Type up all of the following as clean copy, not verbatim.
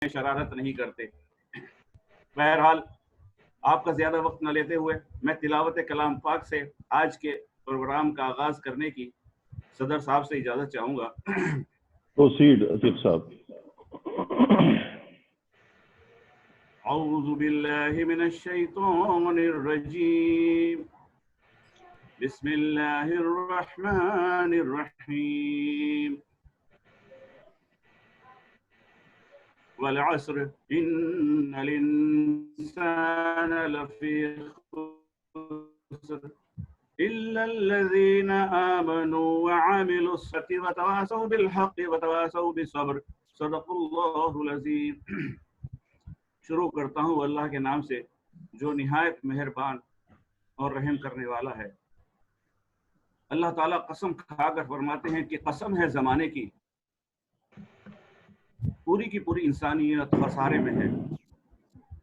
شرارت نہیں کرتے۔ بہرحال آپ کا زیادہ وقت نہ لیتے ہوئے میں تلاوت کلام پاک سے آج کے پروگرام کا آغاز کرنے کی صدر صاحب سے اجازت چاہوں گا۔ پروسیڈ عتیق صاحب۔ اعوذ باللہ من الشیطان الرجیم، بسم اللہ الرحمن الرحیم، والعصر ان الانسان لفی خسر الا الذین آمنوا وعملوا الصالحات وتواصوا بالحق وتواصوا بالصبر، صدق اللہ العظیم۔ شروع کرتا ہوں اللہ کے نام سے جو نہایت مہربان اور رحم کرنے والا ہے۔ اللہ تعالیٰ قسم کھا کر فرماتے ہیں کہ قسم ہے زمانے کی، پوری کی پوری انسانیت خسارے میں ہے،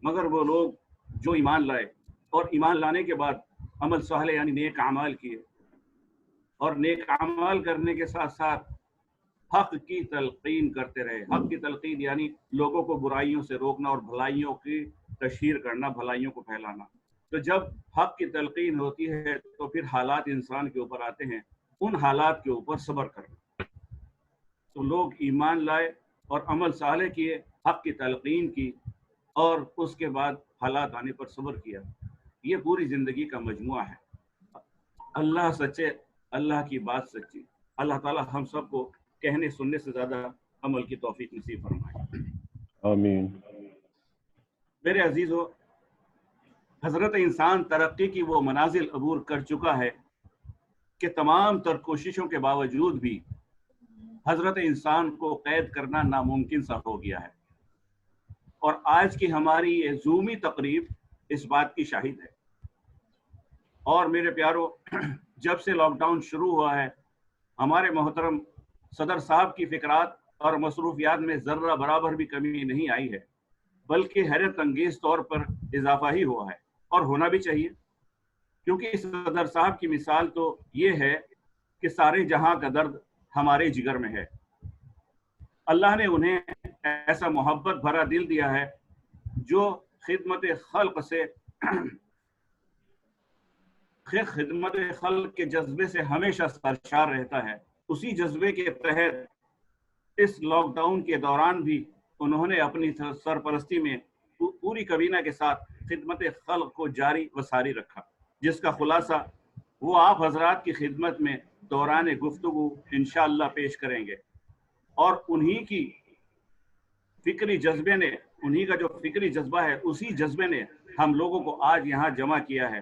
مگر وہ لوگ جو ایمان لائے اور ایمان لانے کے بعد عمل صالح یعنی نیک اعمال کیے، اور نیک اعمال کرنے کے ساتھ ساتھ حق کی تلقین کرتے رہے۔ حق کی تلقین یعنی لوگوں کو برائیوں سے روکنا اور بھلائیوں کی تشہیر کرنا، بھلائیوں کو پھیلانا۔ تو جب حق کی تلقین ہوتی ہے تو پھر حالات انسان کے اوپر آتے ہیں، ان حالات کے اوپر صبر کرنا۔ تو لوگ ایمان لائے اور عمل صالح کیے، حق کی تلقین کی، اور اس کے بعد حالات آنے پر صبر کیا۔ یہ پوری زندگی کا مجموعہ ہے۔ اللہ سچے، اللہ کی بات سچی۔ اللہ تعالی ہم سب کو کہنے سننے سے زیادہ عمل کی توفیق نصیب فرمائے، آمین۔ میرے عزیزو، حضرت انسان ترقی کی وہ منازل عبور کر چکا ہے کہ تمام تر کوششوں کے باوجود بھی حضرت انسان کو قید کرنا ناممکن سا ہو گیا ہے، اور آج کی ہماری یہ زومی تقریب اس بات کی شاہد ہے۔ اور میرے پیارو، جب سے لاک ڈاؤن شروع ہوا ہے، ہمارے محترم صدر صاحب کی فکرات اور مصروفیات میں ذرہ برابر بھی کمی نہیں آئی ہے، بلکہ حیرت انگیز طور پر اضافہ ہی ہوا ہے، اور ہونا بھی چاہیے، کیونکہ صدر صاحب کی مثال تو یہ ہے کہ سارے جہاں کا درد ہمارے جگر میں ہے۔ اللہ نے انہیں ایسا محبت بھرا دل دیا ہے جو خدمت خلق کے جذبے سے ہمیشہ سرشار رہتا ہے۔ اسی جذبے کے تحت اس لاک ڈاؤن کے دوران بھی انہوں نے اپنی سرپرستی میں پوری کابینہ کے ساتھ خدمت خلق کو جاری و ساری رکھا، جس کا خلاصہ وہ آپ حضرات کی خدمت میں دوران گفتگو انشاءاللہ پیش کریں گے۔ اور انہی کا جو فکری جذبہ ہے، اسی جذبے نے ہم لوگوں کو آج یہاں جمع کیا ہے۔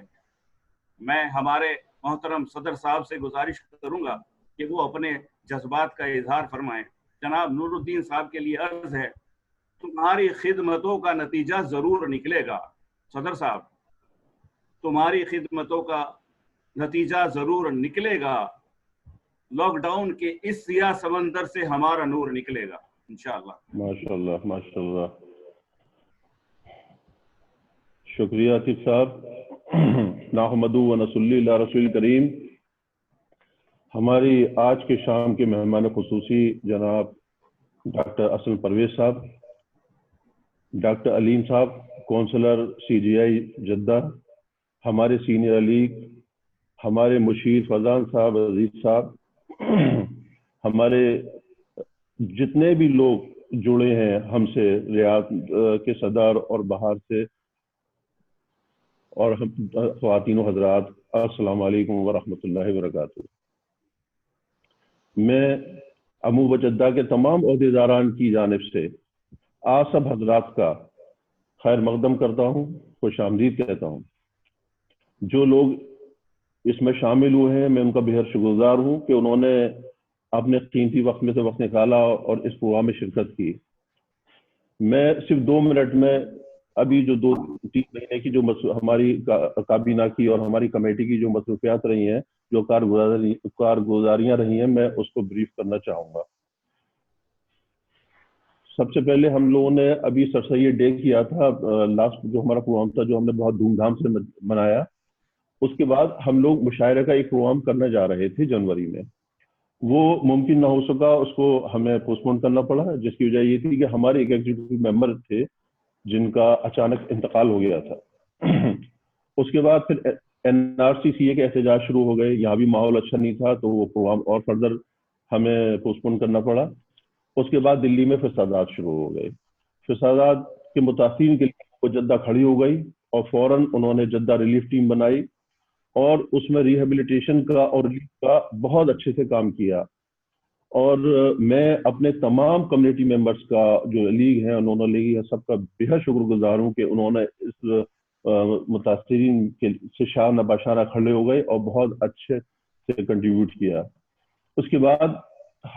میں ہمارے محترم صدر صاحب سے گزارش کروں گا کہ وہ اپنے جذبات کا اظہار فرمائیں۔ جناب نور الدین صاحب کے لیے عرض ہے، تمہاری خدمتوں کا نتیجہ ضرور نکلے گا۔ صدر صاحب، تمہاری خدمتوں کا نتیجہ ضرور نکلے گا۔ لاک ڈاؤن کے اس سیاہ سمندر سے ہمارا نور نکلے گا انشاءاللہ۔ ماشاءاللہ ماشاءاللہ، شکریہ عتیق صاحب۔ نحمدہ و نصلی علی رسول کریم۔ ہماری آج کے شام کے مہمان خصوصی جناب ڈاکٹر اسلم پرویز صاحب، ڈاکٹر علیم صاحب کونسلر CGI جدہ، ہمارے سینئر علی، ہمارے مشیر فضان صاحب عزیز صاحب، ہمارے جتنے بھی لوگ جڑے ہیں ہم سے، ریاض کے صدر اور باہر سے، اور خواتین و حضرات، السلام علیکم ورحمۃ اللہ وبرکاتہ۔ میں امو و جدہ کے تمام عہدیداران کی جانب سے آپ سب حضرات کا خیر مقدم کرتا ہوں، خوش آمدید کہتا ہوں۔ جو لوگ اس میں شامل ہوئے ہیں، میں ان کا بہت شکر گزار ہوں کہ انہوں نے اپنے قیمتی وقت میں سے وقت نکالا اور اس پروگرام میں شرکت کی۔ میں صرف 2 منٹ میں ابھی جو 2-3 مہینے کی جو ہماری کابینہ کی اور ہماری کمیٹی کی جو مصروفیات رہی ہیں، جو کارگزاریاں رہی ہیں، میں اس کو بریف کرنا چاہوں گا۔ سب سے پہلے ہم لوگوں نے ابھی سر سید ڈے کیا تھا، لاسٹ جو ہمارا پروگرام تھا، جو ہم نے بہت دھوم دھام سے منایا۔ اس کے بعد ہم لوگ مشاعرے کا ایک پروگرام کرنے جا رہے تھے جنوری میں۔ وہ ممکن نہ ہو سکا، اس کو ہمیں پوسٹ پون کرنا پڑا، جس کی وجہ یہ تھی کہ ہمارے ایک ایگزیکٹو ممبر تھے جن کا اچانک انتقال ہو گیا تھا۔ اس کے بعد پھر NRC/CA کے احتجاج شروع ہو گئے، یہاں بھی ماحول اچھا نہیں تھا تو وہ پروگرام اور فردر ہمیں پوسٹ پون کرنا پڑا۔ اس کے بعد دلی میں فسادات شروع ہو گئے، فسادات کے متاثرین کے لیے وہ جدہ کھڑی ہو گئی اور فوراً انہوں نے جدہ ریلیف ٹیم بنائی اور اس میں ریہیبلیٹیشن کا اور ریلیف کا بہت اچھے سے کام کیا۔ اور میں اپنے تمام کمیونٹی ممبرس کا جو لیگ ہے، انہوں نے لیگ ہے، سب کا بے حد شکر گزار ہوں کہ انہوں نے اس متاثرین کے سے شانہ بشانہ کھڑے ہو گئے اور بہت اچھے سے کنٹریبیوٹ کیا۔ اس کے بعد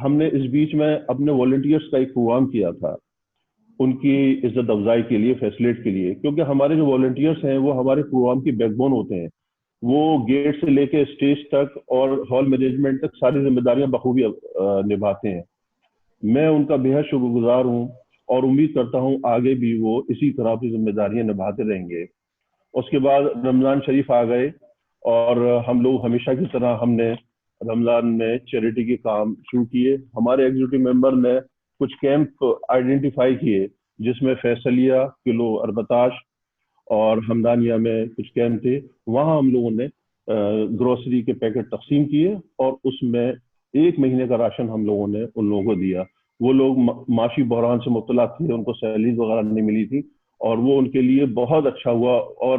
ہم نے اس بیچ میں اپنے والنٹیئرس کا ایک پروگرام کیا تھا ان کی عزت افزائی کے لیے، فیسلیٹ کے لیے، کیونکہ ہمارے جو والنٹیئرس ہیں وہ ہمارے پروگرام کی بیک بون ہوتے ہیں۔ وہ گیٹ سے لے کے اسٹیج تک اور ہال مینجمنٹ تک ساری ذمہ داریاں بخوبی نبھاتے ہیں۔ میں ان کا بے حد شکر گزار ہوں اور امید کرتا ہوں آگے بھی وہ اسی طرح کی ذمہ داریاں نبھاتے رہیں گے۔ اس کے بعد رمضان شریف آ گئے اور ہم لوگ ہمیشہ کی طرح ہم نے رمضان میں چیریٹی کے کام شروع کیے۔ ہمارے ایگزیکٹو ممبر نے کچھ کیمپ آئیڈینٹیفائی کیے جس میں فیصلیہ، کلو اربتاش اور ہمدانیہ میں کچھ کیمپ تھے۔ وہاں ہم لوگوں نے گروسری کے پیکٹ تقسیم کیے اور اس میں 1 مہینے کا راشن ہم لوگوں نے ان لوگوں کو دیا۔ وہ لوگ معاشی بحران سے مبتلا تھے، ان کو سیلریز وغیرہ نہیں ملی تھی اور وہ ان کے لیے بہت اچھا ہوا اور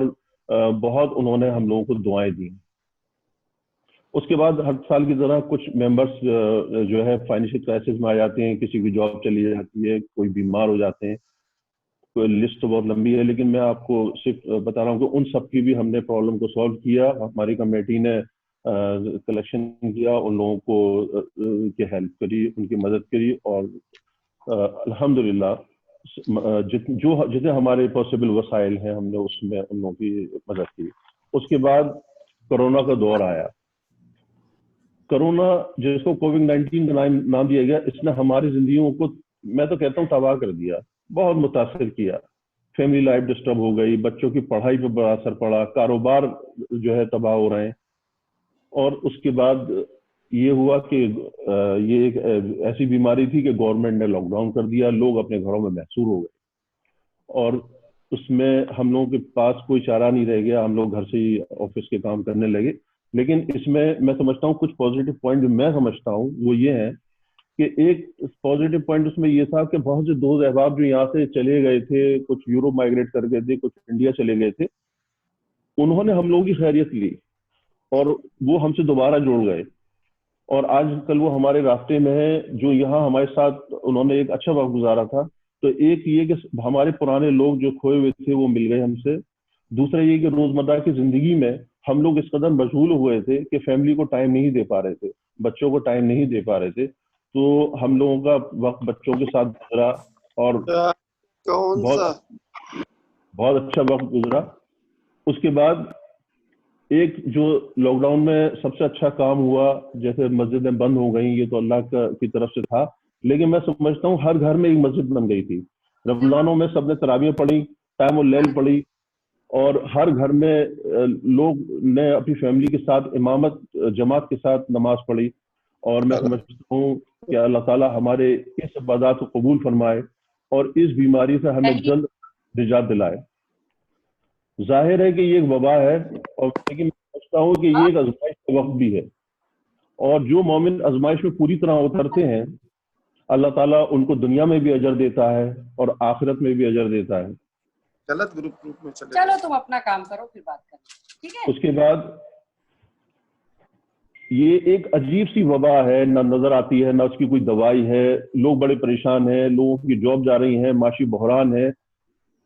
بہت انہوں نے ہم لوگوں کو دعائیں دی۔ اس کے بعد ہر سال کی طرح کچھ ممبرس جو ہے فائنینشیل کرائسس میں آ جاتے ہیں، کسی کی جاب چلی جاتی ہے، کوئی بیمار ہو جاتے ہیں، کوئی لسٹ بہت لمبی ہے، لیکن میں آپ کو صرف بتا رہا ہوں کہ ان سب کی بھی ہم نے پرابلم کو سالو کیا۔ ہماری کمیٹی نے کلیکشن کیا، ان لوگوں کو کی ہیلپ کری، ان کی مدد کری اور الحمدللہ جتنے ہمارے پاسبل وسائل ہیں ہم نے اس میں ان لوگوں کی مدد کی۔ اس کے بعد کرونا کا دور آیا۔ کرونا جس کو کووڈ-19 کا نام دیا گیا، اس نے ہماری زندگیوں کو میں تو کہتا ہوں تباہ کر دیا، بہت متاثر کیا۔ فیملی لائف ڈسٹرب ہو گئی، بچوں کی پڑھائی پہ بڑا اثر پڑا، کاروبار جو ہے تباہ ہو رہے ہیں۔ اور اس کے بعد یہ ہوا کہ یہ ایک ایسی بیماری تھی کہ گورنمنٹ نے لاک ڈاؤن کر دیا، لوگ اپنے گھروں میں محصور ہو گئے اور اس میں ہم لوگوں کے پاس کوئی چارہ نہیں رہ گیا، ہم لوگ گھر سے ہی آفس کے کام کرنے لگے۔ لیکن اس میں سمجھتا ہوں کچھ پازیٹیو پوائنٹ جو میں سمجھتا ہوں وہ یہ ہے کہ ایک پازیٹیو پوائنٹ اس میں یہ تھا کہ بہت سے دوست احباب جو یہاں سے چلے گئے تھے، کچھ یوروپ مائگریٹ کر گئے تھے، کچھ انڈیا چلے گئے تھے، انہوں نے ہم لوگوں کی خیریت لی اور وہ ہم سے دوبارہ جڑ گئے اور آج کل وہ ہمارے راستے میں ہے، جو یہاں ہمارے ساتھ انہوں نے ایک اچھا وقت گزارا تھا۔ تو ایک یہ کہ ہمارے پرانے لوگ جو کھوئے ہوئے تھے وہ مل گئے ہم سے۔ دوسرا یہ کہ روزمرہ کی زندگی میں ہم لوگ اس قدر مشغول ہوئے تھے کہ فیملی کو ٹائم نہیں دے پا رہے تھے، بچوں کو ٹائم نہیں دے پا رہے تھے، تو ہم لوگوں کا وقت بچوں کے ساتھ گزرا اور بہت اچھا وقت گزرا۔ اس کے بعد ایک جو لاک ڈاؤن میں سب سے اچھا کام ہوا، جیسے مسجدیں بند ہو گئیں، یہ تو اللہ کی طرف سے تھا، لیکن میں سمجھتا ہوں ہر گھر میں ایک مسجد بن گئی تھی۔ رمضانوں میں سب نے تراویح پڑھی، قیام اللیل پڑھی اور ہر گھر میں لوگ نے اپنی فیملی کے ساتھ امامت جماعت کے ساتھ نماز پڑھی اور میں سمجھتا ہوں کہ اللہ تعالیٰ ہمارے اس عبادات کو قبول فرمائے اور اس بیماری سے ہمیں جلد نجات دلائے۔ ظاہر ہے کہ یہ ایک وبا ہے اور لیکن میں سمجھتا ہوں کہ یہ ایک آزمائش کا وقت بھی ہے اور جو مومن آزمائش میں پوری طرح اترتے ہیں اللہ تعالیٰ ان کو دنیا میں بھی اجر دیتا ہے اور آخرت میں بھی اجر دیتا ہے۔ غلط گروپ میں چلو تم اپنا کام کرو پھر بات کریں، ٹھیک ہے؟ اس کے بعد یہ ایک عجیب سی وبا ہے، نہ نظر آتی ہے، نہ اس کی کوئی دوائی ہے، لوگ بڑے پریشان ہیں، لوگوں کی جاب جا رہی ہیں، معاشی بحران ہے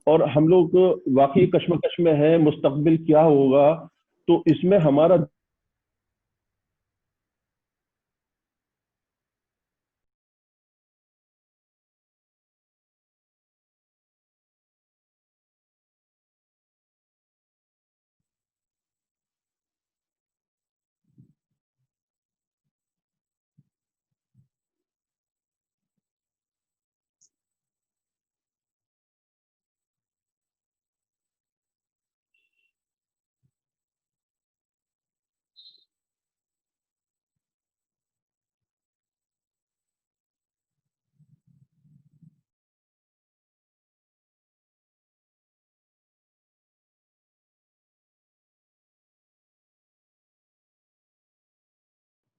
اور ہم لوگ واقعی کشمکش میں ہیں، مستقبل کیا ہوگا۔ تو اس میں ہمارا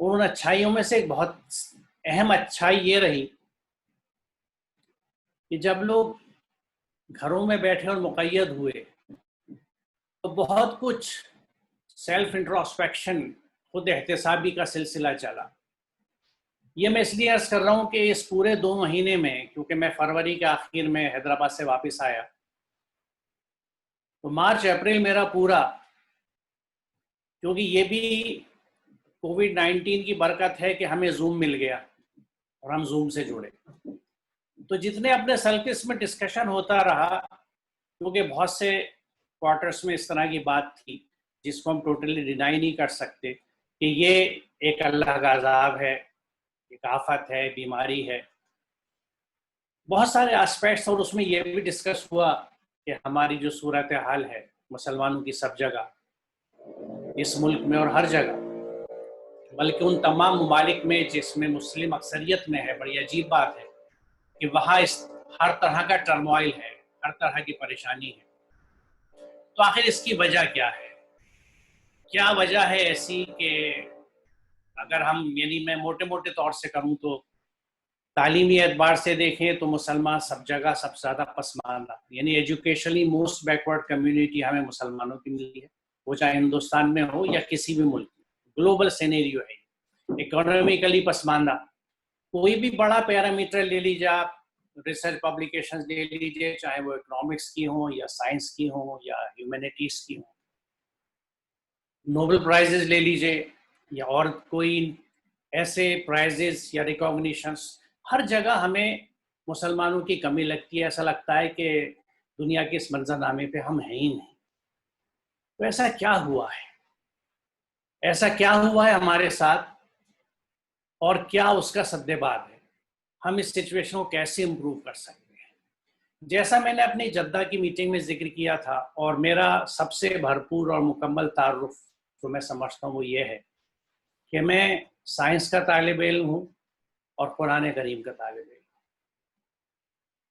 اور ان اچھائیوں میں سے ایک بہت اہم اچھائی یہ رہی کہ جب لوگ گھروں میں بیٹھے اور مقید ہوئے تو بہت کچھ سیلف انٹروسپیکشن، خود احتسابی کا سلسلہ چلا. یہ میں اس لیے عرض کر رہا ہوں کہ اس پورے 2 مہینے میں، کیونکہ میں فروری کے آخر میں حیدرآباد سے واپس آیا، تو مارچ اپریل میرا پورا، کیونکہ یہ بھی کووڈ-19 کی برکت ہے کہ ہمیں زوم مل گیا اور ہم زوم سے جڑے. تو جتنے اپنے سرکلس میں ڈسکشن ہوتا رہا، کیونکہ بہت سے کوارٹرز میں اس طرح کی بات تھی جس کو ہم ٹوٹلی ڈینائی نہیں کر سکتے کہ یہ ایک اللہ کا عذاب ہے، ایک آفت ہے، بیماری ہے، بہت سارے اسپیکٹس. اور اس میں یہ بھی ڈسکس ہوا کہ ہماری جو صورتحال ہے مسلمانوں کی سب جگہ، اس ملک میں اور ہر جگہ، بلکہ ان تمام ممالک میں جس میں مسلم اکثریت میں ہے، بڑی عجیب بات ہے کہ وہاں ہر طرح کا ٹرموائل ہے، ہر طرح کی پریشانی ہے. تو آخر اس کی وجہ کیا ہے؟ کیا وجہ ہے ایسی کہ اگر ہم، یعنی میں موٹے موٹے طور سے کروں تو تعلیمی اعتبار سے دیکھیں تو مسلمان سب جگہ سب سے زیادہ پسماندہ، یعنی ایجوکیشنلی موسٹ بیکورڈ کمیونٹی ہمیں مسلمانوں کی ملتی ہے، وہ چاہے ہندوستان میں ہو یا کسی بھی ملک میں. گلوبل سینیریو ہے. اکانومیکلی پسماندہ، کوئی بھی بڑا پیرامیٹر لے لیجیے آپ، ریسرچ پبلیکیشنز لے لیجیے، چاہے وہ اکنامکس کی ہوں یا سائنس کی ہوں یا ہیومینٹیز کی ہوں، نوبل پرائزز لے لیجیے یا اور کوئی ایسے پرائزز یا ریکاگنیشنز، ہر جگہ ہمیں مسلمانوں کی کمی لگتی ہے. ایسا لگتا ہے کہ دنیا کے اس منظر نامے پہ ہم ہیں ہی نہیں. تو ایسا کیا ہوا ہے؟ ایسا کیا ہوا ہے ہمارے ساتھ اور کیا اس کا سدباد ہے؟ ہم اس سچویشن کو کیسے امپروو کر سکتے ہیں؟ جیسا میں نے اپنی جدہ کی میٹنگ میں ذکر کیا تھا، اور میرا سب سے بھرپور اور مکمل تعارف جو میں سمجھتا ہوں وہ یہ ہے کہ میں سائنس کا طالب علم ہوں اور قرآن کریم کا طالب علم ہوں.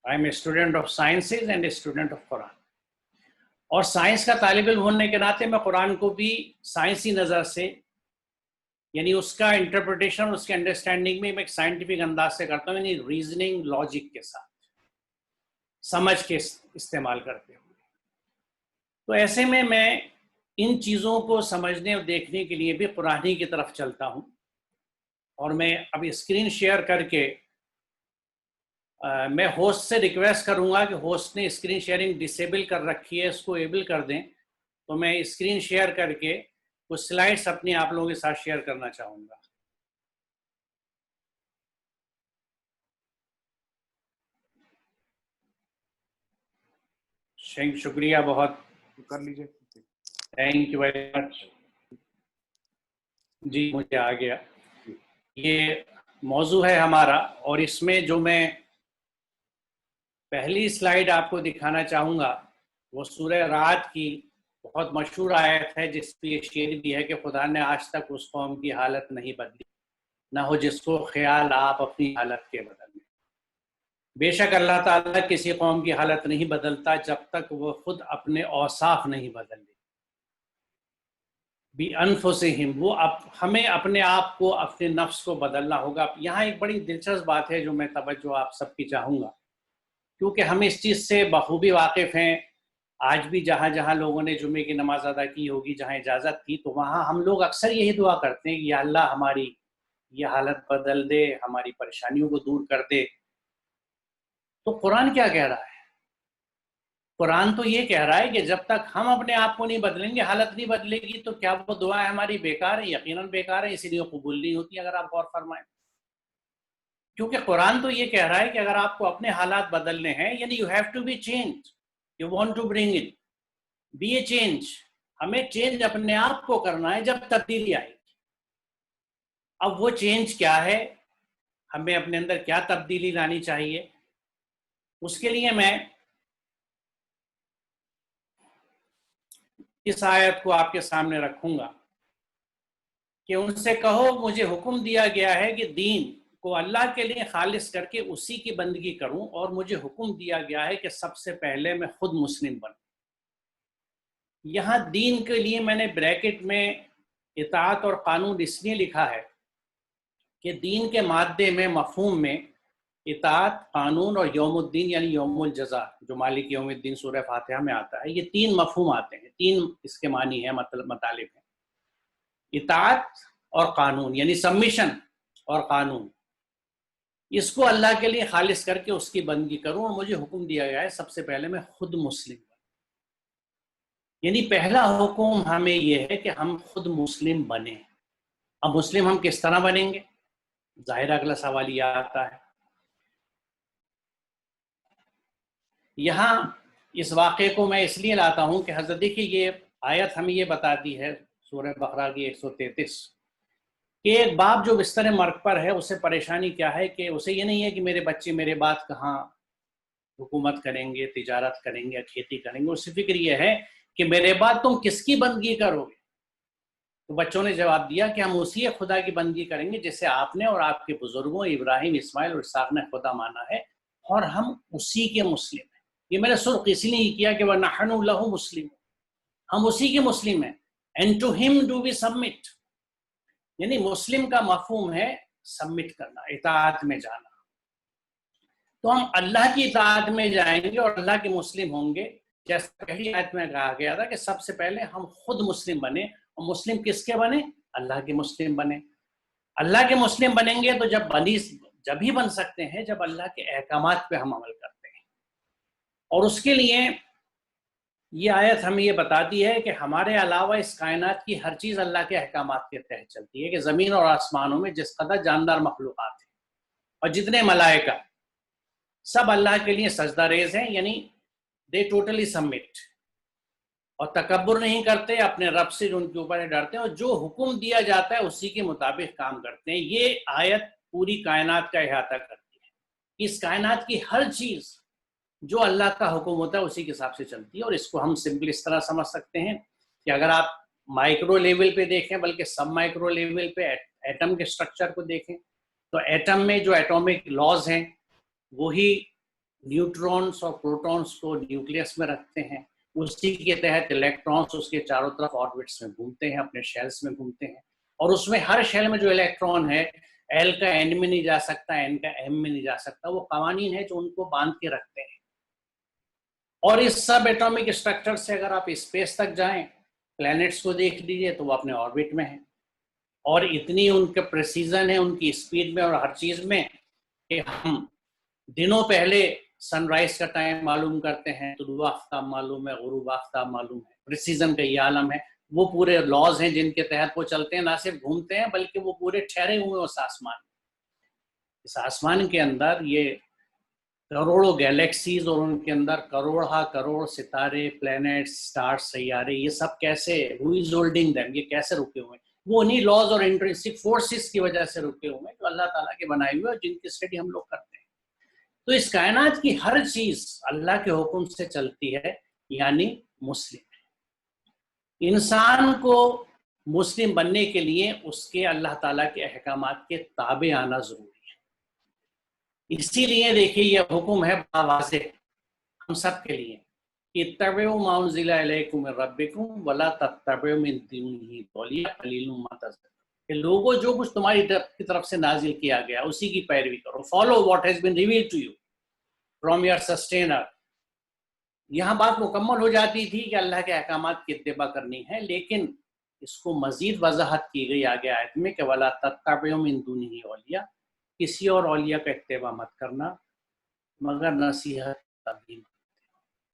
I am a student of sciences and a student of Quran. اور سائنس کا طالب علم ہونے کے ناطے میں قرآن کو بھی سائنسی نظر سے، یعنی اس کا انٹرپریٹیشن، اس کے انڈرسٹینڈنگ میں ایک سائنٹیفک انداز سے کرتا ہوں، یعنی ریزننگ، لاجک کے ساتھ سمجھ کے استعمال کرتے ہوئے. تو ایسے میں ان چیزوں کو سمجھنے اور دیکھنے کے لیے بھی قرآن کی طرف چلتا ہوں. اور میں اب اسکرین شیئر کر کے میں ہوسٹ سے ریکویسٹ کروں گا کہ ہوسٹ نے اسکرین شیئرنگ ڈسیبل کر رکھی ہے، اس کو ایبل کر دیں. تو میں اسکرین شیئر کر کے کچھ سلائڈس اپنی آپ لوگوں کے ساتھ شیئر کرنا چاہوں گا. شکریہ بہت، کر لیجیے. Thank you very much. جی مجھے آ گیا. یہ موضوع ہے ہمارا، اور اس میں جو میں پہلی سلائیڈ آپ کو دکھانا چاہوں گا وہ سورہ رعد کی بہت مشہور آیت ہے، جس پہ یہ شعر بھی ہے کہ خدا نے آج تک اس قوم کی حالت نہیں بدلی، نہ ہو جس کو خیال آپ اپنی حالت کے بدلنے. بے شک اللہ تعالیٰ کسی قوم کی حالت نہیں بدلتا جب تک وہ خود اپنے اوصاف نہیں بدل لے. بِأَنفُسِهِمْ، وہ ہمیں اپنے آپ کو، اپنے نفس کو بدلنا ہوگا. یہاں ایک بڑی دلچسپ بات ہے جو میں توجہ آپ سب کی چاہوں گا، کیونکہ ہم اس چیز سے بخوبی واقف ہیں. آج بھی جہاں جہاں لوگوں نے جمعے کی نماز ادا کی ہوگی، جہاں اجازت تھی، تو وہاں ہم لوگ اکثر یہی دعا کرتے ہیں کہ یا اللہ ہماری یہ حالت بدل دے، ہماری پریشانیوں کو دور کر دے. تو قرآن کیا کہہ رہا ہے؟ قرآن تو یہ کہہ رہا ہے کہ جب تک ہم اپنے آپ کو نہیں بدلیں گے، حالت نہیں بدلے گی، تو کیا وہ دعائیں ہماری بیکار ہیں؟ یقیناً بیکار ہے، اسی لیے قبول نہیں ہوتی اگر آپ غور فرمائیں. کیونکہ قرآن تو یہ کہہ رہا ہے کہ اگر آپ کو اپنے حالات بدلنے ہیں، یعنی you have to be change, you want to bring it, be a change. ہمیں چینج اپنے آپ کو کرنا ہے جب تبدیلی آئے گی. اب وہ چینج کیا ہے؟ ہمیں اپنے اندر کیا تبدیلی لانی چاہیے؟ اس کے لیے میں اس آیت کو آپ کے سامنے رکھوں گا کہ ان سے کہو مجھے حکم دیا گیا ہے کہ دین کو اللہ کے لیے خالص کر کے اسی کی بندگی کروں، اور مجھے حکم دیا گیا ہے کہ سب سے پہلے میں خود مسلم بنوں. یہاں دین کے لیے میں نے بریکٹ میں اطاعت اور قانون اس لیے لکھا ہے کہ دین کے مادے میں مفہوم میں اطاعت، قانون اور یوم الدین یعنی یوم الجزا جو مالک یوم الدین سورہ فاتحہ میں آتا ہے، یہ 3 مفہوم آتے ہیں، 3 اس کے معنی ہیں، مطالب ہیں، اطاعت اور قانون یعنی سبمیشن اور قانون۔ اس کو اللہ کے لیے خالص کر کے اس کی بندگی کروں، اور مجھے حکم دیا گیا ہے سب سے پہلے میں خود مسلم بنوں۔ یعنی پہلا حکم ہمیں یہ ہے کہ ہم خود مسلم بنیں۔ اب مسلم ہم کس طرح بنیں گے؟ ظاہر اگلا سوال یہ آتا ہے۔ یہاں اس واقعے کو میں اس لیے لاتا ہوں کہ حضرت دیکھیے یہ آیت ہمیں یہ بتاتی ہے سورہ بقرہ کی 133 کہ ایک باپ جو بستر مرگ پر ہے اسے پریشانی کیا ہے کہ اسے یہ نہیں ہے کہ میرے بچے میرے بعد کہاں حکومت کریں گے، تجارت کریں گے، کھیتی کریں گے، اسے فکر یہ ہے کہ میرے بعد تم کس کی بندگی کرو گے؟ تو بچوں نے جواب دیا کہ ہم اسی خدا کی بندگی کریں گے جسے آپ نے اور آپ کے بزرگوں ابراہیم، اسماعیل اور اسحاق نے خدا مانا ہے، اور ہم اسی کے مسلم ہیں۔ یہ میں نے سرخ اس لیے کیا کہ وَنَحْنُ لَهُ مُسْلِمُونَ، ہم اسی کے مسلم ہیں۔ and to him do we submit، یعنی مسلم کا مفہوم ہے سبمٹ کرنا، اطاعت میں جانا۔ تو ہم اللہ کی اطاعت میں جائیں گے اور اللہ کے مسلم ہوں گے، جیسے پہلی آیت میں کہا گیا تھا کہ سب سے پہلے ہم خود مسلم بنے، اور مسلم کس کے بنے؟ اللہ کے مسلم بنے۔ اللہ کے مسلم بنیں گے تو جب ہی بن سکتے ہیں جب اللہ کے احکامات پہ ہم عمل کرتے ہیں، اور اس کے لیے یہ آیت ہمیں یہ بتاتی ہے کہ ہمارے علاوہ اس کائنات کی ہر چیز اللہ کے احکامات کے تحت چلتی ہے، کہ زمین اور آسمانوں میں جس قدر جاندار مخلوقات ہیں اور جتنے ملائکہ سب اللہ کے لیے سجدہ ریز ہیں، یعنی دے ٹوٹلی سبمٹ، اور تکبر نہیں کرتے، اپنے رب سے جو ان کے اوپر ڈرتے ہیں، اور جو حکم دیا جاتا ہے اسی کے مطابق کام کرتے ہیں۔ یہ آیت پوری کائنات کا احاطہ کرتی ہے۔ اس کائنات کی ہر چیز جو اللہ کا حکم ہوتا ہے اسی کے حساب سے چلتی ہے، اور اس کو ہم سمپل اس طرح سمجھ سکتے ہیں کہ اگر آپ مائکرو لیول پہ دیکھیں، بلکہ سب مائکرو لیول پہ ایٹم کے سٹرکچر کو دیکھیں، تو ایٹم میں جو ایٹومک لاز ہیں وہی نیوٹرونز اور پروٹونز کو نیوکلیس میں رکھتے ہیں، اسی کے تحت الیکٹرونز اس کے چاروں طرف آربٹس میں گھومتے ہیں، اپنے شیلز میں گھومتے ہیں، اور اس میں ہر شیل میں جو الیکٹران ہے ایل کا این میں نہیں جا سکتا، این کا ایم میں نہیں جا سکتا، وہ قوانین ہیں جو ان کو باندھ کے رکھتے ہیں۔ اور اس سب ایٹامک اسٹرکچر سے اگر آپ اسپیس تک جائیں، پلینٹس کو دیکھ لیجئے تو وہ اپنے آربٹ میں ہیں، اور اتنی ان کا پریسیزن ہے ان کی اسپیڈ میں اور ہر چیز میں کہ ہم دنوں پہلے سن رائز کا ٹائم معلوم کرتے ہیں، طلوع آفتاب معلوم ہے، غروب آفتاب معلوم ہے، پریسیزن کا یہ عالم ہے۔ وہ پورے لاز ہیں جن کے تحت وہ چلتے ہیں، نہ صرف گھومتے ہیں بلکہ وہ پورے ٹھہرے ہوئے اس آسمان میں۔ اس آسمان کے اندر یہ کروڑوں گیلیکسیز اور ان کے اندر کروڑ کروڑ ستارے، پلینٹس، سٹارز، سیارے، یہ سب کیسے who is holding them، یہ کیسے رکے ہوئے ہیں؟ وہ انہی لاز اور انٹرنسک فورسز کی وجہ سے رکے ہوئے ہیں جو اللہ تعالیٰ کے بنائے ہوئے اور جن کی اسٹڈی ہم لوگ کرتے ہیں۔ تو اس کائنات کی ہر چیز اللہ کے حکم سے چلتی ہے، یعنی مسلم ہے۔ انسان کو مسلم بننے کے لیے اس کے اللہ تعالیٰ کے احکامات کے تابع آنا ضروری ہے۔ اسی لیے دیکھیے یہ حکم ہے بڑا واضح ہم سب کے لیے، اتبعوا ما انزل الیکم من ربکم ولا تتبعوا من دونہ اولیاء قلیل ما تذکرون، کہ لوگوں جو کچھ تمہاری طرف سے نازل کیا گیا اسی کی پیروی کرو، follow what has been revealed to you from your sustainer. یہاں بات مکمل ہو جاتی تھی کہ اللہ کے احکامات کی اتباع کرنی ہے، لیکن اس کو مزید وضاحت کی گئی آگے آیت میں کہ وَلَا تَتَّبِعُوا مِن دُونِهِ اولیاء، کسی اور اولیاء کا اتباع مت کرنا مگر نصیحت تبلیغ۔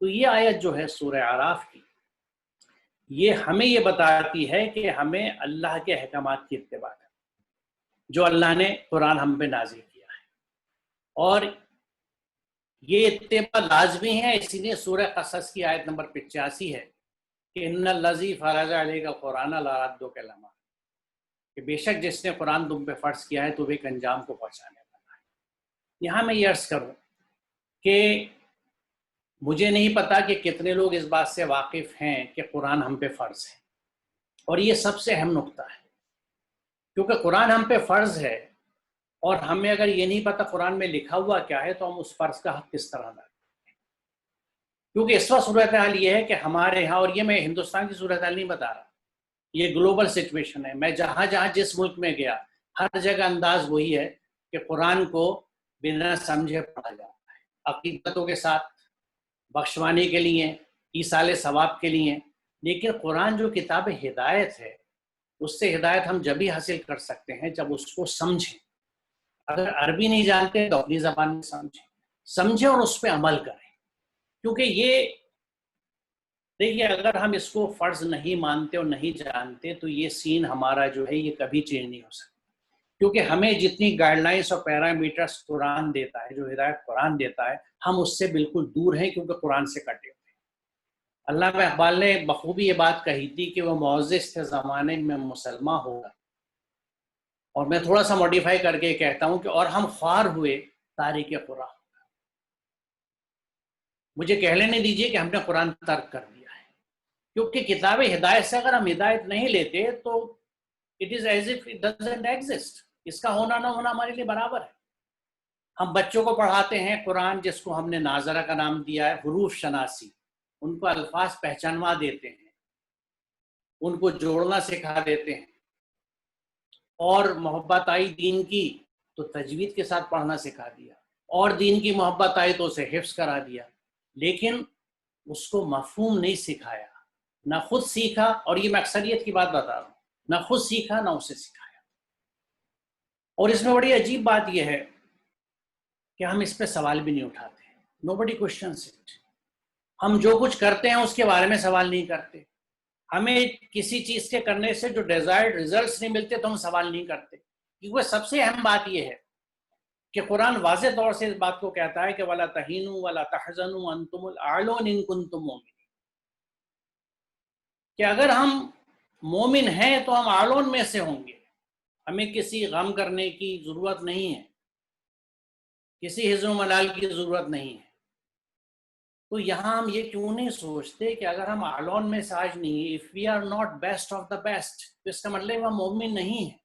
تو یہ آیت جو ہے سورہ اعراف کی، یہ ہمیں یہ بتاتی ہے کہ ہمیں اللہ کے احکامات کی اتباع کرنا جو اللہ نے قرآن ہم پہ نازل کیا ہے، اور یہ اتباع لازمی ہے۔ اسی لیے سورہ قصص کی آیت نمبر 85 ہے کہ ان الذی فرض علیک القرآن لردک الی معاد، کہ بے شک جس نے قرآن تم پہ فرض کیا ہے تو ایک انجام کو پہنچانے والا ہے۔ یہاں میں یہ عرض کروں کہ مجھے نہیں پتا کہ کتنے لوگ اس بات سے واقف ہیں کہ قرآن ہم پہ فرض ہے، اور یہ سب سے اہم نقطہ ہے، کیونکہ قرآن ہم پہ فرض ہے اور ہمیں اگر یہ نہیں پتا قرآن میں لکھا ہوا کیا ہے تو ہم اس فرض کا حق کس طرح ادا کریں گے؟ کیونکہ اس وقت صورتحال یہ ہے کہ ہمارے ہاں، اور یہ میں ہندوستان کی صورتحال نہیں بتا رہا، یہ گلوبل سچویشن ہے، میں جہاں جہاں جس ملک میں گیا ہر جگہ انداز وہی ہے کہ قرآن کو بنا سمجھے پڑھا جاتا ہے، عقیدتوں کے ساتھ، بخشوانے کے لیے، ایصال ثواب کے لیے. لیکن قرآن جو کتاب ہدایت ہے، اس سے ہدایت ہم جب ہی حاصل کر سکتے ہیں جب اس کو سمجھیں. اگر عربی نہیں جانتے تو اپنی زبان میں سمجھیں اور اس پہ عمل کریں. کیونکہ یہ دیکھیے، اگر ہم اس کو فرض نہیں مانتے اور نہیں جانتے تو یہ سین ہمارا جو ہے یہ کبھی چینج نہیں ہو سکتا. کیونکہ ہمیں جتنی گائیڈ لائنس اور پیرامیٹرز قرآن دیتا ہے، جو ہدایت قرآن دیتا ہے، ہم اس سے بالکل دور ہیں کیونکہ قرآن سے کٹے ہوئے ہیں. علامہ اقبال نے بخوبی یہ بات کہی تھی کہ وہ معزز تھے زمانے میں مسلمان ہوگا، اور میں تھوڑا سا موڈیفائی کر کے کہتا ہوں کہ اور ہم خوار ہوئے تاریخ قرآن. مجھے کہہ لینے دیجئے کہ ہم نے قرآن ترک کر دیا ہے، کیونکہ کتاب ہدایت سے اگر ہم ہدایت نہیں لیتے تو it is as if it doesn't exist. اس کا ہونا نہ ہونا ہمارے لیے برابر ہے. ہم بچوں کو پڑھاتے ہیں قرآن، جس کو ہم نے ناظرہ کا نام دیا ہے، حروف شناسی، ان کو الفاظ پہچانوا دیتے ہیں، ان کو جوڑنا سکھا دیتے ہیں، اور محبت آئی دین کی تو تجوید کے ساتھ پڑھنا سکھا دیا، اور دین کی محبت آئی تو اسے حفظ کرا دیا. لیکن اس کو مفہوم نہیں سکھایا، نہ خود سیکھا، اور یہ میں اکثریت کی بات بتا رہا ہوں، نہ خود سیکھا نہ اسے سکھایا. اور اس میں بڑی عجیب بات یہ ہے کہ ہم اس پہ سوال بھی نہیں اٹھاتے. Nobody questions it. ہم جو کچھ کرتے ہیں اس کے بارے میں سوال نہیں کرتے. ہمیں کسی چیز کے کرنے سے جو ڈیزائرڈ ریزلٹس نہیں ملتے تو ہم سوال نہیں کرتے. کیونکہ سب سے اہم بات یہ ہے کہ قرآن واضح طور سے اس بات کو کہتا ہے کہ وَلَا تَهِنُوا وَلَا تَحْزَنُوا وَأَنْتُمُ الْأَعْلَوْنَ إِن كُنتُم مُؤْمِنِينَ، کہ اگر ہم مومن ہیں تو ہم اعلون میں سے ہوں گے. ہمیں کسی غم کرنے کی ضرورت نہیں ہے، کسی حزن و ملال کی ضرورت نہیں ہے. تو یہاں ہم یہ کیوں نہیں سوچتے کہ اگر ہم اعلون میں سے آج نہیں ہیں، if we are not best of the best، تو اس کا مطلب ہم مومن نہیں ہیں.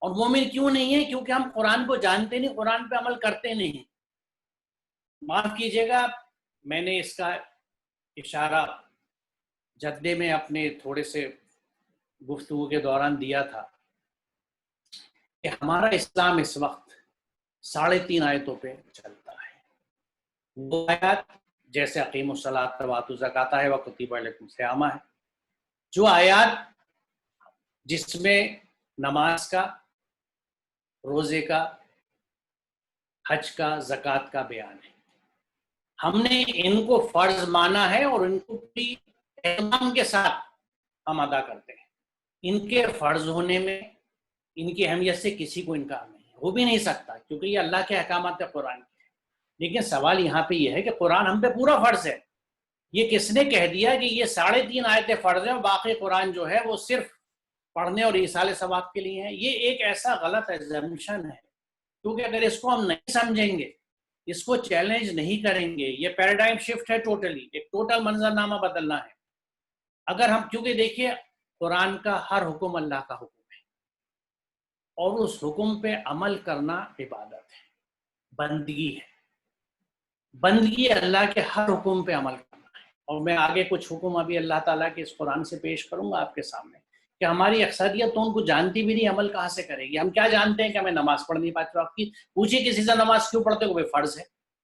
اور مومن کیوں نہیں ہیں؟ کیونکہ ہم قرآن کو جانتے نہیں، قرآن پہ عمل کرتے نہیں. معاف کیجیے گا، میں نے اس کا اشارہ جدے میں اپنے تھوڑے سے گفتگو کے دوران دیا تھا کہ ہمارا اسلام اس وقت 3.5 آیتوں پہ چلتا ہے. وہ آیات جیسے اقیموا الصلاۃ وآتوا الزکاۃ ہے وکتب علیکم الصیام ہے، جو آیات جس میں نماز کا، روزے کا، حج کا، زکوٰۃ کا بیان ہے. ہم نے ان کو فرض مانا ہے اور ان کو بھی اہتمام کے ساتھ ہم ادا کرتے ہیں. ان کے فرض ہونے میں، ان کی اہمیت سے کسی کو انکار نہیں، ہو بھی نہیں سکتا، کیونکہ یہ اللہ کے احکامات قرآن کے. لیکن سوال یہاں پہ یہ ہے کہ قرآن ہم پہ پورا فرض ہے. یہ کس نے کہہ دیا کہ یہ 3.5 آیتیں فرض ہیں اور باقی قرآن جو ہے وہ صرف پڑھنے اور ایصال ثواب کے لیے ہے؟ یہ ایک ایسا غلط ایگزامشن ہے، کیونکہ اگر اس کو ہم نہیں سمجھیں گے، اس کو چیلنج نہیں کریں گے، یہ پیراڈائم شفٹ ہے، ٹوٹلی ایک ٹوٹل منظر نامہ بدلنا ہے. اگر ہم، کیونکہ دیکھیے قرآن کا ہر حکم اللہ کا حکم ہے، اور اس حکم پہ عمل کرنا عبادت ہے، بندگی ہے. بندگی اللہ کے ہر حکم پہ عمل کرنا ہے. اور میں آگے کچھ حکم ابھی اللہ تعالیٰ کے اس قرآن سے پیش کروں گا آپ کے سامنے کہ ہماری اکثریت تو ان کو جانتی بھی نہیں، عمل کہاں سے کرے گی. ہم کیا جانتے ہیں کہ ہمیں نماز پڑھ نہیں پاتے. آپ کی پوچھیے کسی سے نماز کیوں پڑھتے ہو؟ فرض ہے.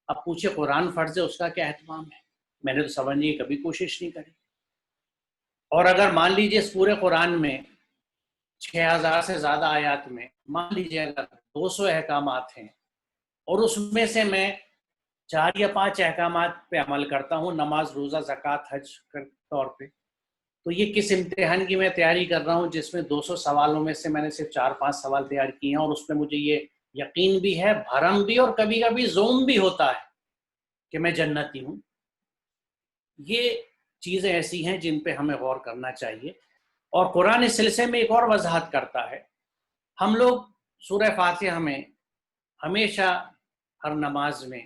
اب پوچھیے قرآن فرض ہے، اس کا کیا اہتمام ہے؟ میں نے تو سمجھنے کی کبھی کوشش نہیں کری. اور اگر مان لیجیے اس پورے قرآن میں 6000 سے زیادہ آیات میں مان لیجیے اگر 200 احکامات ہیں، اور اس میں سے میں 4 یا 5 احکامات پہ عمل کرتا ہوں، نماز، روزہ، زکوٰۃ، حج کے طور پہ، تو یہ کس امتحان کی میں تیاری کر رہا ہوں جس میں 200 سوالوں میں سے میں نے صرف 4-5 سوال تیار کیے ہیں، اور اس میں مجھے یہ یقین بھی ہے، بھرم بھی، اور کبھی کبھی زوم بھی ہوتا ہے کہ میں جنتی ہوں. یہ چیزیں ایسی ہیں جن پہ ہمیں غور کرنا چاہیے. اور قرآن اس سلسلے میں ایک اور وضاحت کرتا ہے. ہم لوگ سورہ فاتحہ میں ہمیشہ ہر نماز میں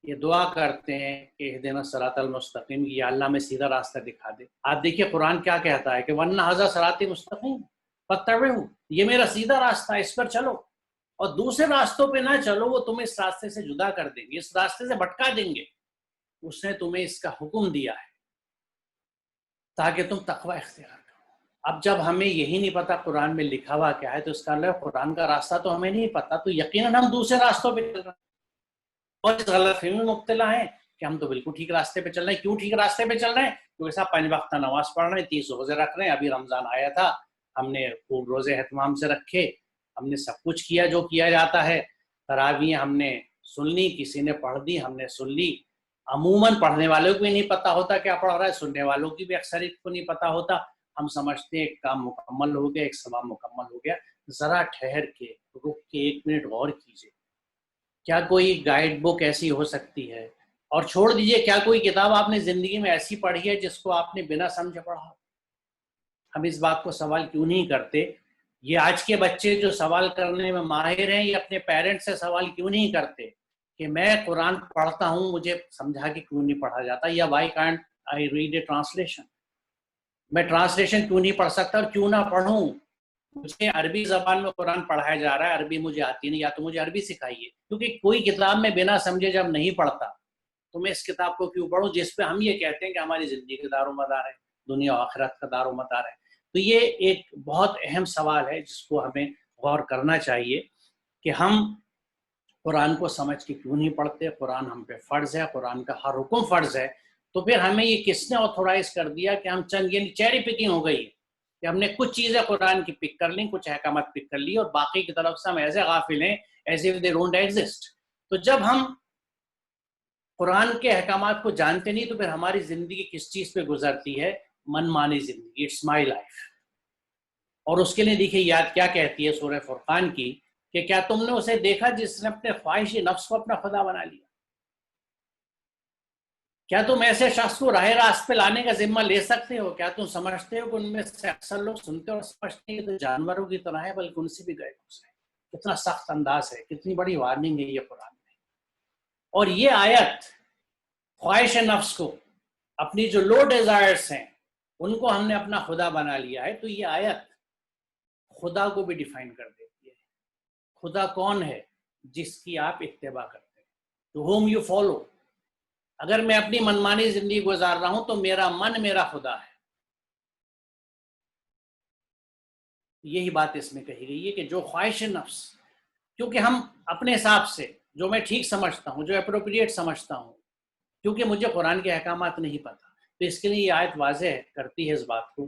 یہ دعا کرتے ہیں کہ اہدنا الصراط المستقیم، یا اللہ میں سیدھا راستہ دکھا دے. آپ دیکھیے قرآن کیا کہتا ہے کہ وَأَنَّ هَذَا صِرَاطِي مُسْتَقِيمٌ فَاتَّبِعُوهُ، یہ میرا سیدھا راستہ ہے، اس پر چلو. اور دوسرے راستوں پہ نہ چلو، وہ تمہیں اس راستے سے جدا کر دیں گے، اس راستے سے بھٹکا دیں گے. اس نے تمہیں اس کا حکم دیا ہے تاکہ تم تقوی اختیار کرو. اب جب ہمیں یہی نہیں پتا قرآن میں لکھا ہوا کیا ہے تو اس کا مطلب قرآن کا راستہ تو ہمیں نہیں پتا، تو یقیناً ہم دوسرے راستوں پہ چل رہے ہیں اور اس غلط فہمی میں مبتلا ہیں کہ ہم تو بالکل ٹھیک راستے پہ چل رہے ہیں۔ کیوں ٹھیک راستے پہ چل رہے ہیں؟ کیونکہ صاحب 5 وقت نماز پڑھ رہے ہیں، 30 روزے رکھ رہے ہیں، ابھی رمضان آیا تھا، ہم نے خوب روزے اہتمام سے رکھے، ہم نے سب کچھ کیا جو کیا جاتا ہے، تراویح ہم نے سن لی، کسی نے پڑھ دی ہم نے سن لی۔ عموماً پڑھنے والوں کو بھی نہیں پتا ہوتا کیا پڑھ رہا ہے، سننے والوں کی بھی اکثریت کو نہیں پتا ہوتا۔ ہم سمجھتے ہیں ایک کام مکمل ہو گیا، ایک ثواب مکمل ہو گیا۔ ذرا ٹھہر کے رک کے 1 منٹ غور کیجیے، کیا کوئی گائیڈ بک ایسی ہو سکتی ہے؟ اور چھوڑ دیجئے کیا کوئی کتاب آپ نے زندگی میں ایسی پڑھی ہے جس کو آپ نے بنا سمجھے پڑھا؟ ہم اس بات کو سوال کیوں نہیں کرتے؟ یہ آج کے بچے جو سوال کرنے میں ماہر ہیں، یہ اپنے پیرنٹس سے سوال کیوں نہیں کرتے کہ میں قرآن پڑھتا ہوں، مجھے سمجھا کہ کیوں نہیں پڑھا جاتا، یا why can't I read a translation, میں ٹرانسلیشن کیوں نہیں پڑھ سکتا اور کیوں نہ پڑھوں؟ مجھے عربی زبان میں قرآن پڑھایا جا رہا ہے، عربی مجھے آتی نہیں، یا تو مجھے عربی سکھائیے، کیونکہ کوئی کتاب میں بنا سمجھے جب نہیں پڑھتا تو میں اس کتاب کو کیوں پڑھوں جس پہ ہم یہ کہتے ہیں کہ ہماری زندگی کا دار و مدار ہے، دنیا و آخرت کا دار و مدار ہے۔ تو یہ ایک بہت اہم سوال ہے جس کو ہمیں غور کرنا چاہیے کہ ہم قرآن کو سمجھ کے کیوں نہیں پڑھتے۔ قرآن ہم پہ فرض ہے، قرآن کا ہر حکم فرض ہے، تو پھر ہمیں یہ کس نے آتھورائز کر دیا کہ ہم چند، یعنی چیری پکنگ ہو گئی ہے کہ ہم نے کچھ چیزیں قرآن کی پک کر لیں، کچھ احکامات پک کر لی، اور باقی کی طرف سے ہم ایسے غافل ہیں as if they don't exist. تو جب ہم قرآن کے احکامات کو جانتے نہیں تو پھر ہماری زندگی کس چیز پہ گزرتی ہے؟ من مانی زندگی، اٹس مائی لائف۔ اور اس کے لیے دیکھیے یاد کیا کہتی ہے سورہ فرقان کی کہ کیا تم نے اسے دیکھا جس نے اپنے خواہش نفس کو اپنا خدا بنا لیا؟ کیا تم ایسے شخص کو راہ راست پہ لانے کا ذمہ لے سکتے ہو؟ کیا تم سمجھتے ہو کہ ان میں سے اکثر لوگ سنتے اور سمجھتے ہیں تو جانوروں کی طرح ہے، بلکہ ان سے بھی گئے گزرے۔ کتنا سخت انداز ہے، کتنی بڑی وارننگ ہے یہ قرآن میں۔ اور یہ آیت خواہش نفس کو، اپنی جو لو ڈیزائرز ہیں ان کو ہم نے اپنا خدا بنا لیا ہے، تو یہ آیت خدا کو بھی ڈیفائن کر دیتی ہے۔ خدا کون ہے؟ جس کی آپ اتباع کرتے ہیں، ٹو ہوم یو فالو۔ اگر میں اپنی منمانی زندگی گزار رہا ہوں تو میرا من میرا خدا ہے۔ یہی بات اس میں کہی گئی ہے کہ جو خواہش نفس، کیونکہ ہم اپنے حساب سے جو میں ٹھیک سمجھتا ہوں، جو اپروپریٹ سمجھتا ہوں، کیونکہ مجھے قرآن کے احکامات نہیں پتہ، تو اس کے لیے یہ آیت واضح کرتی ہے اس بات کو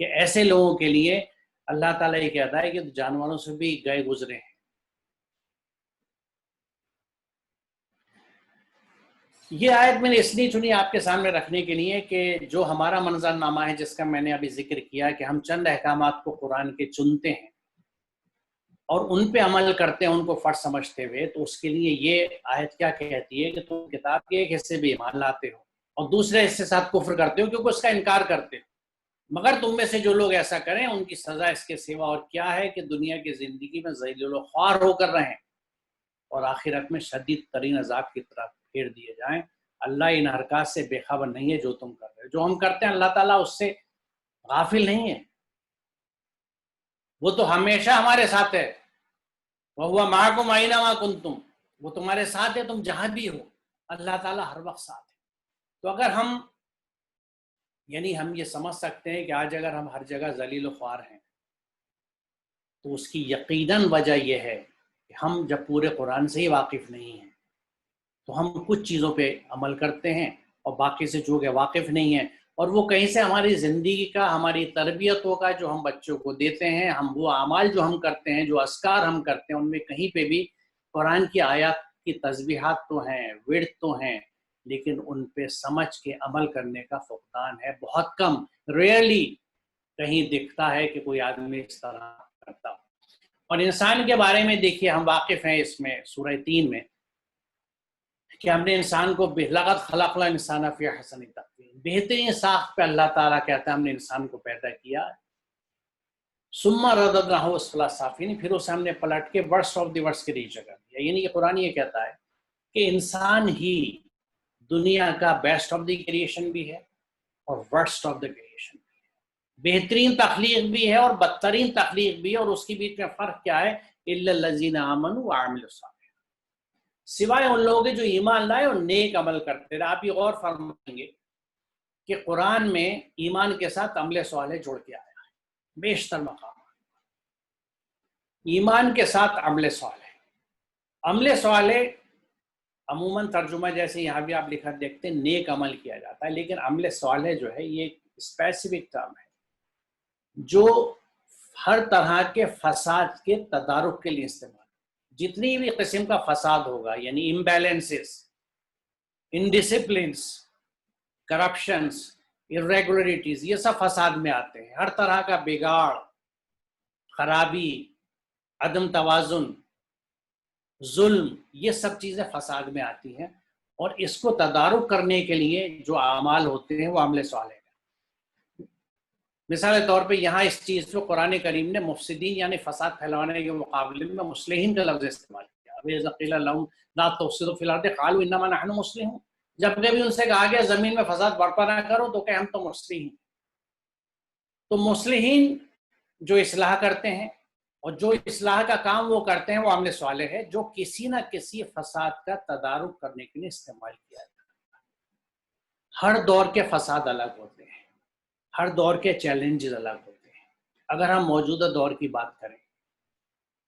کہ ایسے لوگوں کے لیے اللہ تعالیٰ یہ کہتا ہے کہ جانوروں سے بھی گئے گزرے ہیں۔ یہ آیت میں نے اس لیے چنی آپ کے سامنے رکھنے کے لیے کہ جو ہمارا منظر نامہ ہے جس کا میں نے ابھی ذکر کیا کہ ہم چند احکامات کو قرآن کے چنتے ہیں اور ان پہ عمل کرتے ہیں ان کو فرض سمجھتے ہوئے، تو اس کے لیے یہ آیت کیا کہتی ہے کہ تم کتاب کے ایک حصے بھی ایمان لاتے ہو اور دوسرے حصے ساتھ کفر کرتے ہو کیونکہ اس کا انکار کرتے ہو، مگر تم میں سے جو لوگ ایسا کریں ان کی سزا اس کے سوا اور کیا ہے کہ دنیا کی زندگی میں ذلیل و خوار ہو کر رہیں اور آخرت میں شدید ترین عذاب کی طرف پھیر دیے جائیں۔ اللہ ان حرکات سے بے خبر نہیں ہے جو تم کر رہے ہو، جو ہم کرتے ہیں اللہ تعالیٰ اس سے غافل نہیں ہے، وہ تو ہمیشہ ہمارے ساتھ ہے۔ وَهُوَ مَعَكُمْ أَيْنَمَا كُنْتُمْ، وہ تمہارے ساتھ ہے تم جہاں بھی ہو، اللہ تعالیٰ ہر وقت ساتھ ہے۔ تو اگر ہم یہ سمجھ سکتے ہیں کہ آج اگر ہم ہر جگہ ذلیل و خوار ہیں تو اس کی یقیناً وجہ یہ ہے کہ ہم جب پورے قرآن سے ہی واقف نہیں ہیں تو ہم کچھ چیزوں پہ عمل کرتے ہیں اور باقی سے جو کہ واقف نہیں ہیں، اور وہ کہیں سے ہماری زندگی کا، ہماری تربیتوں کا جو ہم بچوں کو دیتے ہیں، ہم وہ اعمال جو ہم کرتے ہیں، جو اذکار ہم کرتے ہیں، ان میں کہیں پہ بھی قرآن کی آیات کی تسبیحات تو ہیں، ورد تو ہیں، لیکن ان پہ سمجھ کے عمل کرنے کا فقدان ہے، بہت کم، ریئرلی کہیں دکھتا ہے کہ کوئی آدمی اس طرح کرتا ہو۔ اور انسان کے بارے میں دیکھیے ہم واقف ہیں اس میں سورہ 3 میں کہ ہم نے انسان کو لقد خلقنا الانسان فی احسن تقویم، بہترین ساخت پہ اللہ تعالیٰ کہتا ہے ہم نے انسان کو پیدا کیا، ثم رددناہ اسفل سافلین، پھر اسے ہم نے پلٹ کے ورسٹ آف دی ورسٹ کے نیچے کر دیا۔ یعنی یہ قرآن یہ کہتا ہے کہ انسان ہی دنیا کا بیسٹ آف دی کریشن بھی ہے اور ورسٹ آف دی کریشن بھی ہے، بہترین تخلیق بھی ہے اور بدترین تخلیق بھی ہے، اور اس کے بیچ میں فرق کیا ہے؟ الا الذین آمنوا وعملوا الصالحات، سوائے ان لوگوں کے جو ایمان لائے اور نیک عمل کرتے رہے۔ آپ یہ غور فرمائیں گے کہ قرآن میں ایمان کے ساتھ عمل صالح جوڑ کے آیا ہے، بیشتر مقام ایمان کے ساتھ عمل صالح. عمل صالح عموماً ترجمہ جیسے یہاں بھی آپ لکھا دیکھتے ہیں نیک عمل کیا جاتا ہے، لیکن عمل صالح جو ہے یہ ایک اسپیسیفک ٹرم ہے جو ہر طرح کے فساد کے تدارک کے لیے استعمال. جتنی بھی قسم کا فساد ہوگا، یعنی امبیلنسز، انڈسپلنس، کرپشنز، irregularities، یہ سب فساد میں آتے ہیں. ہر طرح کا بگاڑ، خرابی، عدم توازن، ظلم، یہ سب چیزیں فساد میں آتی ہیں، اور اس کو تدارک کرنے کے لیے جو اعمال ہوتے ہیں وہ عمل صالح ہیں. مثال طور پہ یہاں اس چیز کو قرآن کریم نے مفسدین یعنی فساد پھیلانے کے مقابلے میں مصلحین کا لفظ استعمال کیا. وَإِذَا قِيلَ لَهُمْ لَا تُفْسِدُوا فِي الْأَرْضِ قَالُوا إِنَّمَا نَحْنُ مُصْلِحُونَ. جب کبھی ان سے کہا گیا زمین میں فساد برپا نہ کرو تو کہ ہم تو مصلحین. تو مصلحین جو اصلاح کرتے ہیں اور جو اصلاح کا کام وہ کرتے ہیں وہ عمل صالح ہے جو کسی نہ کسی فساد کا تدارک کرنے کے لیے استعمال کیا جاتا ہے. ہر دور کے فساد الگ ہوتے ہیں، ہر دور کے چیلنجز الگ ہوتے ہیں. اگر ہم موجودہ دور کی بات کریں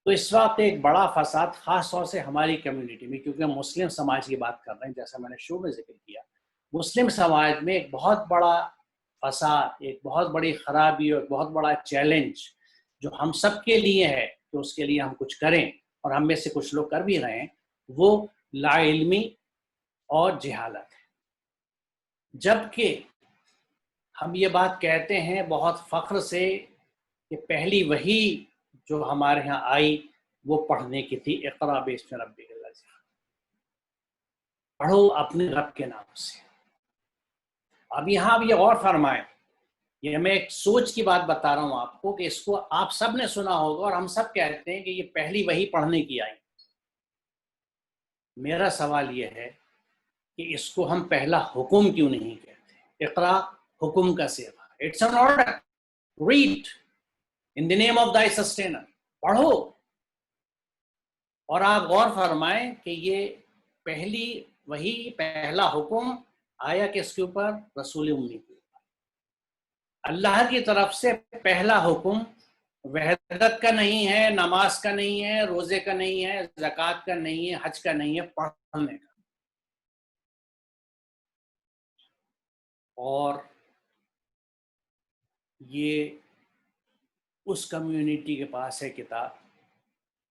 تو اس وقت ایک بڑا فساد خاص طور سے ہماری کمیونٹی میں، کیونکہ ہم مسلم سماج کی بات کر رہے ہیں، جیسا میں نے شروع میں ذکر کیا، مسلم سماج میں ایک بہت بڑا فساد، ایک بہت بڑی خرابی اور ایک بہت بڑا چیلنج جو ہم سب کے لیے ہے کہ اس کے لیے ہم کچھ کریں، اور ہم میں سے کچھ لوگ کر بھی رہے ہیں، وہ لا علمی اور جہالت ہے. جبکہ ہم یہ بات کہتے ہیں بہت فخر سے کہ پہلی وحی جو ہمارے ہاں آئی وہ پڑھنے کی تھی، اقرا باسم ربک الذی، پڑھو اپنے رب کے نام سے. اب یہاں بھی یہ غور فرمائیں، یہ میں ایک سوچ کی بات بتا رہا ہوں آپ کو کہ اس کو آپ سب نے سنا ہوگا اور ہم سب کہتے ہیں کہ یہ پہلی وحی پڑھنے کی آئی. میرا سوال یہ ہے کہ اس کو ہم پہلا حکم کیوں نہیں کہتے؟ اقرا حکم کا صیغہ، it's an order, read in the name of thy sustainer, پڑھو. اور آپ غور فرمائیں کہ یہ پہلی وحی، پہلا حکم آیا کس کے اوپر؟ رسول امی کے اوپر. اللہ کی طرف سے پہلا حکم وحدت کا نہیں ہے، نماز کا نہیں ہے، روزے کا نہیں ہے، زکوٰۃ کا نہیں ہے، حج کا نہیں ہے، پڑھنے کا. اور یہ اس کمیونٹی کے پاس ہے کتاب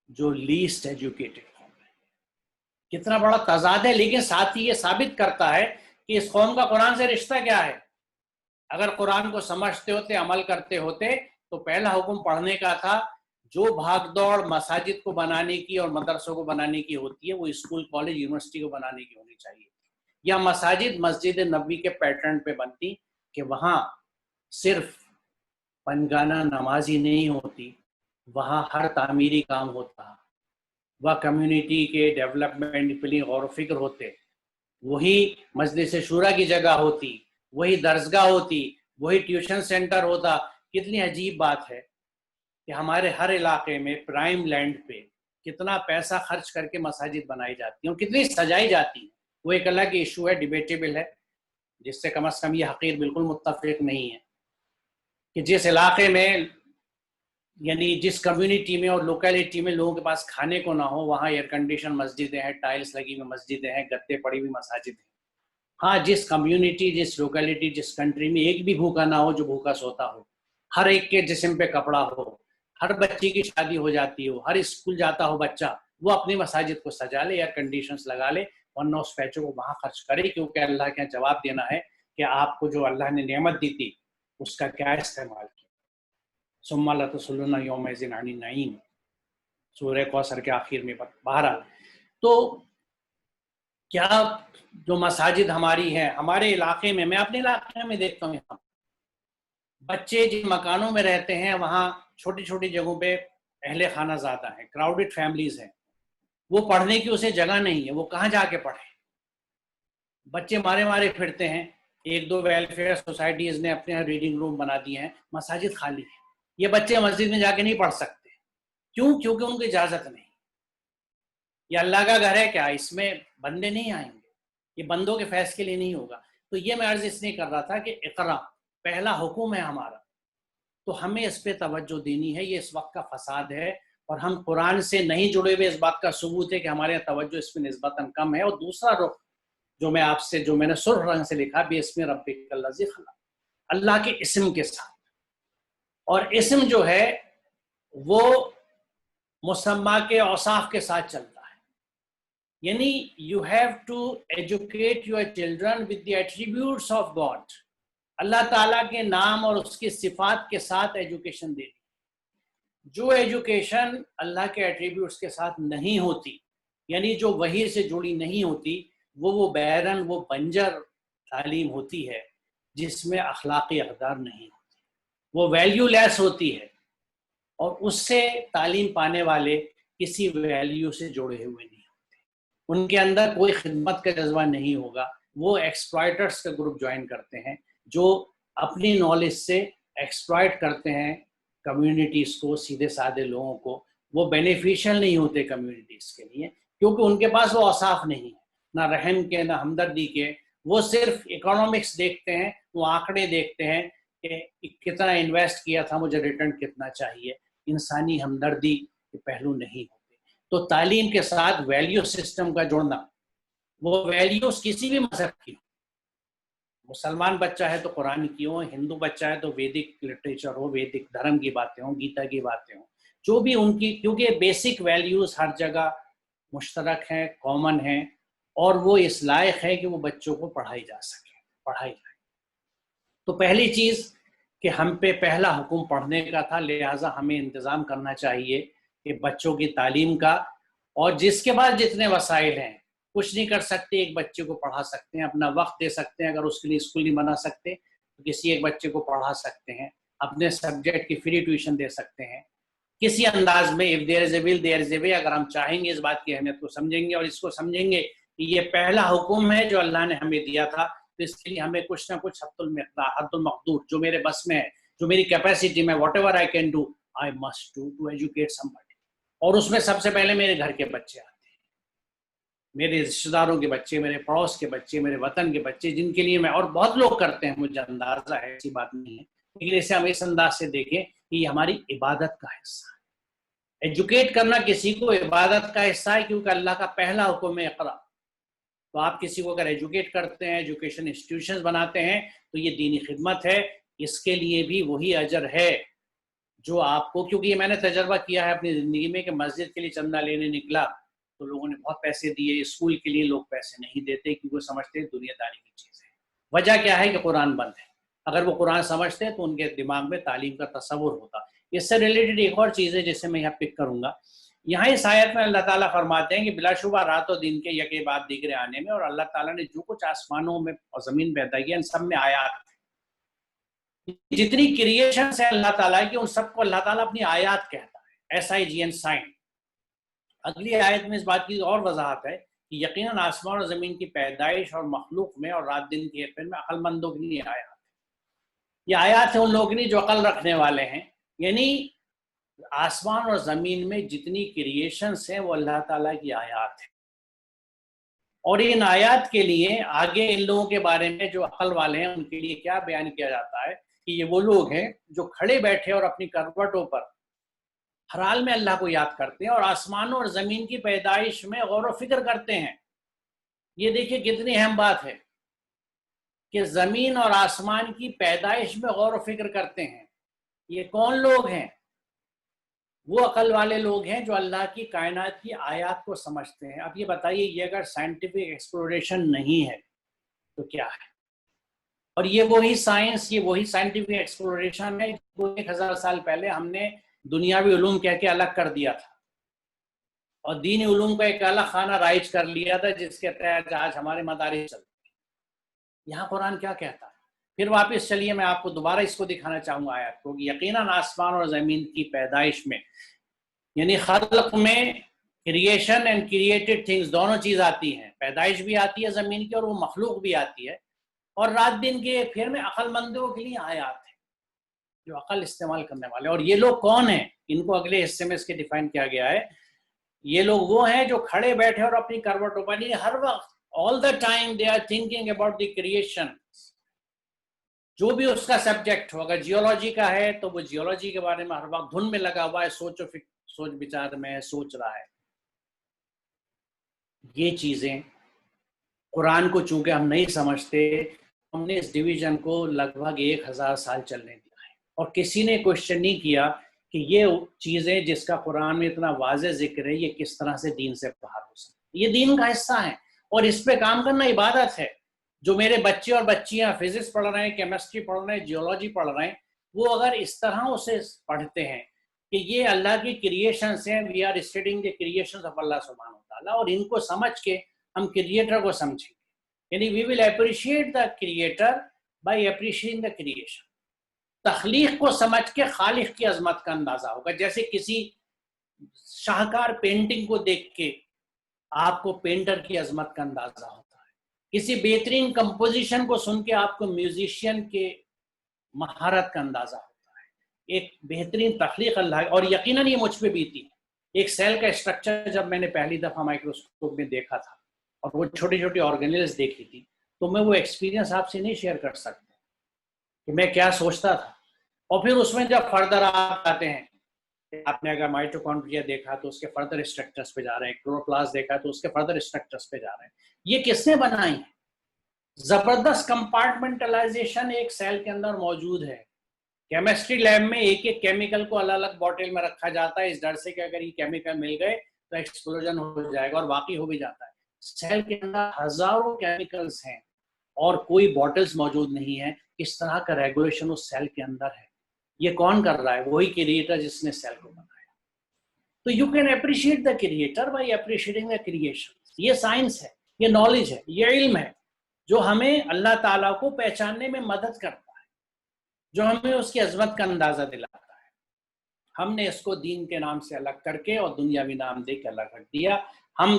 جو لیسٹ ایجوکیٹڈ قوم ہے. کتنا بڑا تضاد ہے، لیکن ساتھ ہی یہ ثابت کرتا ہے کہ اس قوم کا قرآن سے رشتہ کیا ہے. اگر قرآن کو سمجھتے ہوتے، عمل کرتے ہوتے تو پہلا حکم پڑھنے کا تھا. جو بھاگ دوڑ مساجد کو بنانے کی اور مدرسوں کو بنانے کی ہوتی ہے وہ اسکول، کالج، یونیورسٹی کو بنانے کی ہونی چاہیے. یا مساجد مسجد نبوی کے پیٹرن پہ بنتی کہ وہاں صرف پنگانہ نماز ہی نہیں ہوتی، وہاں ہر تعمیری کام ہوتا، وہ کمیونٹی کے ڈیولپمنٹ کے لیے غور و فکر ہوتے، وہی مجلس شورا کی جگہ ہوتی، وہی درسگاہ ہوتی، وہی ٹیوشن سینٹر ہوتا. کتنی عجیب بات ہے کہ ہمارے ہر علاقے میں پرائم لینڈ پہ کتنا پیسہ خرچ کر کے مساجد بنائی جاتی ہیں اور کتنی سجائی جاتی ہیں. وہ ایک الگ ایشو ہے، ڈیبیٹیبل ہے، جس سے کم از کم یہ حقیر بالکل متفق نہیں ہے کہ جس علاقے میں، یعنی جس کمیونٹی میں اور لوکیلٹی میں لوگوں کے پاس کھانے کو نہ ہو وہاں ایئر کنڈیشن مسجدیں ہیں، ٹائلز لگی ہوئی مسجدیں ہیں، گدے پڑی ہوئی مساجد ہیں. ہاں، جس کمیونٹی، جس لوکیلٹی، جس کنٹری میں ایک بھی بھوکا نہ ہو جو بھوکا سوتا ہو، ہر ایک کے جسم پہ کپڑا ہو، ہر بچے کی شادی ہو جاتی ہو، ہر اسکول جاتا ہو بچہ، وہ اپنی مساجد کو سجا لے، ایئر کنڈیشنز لگا لے، ورنہ اس پیسوں کو وہاں خرچ کرے، کیونکہ اللہ کے جواب دینا ہے کہ آپ کو جو اللہ نے نعمت دی تھی اس کا کیا استعمال کیا. ثم لتسألن یومئذ عن النعیم، سورہ کوثر کے آخر میں. بہرحال تو کیا جو مساجد ہماری ہیں ہمارے علاقے میں اپنے علاقے میں دیکھتا ہوں، یہاں بچے جن مکانوں میں رہتے ہیں وہاں چھوٹی چھوٹی جگہوں پہ اہل خانہ زیادہ ہیں، کراؤڈڈ فیملیز ہیں، وہ پڑھنے کی اسے جگہ نہیں ہے، وہ کہاں جا کے پڑھیں؟ بچے مارے مارے پھرتے ہیں. ایک دو ویلفیئر سوسائٹیز نے اپنے یہاں ریڈنگ روم بنا دیے ہیں، مساجد خالی ہے. یہ بچے مسجد میں جا کے نہیں پڑھ سکتے. کیوں؟ کیونکہ ان کو اجازت نہیں. یہ اللہ کا گھر ہے کیا؟ اس میں بندے نہیں آئیں گے، یہ بندوں کے فیصلے کے لیے نہیں ہوگا. تو یہ میں عرض اس لیے کر رہا تھا کہ اقرا پہلا حکم ہے ہمارا تو ہمیں اس پہ توجہ دینی ہے. یہ اس وقت کا فساد ہے اور ہم قرآن سے نہیں جڑے ہوئے اس بات کا ثبوت ہے کہ ہمارے توجہ اس میں نسبتاً کم ہے. اور دوسرا رخ جو میں نے سرخ رنگ سے لکھا بِاسْمِ رَبِّكَ الَّذِي خَلَقَ، اللہ کے اسم کے ساتھ. اور اسم جو ہے وہ مسمى کے اوصاف کے ساتھ چلتا ہے. یعنی you have to educate your children with the attributes of God. اللہ تعالیٰ کے نام اور اس کی صفات کے ساتھ ایجوکیشن دینی. جو ایجوکیشن اللہ کے ایٹریبیوٹس کے ساتھ نہیں ہوتی، یعنی جو وحی سے جڑی نہیں ہوتی، وہ بیرن، وہ بنجر تعلیم ہوتی ہے جس میں اخلاقی اقدار نہیں ہوتی، وہ ویلیو لیس ہوتی ہے، اور اس سے تعلیم پانے والے کسی ویلیو سے جڑے ہوئے نہیں ہوتے. ان کے اندر کوئی خدمت کا جذبہ نہیں ہوگا. وہ ایکسپلائٹرز کا گروپ جوائن کرتے ہیں جو اپنی نالج سے ایکسپلائٹ کرتے ہیں کمیونٹیز کو، سیدھے سادے لوگوں کو. وہ بینیفیشل نہیں ہوتے کمیونٹیز کے لیے، کیونکہ ان کے پاس وہ اوصاف نہیں ہیں، نہ رحم کے نہ ہمدردی کے. وہ صرف اکنامکس دیکھتے ہیں، وہ آنکڑے دیکھتے ہیں کہ کتنا انویسٹ کیا تھا، مجھے ریٹرن کتنا چاہیے. انسانی ہمدردی کے پہلو نہیں ہوتے. تو تعلیم کے ساتھ ویلیو سسٹم کا جڑنا، وہ ویلیوز کسی بھی مذہب کی، مسلمان بچہ ہے تو قرآن کی ہو، ہندو بچہ ہے تو ویدک لٹریچر ہو، ویدک دھرم کی باتیں ہوں، گیتا کی باتیں ہوں، جو بھی ان کی، کیونکہ بیسک ویلیوز ہر جگہ مشترک ہیں، کامن ہیں، اور وہ اس لائق ہے کہ وہ بچوں کو پڑھائی جا سکے، پڑھائی جائے. تو پہلی چیز کہ ہم پہ پہلا حکم پڑھنے کا تھا، لہٰذا ہمیں انتظام کرنا چاہیے کہ بچوں کی تعلیم کا. اور جس کے بعد جتنے وسائل ہیں، کچھ نہیں کر سکتے، ایک بچے کو پڑھا سکتے ہیں، اپنا وقت دے سکتے ہیں. اگر اس کے لیے اسکول نہیں بنا سکتے تو کسی ایک بچے کو پڑھا سکتے ہیں، اپنے سبجیکٹ کی فری ٹیوشن دے سکتے ہیں کسی انداز میں. if there is a will there is a way. اگر ہم چاہیں گے اس بات کی اہمیت کو سمجھیں گے اور اس کو سمجھیں گے کہ یہ پہلا حکم ہے جو اللہ نے ہمیں دیا تھا، تو اس کے لیے ہمیں کچھ نہ کچھ حد المقدور، جو میرے بس میں ہے، جو میری کیپیسٹی میں، whatever I can do I must do to educate somebody. اور اس میں سب سے پہلے میرے گھر کے بچے آتے ہیں، میرے رشتہ داروں کے بچے، میرے پڑوس کے بچے، میرے وطن کے بچے، جن کے لیے میں، اور بہت لوگ کرتے ہیں، مجھے اندازہ ہے، ایسی بات نہیں ہے، لیکن اسے ہم اس انداز سے دیکھیں کہ یہ ہماری عبادت کا حصہ ہے. ایجوکیٹ کرنا کسی کو عبادت کا حصہ ہے، کیونکہ اللہ کا پہلا حکم ہے اقرا. تو آپ کسی کو اگر ایجوکیٹ کرتے ہیں، ایجوکیشن انسٹیٹیوشنز بناتے ہیں، تو یہ دینی خدمت ہے. اس کے لیے بھی وہی اجر ہے جو آپ کو، کیونکہ یہ میں نے تجربہ کیا ہے اپنی زندگی میں کہ مسجد کے لیے چندہ لینے نکلا تو لوگوں نے بہت پیسے دیے، اسکول کے لیے لوگ پیسے نہیں دیتے کیونکہ وہ سمجھتے ہیں دنیا داری کی چیز ہے. وجہ کیا ہے کہ قرآن بند ہے. اگر وہ قرآن سمجھتے تو ان کے دماغ میں تعلیم کا تصور ہوتا. اس سے ریلیٹڈ ایک اور چیز ہے جسے میں یہاں پک کروں گا. یہاں اس آیت میں اللہ تعالیٰ فرماتے ہیں کہ بلا شبہ رات و دن کے یکے بعد دیگرے آنے میں، اور اللہ تعالیٰ نے جو کچھ آسمانوں میں اور زمین پیدا کیا ان سب میں آیات ہیں. جتنی کریشنز ہیں اللہ تعالیٰ کی، ان سب کو اللہ تعالیٰ اپنی آیات کہتا ہے، SIGN سائن. اگلی آیت میں اس بات کی اور وضاحت ہے کہ یقیناً آسمان اور زمین کی پیدائش اور مخلوق میں اور رات دن کی ہیرفیر میں عقل مندوں کے لیے آیات. یہ آیات ہیں ان لوگوں کے لیے جو عقل رکھنے والے ہیں. یعنی آسمان اور زمین میں جتنی کریشنز ہیں وہ اللہ تعالیٰ کی آیات ہیں، اور ان آیات کے لیے آگے ان لوگوں کے بارے میں جو عقل والے ہیں ان کے لیے کیا بیان کیا جاتا ہے کہ یہ وہ لوگ ہیں جو کھڑے بیٹھے اور اپنی کروٹوں پر ہر حال میں اللہ کو یاد کرتے ہیں اور آسمانوں اور زمین کی پیدائش میں غور و فکر کرتے ہیں. یہ دیکھیے کتنی اہم بات ہے کہ زمین اور آسمان کی پیدائش میں غور و فکر کرتے ہیں. یہ کون لوگ ہیں؟ وہ عقل والے لوگ ہیں جو اللہ کی کائنات کی آیات کو سمجھتے ہیں. اب یہ بتائیے، یہ اگر سائنٹیفک ایکسپلوریشن نہیں ہے تو کیا ہے؟ اور یہ وہی سائنس، یہ وہی سائنٹیفک ایکسپلوریشن ہے جو 1000 سال پہلے ہم نے دنیاوی علوم کہہ کے الگ کر دیا تھا اور دینی علوم کا ایک الگ خانہ رائج کر لیا تھا جس کے تحت آج ہمارے مدارس چلتے ہیں. یہاں قرآن کیا کہتا ہے؟ پھر واپس چلیے، میں آپ کو دوبارہ اس کو دکھانا چاہوں گا آیات کو کہ یقیناً آسمان اور زمین کی پیدائش میں، یعنی خلق میں کریشن اینڈ کریٹڈ تھنگز دونوں چیز آتی ہیں. پیدائش بھی آتی ہے زمین کی اور وہ مخلوق بھی آتی ہے. اور رات دن کے پھر میں عقل مندوں کے لیے آیات ہیں جو عقل استعمال کرنے والے. اور یہ لوگ کون ہیں؟ ان کو اگلے حصے میں اس کے ڈیفائن کیا گیا ہے. یہ لوگ وہ ہیں جو کھڑے بیٹھے اور اپنی کروٹوں پر ہر وقت all the time they are thinking about the creation. جو بھی اس کا سبجیکٹ ہوگا، جیولوجی کا ہے تو وہ جیولوجی کے بارے میں ہر وقت دھن میں لگا ہوا ہے، سوچ بچار میں ہے، سوچ رہا ہے. یہ چیزیں قرآن کو چونکہ ہم نہیں سمجھتے، ہم نے اس ڈویژن کو لگ بھگ 1000 سال چلنے دیا ہے، اور کسی نے کوشچن نہیں کیا کہ یہ چیزیں جس کا قرآن میں اتنا واضح ذکر ہے یہ کس طرح سے دین سے باہر ہو سکتی. یہ دین کا حصہ ہے اور اس پہ کام کرنا عبادت ہے. جو میرے بچے اور بچیاں فزکس پڑھ رہے ہیں، کیمسٹری پڑھ رہے ہیں، جیولوجی پڑھ رہے ہیں، وہ اگر اس طرح اسے پڑھتے ہیں کہ یہ اللہ کی کریشنز ہیں، we are studying the creations of Allah سبحانہ وتعالیٰ، اور ان کو سمجھ کے ہم کریٹر کو سمجھیں گے. یعنی we will appreciate the creator by appreciating the creation. تخلیق کو سمجھ کے خالق کی عظمت کا اندازہ ہوگا. جیسے کسی شاہکار پینٹنگ کو دیکھ کے آپ کو پینٹر کی عظمت کا اندازہ ہوتا ہے، کسی بہترین کمپوزیشن کو سن کے آپ کو میوزیشین کے مہارت کا اندازہ ہوتا ہے. ایک بہترین تخلیق اللہ، اور یقیناً یہ مجھ پہ بھی تھی. ایک سیل کا اسٹرکچر جب میں نے پہلی دفعہ مائکروسکوپ میں دیکھا تھا اور وہ چھوٹی چھوٹی آرگینلز دیکھی تھی، تو میں وہ ایکسپیرینس آپ سے نہیں شیئر کر سکتا کہ میں کیا سوچتا تھا. اور پھر اس میں جب فردر آپ آتے ہیں، آپ نے اگر مائٹوکونڈریا دیکھا تو اس کے فردر اسٹرکچرز پہ جا رہے ہیں، کلوروپلاست دیکھا تو اس کے فردر اسٹرکچرز پہ جا رہے ہیں. یہ کس نے بنائی ہیں؟ زبردست کمپارٹمنٹلائزیشن ایک سیل کے اندر موجود ہے. کیمسٹری لیب میں ایک ایک کیمیکل کو الگ الگ بوٹل میں رکھا جاتا ہے اس ڈر سے کہ اگر یہ کیمیکل مل گئے تو ایکسپلوژن ہو جائے گا، اور واقعی ہو بھی جاتا ہے. سیل کے اندر ہزاروں کیمیکلز ہیں اور کوئی بوٹلز موجود نہیں ہے. اس طرح کا ریگولیشن اس سیل کے اندر ہے. یہ کون کر رہا ہے؟ وہی کریٹر جس نے سیل کو بنایا. تو you can appreciate the creator by appreciating the creation. یہ سائنس ہے، یہ نالج ہے، یہ علم ہے جو ہمیں اللہ تعالیٰ کو پہچاننے میں مدد کرتا ہے، جو ہمیں اس کی عظمت کا اندازہ دلاتا ہے. ہم نے اس کو دین کے نام سے الگ کر کے اور دنیاوی نام دے کے الگ رکھ دیا. ہم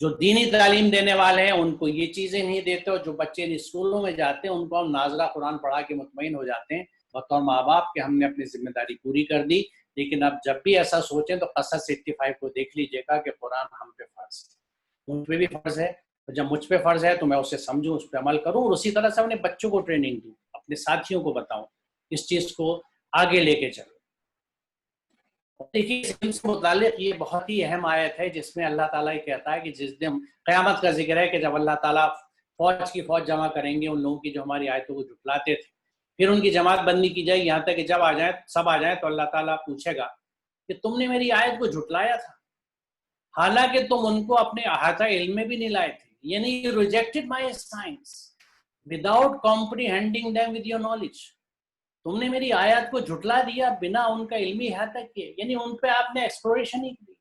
جو دینی تعلیم دینے والے ہیں ان کو یہ چیزیں نہیں دیتے، اور جو بچے اسکولوں میں جاتے ہیں ان کو ہم نازلہ قرآن پڑھا کے مطمئن ہو جاتے ہیں بطور ماں باپ کہ ہم نے اپنی ذمہ داری پوری کر دی. لیکن اب جب بھی ایسا سوچیں تو قصص 85 کو دیکھ لیجیے گا کہ قرآن ہم پہ فرض ہے، ان پہ بھی فرض ہے. جب مجھ پہ فرض ہے تو میں اسے سمجھوں، اس پہ عمل کروں، اور اسی طرح سے اپنے بچوں کو ٹریننگ دوں، اپنے ساتھیوں کو بتاؤں، اس چیز کو آگے لے کے چلوں. دیکھیے اس سے متعلق یہ بہت ہی اہم آیت ہے جس میں اللہ تعالیٰ یہ کہتا ہے کہ جس دن قیامت کا ذکر ہے کہ جب اللہ تعالیٰ فوج کی فوج جمع کریں گے ان لوگوں کی جو ہماری آیتوں کو جھٹلاتے تھے، پھر ان کی جماعت بندی کی جائے یہاں تک کہ جب سب آ جائیں تو اللہ تعالیٰ پوچھے گا کہ تم نے میری آیت کو جھٹلایا تھا، حالانکہ تم ان کو اپنے احاطہ علم میں بھی نہیں لائے تھے. یعنی you rejected my science without comprehending them with your knowledge. تم نے میری آیات کو جھٹلا دیا بنا ان کا علمی احاطہ کیے، یعنی ان پہ آپ نے ایکسپلوریشن ہی کی.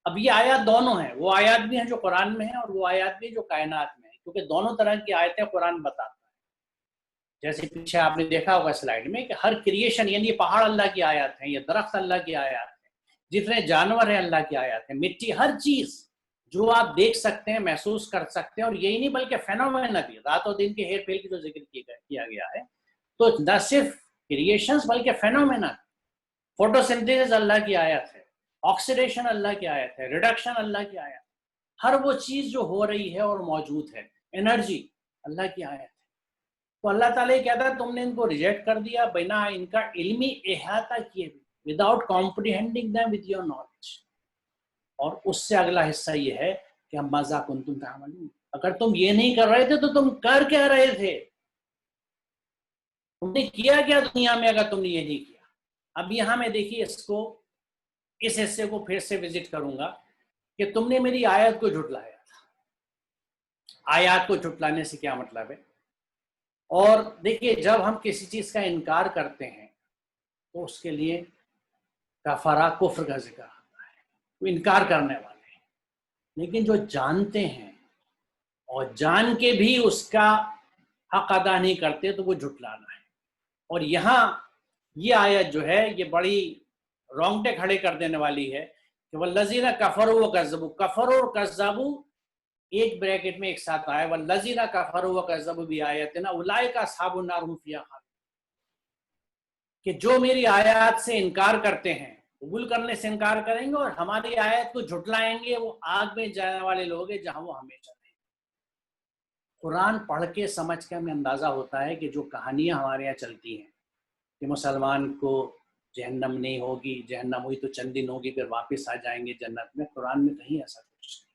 اب یہ آیات دونوں ہیں، وہ آیات بھی ہیں جو قرآن میں ہیں اور وہ آیات بھی جو کائنات میں ہیں، کیونکہ دونوں طرح کی آیتیں قرآن بتاتا ہے. جیسے پیچھے آپ نے دیکھا ہوگا سلائیڈ میں کہ ہر کریشن، یعنی یہ پہاڑ اللہ کی آیات ہیں، یہ درخت اللہ کی آیات ہیں، جتنے جانور ہیں اللہ کی آیات ہیں، مٹی، ہر چیز جو آپ دیکھ سکتے ہیں، محسوس کر سکتے ہیں. اور یہی نہیں بلکہ فینومینا بھی، رات اور دن کے ہیر پھیر کی جو ذکر کیا گیا ہے، تو نہ صرف کریشنز بلکہ فینومینا. فوٹو سنتھیسس اللہ کی آیت ہے، آکسیڈیشن اللہ کی آیت ہے، ریڈکشن اللہ کی آیت، ہر وہ چیز جو ہو رہی ہے اور موجود ہے، انرجی اللہ کی آیت ہے. تو اللہ تعالیٰ یہ کہتا ہے تم نے ان کو ریجیکٹ کر دیا بنا ان کا علمی احاطہ کیے بھی، without comprehending them with your knowledge. اور اس سے اگلا حصہ یہ ہے کہ ہم ماذا کنتم تعملون، اگر تم یہ نہیں کر رہے تھے تو تم کر کیا رہے تھے؟ تم نے کیا کیا دنیا میں اگر تم نے یہ نہیں کیا؟ اب یہاں میں دیکھیے اس حصے کو پھر سے وزٹ کروں گا کہ تم نے میری آیت کو جھٹلایا تھا. آیات کو جھٹلانے سے کیا مطلب ہے؟ اور دیکھیے جب ہم کسی چیز کا انکار کرتے ہیں تو اس کے لیے کفارہ کفر کا ذکر آتا ہے، وہ انکار کرنے والے ہیں. لیکن جو جانتے ہیں اور جان کے بھی اس کا حق ادا نہیں کرتے تو وہ جھٹلانا ہے. اور یہاں یہ آیت جو ہے یہ بڑی رونگٹے کھڑے کر دینے والی ہے کہ والذین کفروا وکذبوا، کفروا اور کذبوا ایک بریکٹ میں ایک ساتھ آیا، والذین کفروا وکذبوا بآیاتنا اولئک اصحاب النار هم فیہا خالدون، کہ جو میری آیات سے انکار کرتے ہیں، قبول کرنے سے انکار کریں گے اور ہماری آیت کو جھٹلائیں گے، وہ آگ میں جانے والے لوگ ہیں جہاں وہ ہمیشہ رہیں. قرآن پڑھ کے سمجھ کے ہمیں اندازہ ہوتا ہے کہ جو کہانیاں ہمارے یہاں چلتی ہیں کہ مسلمان کو جہنم نہیں ہوگی، جہنم ہوئی تو چند دن ہوگی پھر واپس آ جائیں گے جنت میں، قرآن میں کہیں ایسا کچھ نہیں۔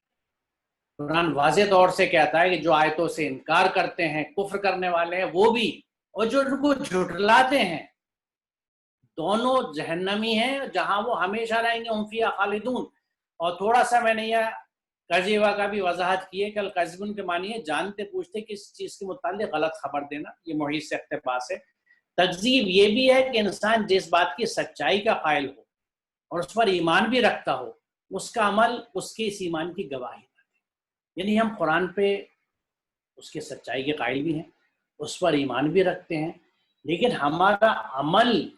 قرآن واضح طور سے کہتا ہے کہ جو آیتوں سے انکار کرتے ہیں، کفر کرنے والے ہیں وہ بھی، اور جو ان کو جھٹلاتے ہیں، دونوں جہنمی ہیں جہاں وہ ہمیشہ رہیں گے، ہم فیہا خالدون۔ اور تھوڑا سا میں نے یہ کذیبہ کا بھی وضاحت کی ہے کہ الکذبن کے معنی ہے جانتے پوچھتے کس چیز کے متعلق غلط خبر دینا، یہ محیط سے اقتباس ہے۔ تکذیب یہ بھی ہے کہ انسان جس بات کی سچائی کا قائل ہو اور اس پر ایمان بھی رکھتا ہو، اس کا عمل اس کے اس ایمان کی گواہی دے۔ یعنی ہم قرآن پہ اس کے سچائی کے قائل بھی ہیں، اس پر ایمان بھی رکھتے ہیں، لیکن ہمارا عمل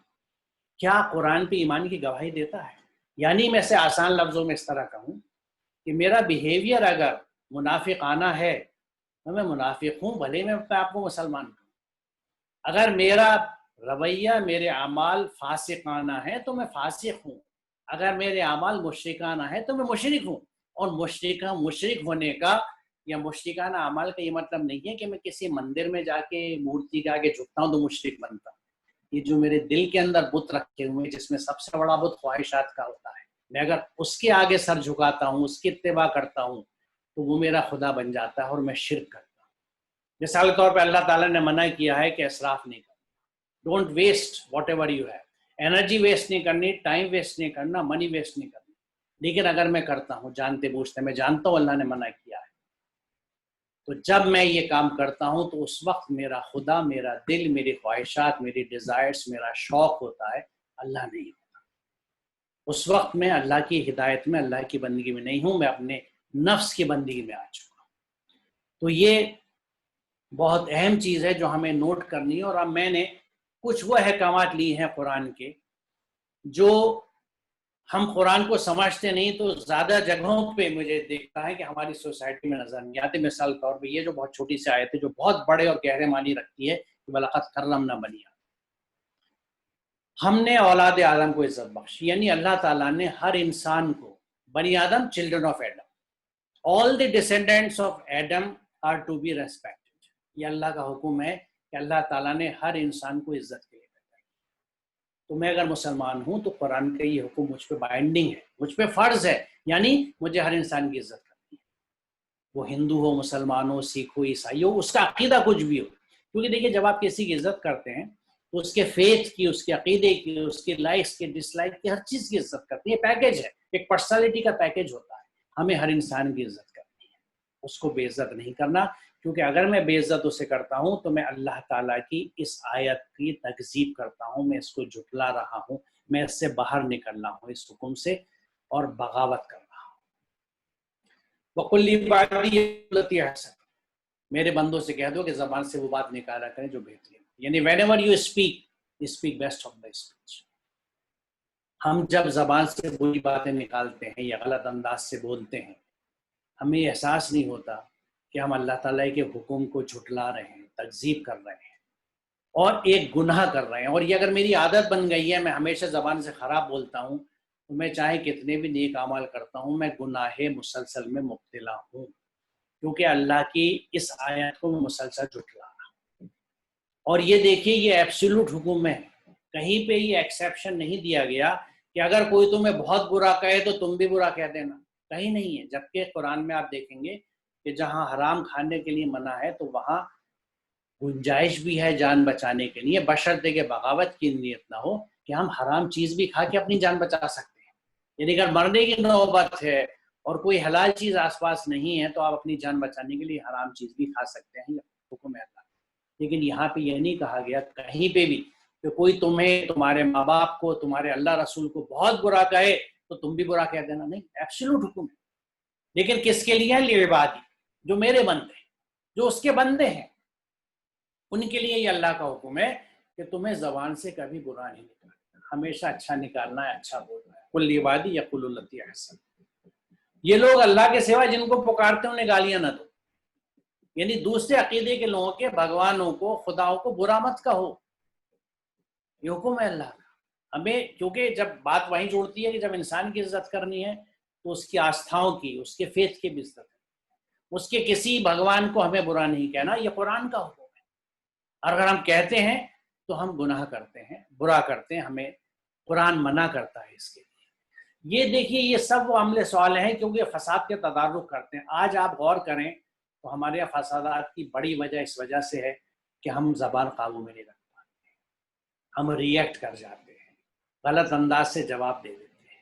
کیا قرآن پہ ایمان کی گواہی دیتا ہے؟ یعنی میں سے آسان لفظوں میں اس طرح کہوں کہ میرا بیہیویئر اگر منافقانہ ہے تو میں منافق ہوں، بھلے میں آپ کو مسلمان ہوں۔ اگر میرا رویہ، میرے اعمال فاسقانہ ہیں تو میں فاسق ہوں، اگر میرے اعمال مشرکانہ ہیں تو میں مشرک ہوں۔ اور مشرک ہونے کا یا مشرکانہ اعمال کا یہ مطلب نہیں ہے کہ میں کسی مندر میں جا کے مورتی کے آگے جھکتا ہوں تو مشرک بنتا ہوں۔ یہ جو میرے دل کے اندر بت رکھے ہوئے، جس میں سب سے بڑا بت خواہشات کا ہوتا ہے، میں اگر اس کے آگے سر جھکاتا ہوں، اس کی اتباع کرتا ہوں تو وہ میرا خدا بن جاتا ہے اور میں شرک کرتا ہوں۔ مثال کے طور پہ اللہ تعالیٰ نے منع کیا ہے کہ اسراف نہیں کرنا، don't waste whatever you have, energy waste نہیں کرنی، ٹائم ویسٹ نہیں کرنا، منی ویسٹ نہیں کرنا۔ لیکن اگر میں کرتا ہوں جانتے بوجھتے، میں جانتا ہوں اللہ نے منع کیا ہے، تو جب میں یہ کام کرتا ہوں تو اس وقت میرا خدا، میرا دل، میری خواہشات، میری ڈیزائرز، میرا شوق ہوتا ہے، اللہ نہیں ہوتا۔ اس وقت میں اللہ کی ہدایت میں، اللہ کی بندگی میں نہیں ہوں، میں اپنے نفس کی بندگی میں آ چکا ہوں۔ تو یہ بہت اہم چیز ہے جو ہمیں نوٹ کرنی ہے۔ اور اب میں نے کچھ وہ احکامات لی ہیں قرآن کے جو ہم قرآن کو سمجھتے نہیں تو زیادہ جگہوں پہ مجھے دیکھتا ہے کہ ہماری سوسائٹی میں نظر نہیں آتے۔ مثال طور پہ یہ جو بہت چھوٹی سی آیت ہے جو بہت بڑے اور گہرے معنی رکھتی ہے کہ وَلَقَدْ كَرَّمْنَا بَنِي آدم، ہم نے اولاد آدم کو عزت بخشی، یعنی اللہ تعالیٰ نے ہر انسان کو، بنی آدم children of Adam, all the descendants of Adam are to be respected۔ یہ اللہ کا حکم ہے کہ اللہ تعالیٰ نے ہر انسان کو عزت کے لیے پیدا کیا۔ تو میں اگر مسلمان ہوں تو قرآن کا یہ حکم مجھ پہ بائنڈنگ ہے، مجھ پہ فرض ہے، یعنی مجھے ہر انسان کی عزت کرنی ہے، وہ ہندو ہو، مسلمان ہو، سکھ ہو، عیسائی ہو، اس کا عقیدہ کچھ بھی ہو۔ کیونکہ دیکھیے جب آپ کسی کی عزت کرتے ہیں تو اس کے فیتھ کی، اس کے عقیدے کی، اس کے لائکس کی، ڈس لائک کی، ہر چیز کی عزت کرتے ہیں۔ یہ پیکیج ہے، ایک پرسنالٹی کا پیکیج ہوتا ہے۔ ہمیں ہر انسان کی عزت کرنی ہے، اس کو بے عزت نہیں کرنا، کیونکہ اگر میں بے عزت اسے کرتا ہوں تو میں اللہ تعالیٰ کی اس آیت کی تکذیب کرتا ہوں، میں اس کو جھٹلا رہا ہوں، میں اس سے باہر نکل رہا ہوں اس حکم سے، اور بغاوت کر رہا ہوں۔ وَقُلْ لِعِبَادِيَ الَّتِي أَحْسَنُ، میرے بندوں سے کہہ دو کہ زبان سے وہ بات نکالا کریں جو بہترین، یعنی whenever you speak best of the speech۔ ہم جب زبان سے بری باتیں نکالتے ہیں یا غلط انداز سے بولتے ہیں، ہمیں احساس نہیں ہوتا کہ ہم اللہ تعالیٰ کے حکم کو جھٹلا رہے ہیں، تکذیب کر رہے ہیں اور ایک گناہ کر رہے ہیں۔ اور یہ اگر میری عادت بن گئی ہے، میں ہمیشہ زبان سے خراب بولتا ہوں، تو میں چاہے کتنے بھی نیک اعمال کرتا ہوں، میں گناہ مسلسل میں مبتلا ہوں، کیونکہ اللہ کی اس آیت کو میں مسلسل جھٹلا رہا ہوں۔ اور یہ دیکھیے یہ ایبسولوٹ حکم ہے، کہیں پہ یہ ایکسیپشن نہیں دیا گیا کہ اگر کوئی تمہیں بہت برا کہے تو تم بھی برا کہہ دینا، کہیں نہیں ہے۔ جبکہ قرآن میں آپ دیکھیں گے کہ جہاں حرام کھانے کے لیے منع ہے تو وہاں گنجائش بھی ہے جان بچانے کے لیے، بشرطے کہ بغاوت کی نیت نہ ہو کہ ہم حرام چیز بھی کھا کے اپنی جان بچا سکتے ہیں۔ یعنی اگر مرنے کی نوبت ہے اور کوئی حلال چیز آس پاس نہیں ہے تو آپ اپنی جان بچانے کے لیے حرام چیز بھی کھا سکتے ہیں، یہ حکم ہے اللہ۔ لیکن یہاں پہ یہ نہیں کہا گیا کہیں پہ بھی کہ کوئی تمہیں، تمہارے ماں باپ کو، تمہارے اللہ رسول کو بہت برا کہے تو تم بھی برا کہہ دینا، نہیں، ایبسولوٹ حکم ہے۔ لیکن کس کے لیے؟ لعبادی، جو میرے بندے ہیں، جو اس کے بندے ہیں، ان کے لیے یہ اللہ کا حکم ہے کہ تمہیں زبان سے کبھی برا نہیں نکالنا، ہمیشہ اچھا نکالنا ہے، اچھا بولنا ہے۔ قل لعبادی یقولوا التی احسن، یہ لوگ اللہ کے سوا جن کو پکارتے ہیں انہیں گالیاں نہ دو، یعنی دوسرے عقیدے کے لوگوں کے بھگوانوں کو، خداؤں کو برا مت کہو، یہ حکم ہے اللہ کا ہمیں۔ کیونکہ جب بات وہیں جوڑتی ہے کہ جب انسان کی عزت کرنی ہے تو اس کی آستھاؤں کی، اس کے فیتھ کی بھی عزت ہے، اس کے کسی بھگوان کو ہمیں برا نہیں کہنا، یہ قرآن کا حکم ہے، اور اگر ہم کہتے ہیں تو ہم گناہ کرتے ہیں، برا کرتے ہیں، ہمیں قرآن منع کرتا ہے اس کے لیے۔ یہ دیکھیے یہ سب وہ عملے سوال ہیں کیونکہ فساد کے تدارک کرتے ہیں۔ آج آپ غور کریں تو ہمارے یہاں فسادات کی بڑی وجہ اس وجہ سے ہے کہ ہم زبان قابو میں نہیں رکھ پاتے، ہم ریئیکٹ کر جاتے ہیں، غلط انداز سے جواب دے دیتے ہیں،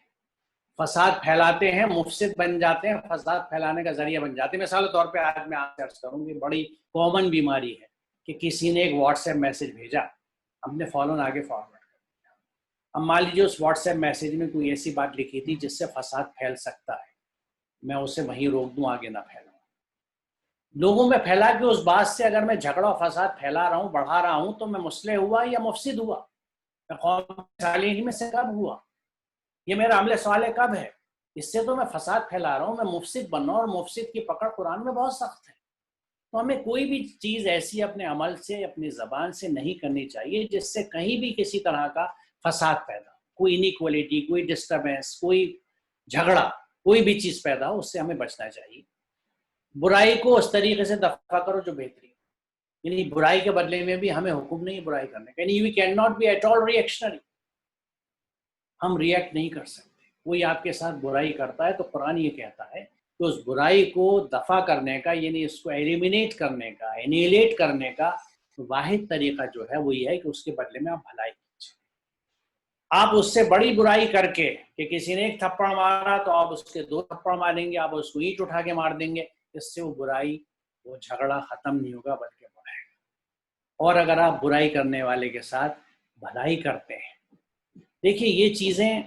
فساد پھیلاتے ہیں، مفسد بن جاتے ہیں، فساد پھیلانے کا ذریعہ بن جاتے ہیں۔ مثال کے طور پہ آج میں آپ سے عرض کروں گی بڑی کامن بیماری ہے کہ کسی نے ایک واٹس ایپ میسج بھیجا، ہم نے فوراً آگے فارورڈ کر دیا۔ اب مان لیجیے اس واٹس ایپ میسج میں کوئی ایسی بات لکھی تھی جس سے فساد پھیل سکتا ہے، میں اسے وہیں روک دوں، آگے نہ پھیلاؤں۔ لوگوں میں پھیلا کہ اس بات سے اگر میں جھگڑا و فساد پھیلا رہا ہوں، بڑھا رہا ہوں، تو میں مصلح ہوا یا مفسد ہوا؟ میں قوم صالحین میں سے کب ہوا؟ یہ میرا عمل صالح کب ہے؟ اس سے تو میں فساد پھیلا رہا ہوں، میں مفسد بن رہا ہوں، اور مفسد کی پکڑ قرآن میں بہت سخت ہے۔ تو ہمیں کوئی بھی چیز ایسی اپنے عمل سے، اپنی زبان سے نہیں کرنی چاہیے جس سے کہیں بھی کسی طرح کا فساد پیدا ہو، کوئی انیکوالٹی، کوئی ڈسٹربنس، کوئی جھگڑا، کوئی بھی چیز پیدا ہو، اس سے ہمیں بچنا چاہیے۔ برائی کو اس طریقے سے دفع کرو جو بہتری، یعنی برائی کے بدلے میں بھی ہمیں حکم نہیں برائی کرنے کا، یعنی we can not be at all reactionary, ہم ریئیکٹ نہیں کر سکتے۔ کوئی آپ کے ساتھ برائی کرتا ہے تو قرآن یہ کہتا ہے کہ اس برائی کو دفع کرنے کا، یعنی اس کو ایلیمینیٹ کرنے کا، انیلیٹ کرنے کا واحد طریقہ جو ہے وہ یہ ہے کہ اس کے بدلے میں آپ بھلائی کیجیے۔ آپ اس سے بڑی برائی کر کے کہ کسی نے ایک تھپڑ مارا تو آپ اس کے 2 تھپڑ ماریں گے، آپ اس کو اینٹ اٹھا کے مار دیں گے، اس سے وہ برائی، وہ جھگڑا ختم نہیں ہوگا بلکہ بڑھے گا۔ اور اگر آپ برائی کرنے والے کے ساتھ بھلائی کرتے ہیں، دیکھیے یہ چیزیں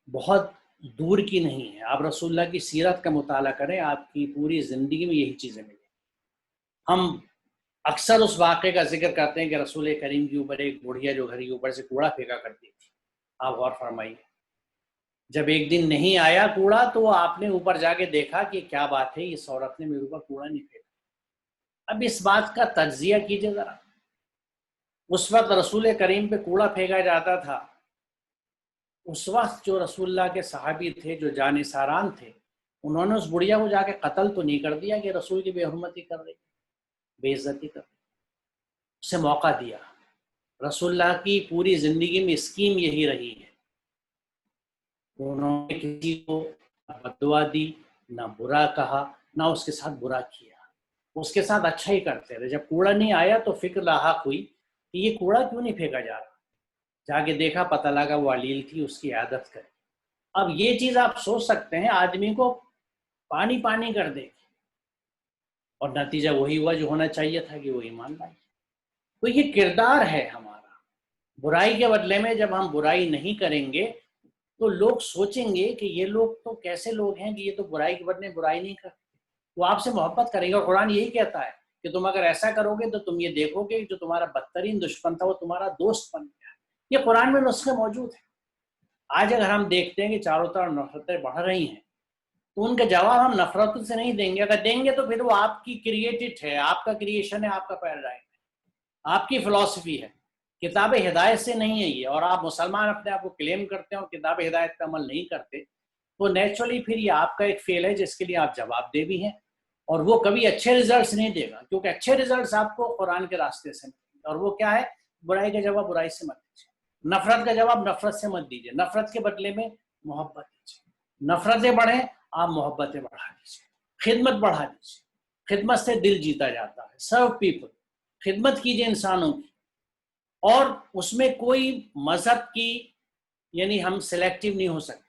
بہت دور کی نہیں ہیں، آپ رسول اللہ کی سیرت کا مطالعہ کریں، آپ کی پوری زندگی میں یہی چیزیں ملیں۔ ہم اکثر اس واقعے کا ذکر کرتے ہیں کہ رسول کریم کے اوپر ایک بڑھیا جو گھر کے اوپر سے کوڑا پھینکا کرتی تھی، آپ غور فرمائیے، جب ایک دن نہیں آیا کوڑا تو آپ نے اوپر جا کے دیکھا کہ کیا بات ہے، اس عورت نے میرے اوپر کوڑا نہیں پھینکا۔ اب اس بات کا تجزیہ کیجیے ذرا، اس وقت رسول کریم پہ کوڑا پھینکا جاتا تھا، اس وقت جو رسول اللہ کے صحابی تھے، جو جانثاران تھے، انہوں نے اس بڑھیا کو جا کے قتل تو نہیں کر دیا کہ رسول کی بے حرمتی کر رہی، بے عزتی کر رہی، اسے موقع دیا۔ رسول اللہ کی پوری زندگی میں اسکیم یہی رہی ہے، انہوں نے کسی کو بد دعا دی، نہ برا کہا، نہ اس کے ساتھ برا کیا، اس کے ساتھ اچھا ہی کرتے رہے۔ جب کوڑا نہیں آیا تو فکر لاحق ہوئی کہ یہ کوڑا کیوں نہیں پھینکا جا رہا، جا کے دیکھا، پتہ لگا وہ علیل تھی، اس کی عادت کرے۔ اب یہ چیز آپ سوچ سکتے ہیں آدمی کو پانی پانی کر دے گی، اور نتیجہ وہی ہوا جو ہونا چاہیے تھا کہ وہ ایمان لائی۔ تو یہ کردار ہے ہمارا، برائی کے بدلے میں جب ہم برائی نہیں کریں گے تو لوگ سوچیں گے کہ یہ لوگ تو کیسے لوگ ہیں کہ یہ تو برائی کے بدلے برائی نہیں کرتے، وہ آپ سے محبت کریں گے۔ اور قرآن یہی کہتا ہے کہ تم اگر ایسا کرو گے تو تم یہ دیکھو گے جو تمہارا بدترین دشمن تھا وہ تمہارا دوست بن گیا۔ یہ قرآن میں نسخے موجود ہیں۔ آج اگر ہم دیکھتے ہیں کہ چاروں طرف نفرتیں بڑھ رہی ہیں تو ان کا جواب ہم نفرت سے نہیں دیں گے، اگر دیں گے تو پھر وہ آپ کی کریٹڈ ہے، آپ کا کریشن ہے، آپ کا پیراڈائم ہے، آپ کی فلسفی ہے، کتاب ہدایت سے نہیں ہے یہ۔ اور آپ مسلمان اپنے آپ کو کلیم کرتے ہیں اور کتاب ہدایت کا عمل نہیں کرتے تو نیچرلی پھر یہ آپ کا ایک فیل ہے جس کے لیے آپ جواب دہ بھی ہیں، اور وہ کبھی اچھے ریزلٹس نہیں دے گا، کیونکہ اچھے ریزلٹس آپ کو قرآن کے راستے سے ملیں گے۔ اور وہ کیا ہے؟ برائی کا جواب برائی سے مت دیجیے، نفرت کا جواب نفرت سے مت دیجیے، نفرت کے بدلے میں محبت دیجیے، نفرتیں بڑھیں آپ محبتیں بڑھا دیجیے، خدمت بڑھا دیجیے، خدمت سے دل جیتا جاتا ہے، سرو پیپل، خدمت کیجیے انسانوں کی، اور اس میں کوئی مذہب کی یعنی ہم سلیکٹیو نہیں ہو سکتے،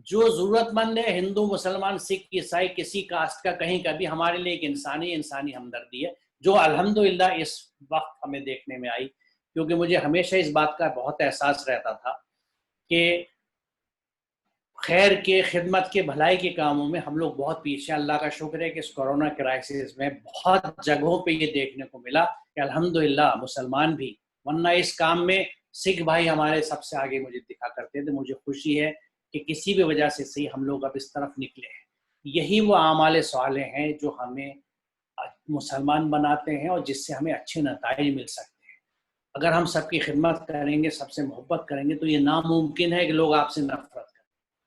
جو ضرورت مند ہے، ہندو، مسلمان، سکھ، عیسائی، کسی کاسٹ کا کہیں کا بھی، ہمارے لیے ایک انسانی ہمدردی ہے جو الحمدللہ اس وقت ہمیں دیکھنے میں آئی، کیونکہ مجھے ہمیشہ اس بات کا بہت احساس رہتا تھا کہ خیر کے، خدمت کے، بھلائی کے کاموں میں ہم لوگ بہت پیچھے۔ اللہ کا شکر ہے کہ اس کورونا کرائسس میں بہت جگہوں پہ یہ دیکھنے کو ملا کہ الحمدللہ مسلمان بھی، ورنہ اس کام میں سکھ بھائی ہمارے سب سے آگے مجھے دکھا کرتے تھے۔ مجھے خوشی ہے کہ کسی بھی وجہ سے صحیح ہم لوگ اب اس طرف نکلے ہیں۔ یہی وہ اعمال صالح ہیں جو ہمیں مسلمان بناتے ہیں اور جس سے ہمیں اچھے نتائج مل سکتے ہیں۔ اگر ہم سب کی خدمت کریں گے، سب سے محبت کریں گے تو یہ ناممکن ہے کہ لوگ آپ سے نفرت کریں۔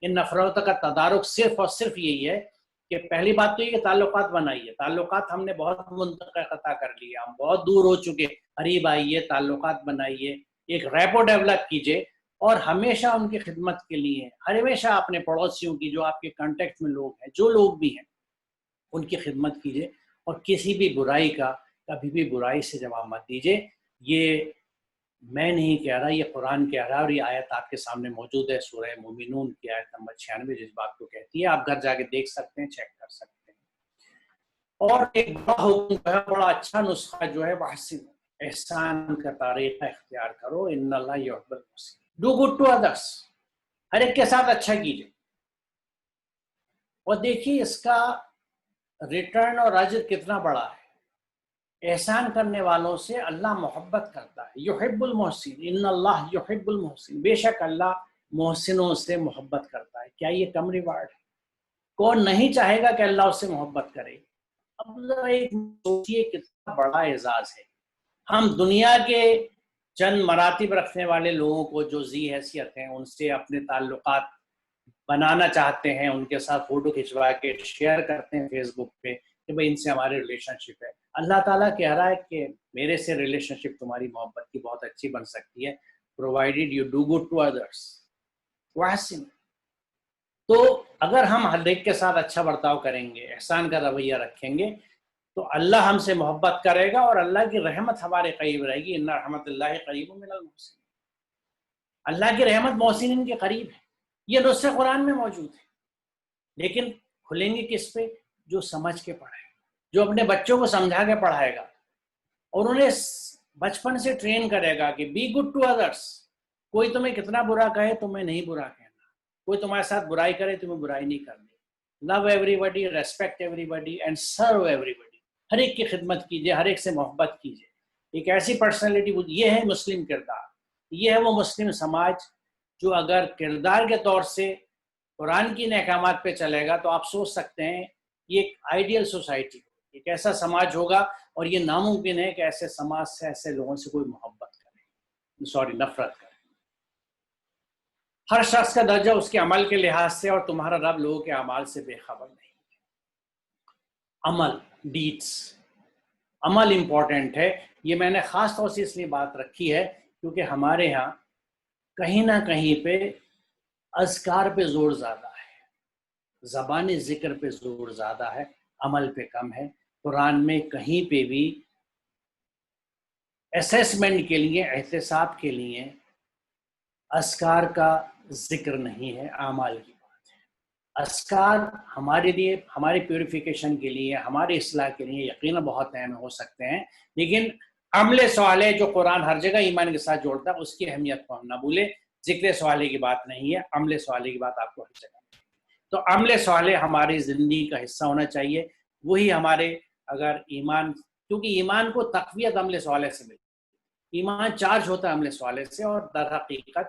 ان نفرتوں کا تدارک صرف اور صرف یہی ہے کہ پہلی بات تو یہ کہ تعلقات بنائیے. تعلقات ہم نے بہت منقطع کر لیے, ہم بہت دور ہو چکے. قریب آئیے, تعلقات بنائیے, ایک ریپو ڈیولپ کیجئے, اور ہمیشہ ان کی خدمت کے لیے, ہمیشہ اپنے پڑوسیوں کی, جو آپ کے کانٹیکٹ میں لوگ ہیں, جو لوگ بھی ہیں, ان کی خدمت کیجئے, اور کسی بھی برائی کا کبھی بھی برائی سے جواب مت دیجئے. یہ میں نہیں کہہ رہا, یہ قرآن کہہ رہا ہے, اور یہ آیت آپ کے سامنے موجود ہے سورہ مومنون کی آیت نمبر 96 جس بات کو کہتی ہے. آپ گھر جا کے دیکھ سکتے ہیں, چیک کر سکتے ہیں. اور ایک بڑا حکم ہے, بڑا اچھا نسخہ جو ہے, وَأَحْسِنُوا, احسان کا طریقہ اختیار کرو. ان اللہ یحب المحسنین. ڈو گڈ ٹو ادرس, ہر ایک کے ساتھ اچھا کیجئے. اور دیکھیے اس کا ریٹرن اور اجر کتنا بڑا ہے. احسان کرنے والوں سے اللہ محبت کرتا ہے. یحب المحسن, ان اللہ یحب المحسن, بے شک اللہ محسنوں سے محبت کرتا ہے. کیا یہ کم ریوارڈ ہے؟ کون نہیں چاہے گا کہ اللہ اس سے محبت کرے؟ اب ذرا ایک سوچیے کتنا بڑا اعزاز ہے. ہم دنیا کے چند مراتب رکھنے والے لوگوں کو جو ذی حیثیت ہیں, ان سے اپنے تعلقات بنانا چاہتے ہیں, ان کے ساتھ فوٹو کھنچوا کے شیئر کرتے ہیں فیس بک پہ کہ بھئی ان سے ہمارے ریلیشن شپ ہے. اللہ تعالیٰ کہہ رہا ہے کہ میرے سے ریلیشن شپ تمہاری محبت کی بہت اچھی بن سکتی ہے, provided you do good to others. وَأَحْسِنُوا. تو اگر ہم ہر ایک کے ساتھ اچھا برتاؤ کریں گے, احسان کا رویہ رکھیں گے, تو اللہ ہم سے محبت کرے گا, اور اللہ کی رحمت ہمارے قریب رہے گی. ان رحمت اللہ قریب من المحسنین. اللہ کی رحمت محسنین کے قریب ہے. یہ نص قرآن میں موجود ہے. لیکن کھلیں گے کس پہ؟ جو سمجھ کے پڑھائے گا, جو اپنے بچوں کو سمجھا کے پڑھائے گا, اور انہیں بچپن سے ٹرین کرے گا کہ بی گڈ ٹو ادرس. کوئی تمہیں کتنا برا کہے تمہیں نہیں برا کہنا, کوئی تمہارے ساتھ برائی کرے تمہیں برائی نہیں کرنی. Love everybody, respect everybody, and serve everybody. ہر ایک کی خدمت کیجیے, ہر ایک سے محبت کیجیے. ایک ایسی پرسنالٹی, یہ ہے مسلم کردار, یہ ہے وہ مسلم سماج جو اگر کردار کے طور سے قرآن کی احکامات پہ چلے گا تو آپ سوچ سکتے ہیں یہ ایک آئیڈیل سوسائٹی, ایک ایسا سماج ہوگا. اور یہ ناممکن ہے کہ ایسے سماج سے, ایسے لوگوں سے کوئی محبت کرے, نفرت کرے. ہر شخص کا درجہ اس کے عمل کے لحاظ سے, اور تمہارا رب لوگوں کے اعمال سے بے خبر نہیں ہے. عمل, ڈیڈس, عمل امپورٹنٹ ہے. یہ میں نے خاص طور سے اس لیے بات رکھی ہے کیونکہ ہمارے ہاں کہیں نہ کہیں پہ اذکار پہ زور زیادہ ہے, زبانی ذکر پہ زور زیادہ ہے, عمل پہ کم ہے. قرآن میں کہیں پہ بھی اسیسمنٹ کے لیے, احتساب کے لیے اذکار کا ذکر نہیں ہے, اعمال کی بات ہے. اذکار ہمارے لیے, ہماری پیوریفیکیشن کے لیے, ہماری اصلاح کے لیے یقیناً بہت اہم ہو سکتے ہیں, لیکن عمل صالح جو قرآن ہر جگہ ایمان کے ساتھ جوڑتا ہے, اس کی اہمیت کو ہم نہ بھولیں. ذکر صالح کی بات نہیں ہے, عمل صالح کی بات آپ کو ہر جگہ. تو عمل صالح ہماری زندگی کا حصہ ہونا چاہیے. وہی ہمارے اگر ایمان, کیونکہ ایمان کو تقویت عمل صالح سے ملتی ہے, ایمان چارج ہوتا ہے عمل صالح سے, اور در حقیقت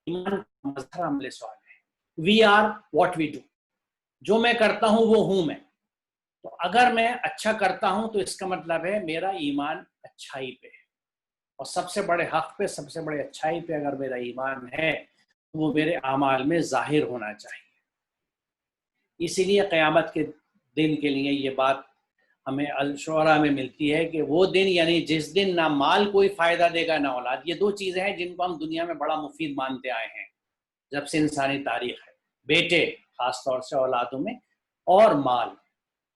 ایمان کا مظہر عمل صالح ہے. We are what we do, جو میں کرتا ہوں وہ ہوں میں. تو اگر میں اچھا کرتا ہوں تو اس کا مطلب ہے میرا ایمان اچھائی پہ ہے, اور سب سے بڑے حق پہ, سب سے بڑے اچھائی پہ اگر میرا ایمان ہے تو وہ میرے اعمال میں ظاہر ہونا چاہیے. اسی لیے قیامت کے دن کے لیے یہ بات ہمیں الشعراء میں ملتی ہے کہ وہ دن, یعنی جس دن نہ مال کوئی فائدہ دے گا نہ اولاد. یہ دو چیزیں ہیں جن کو ہم دنیا میں بڑا مفید مانتے آئے ہیں جب سے انسانی تاریخ ہے, بیٹے خاص طور سے اولادوں میں, اور مال.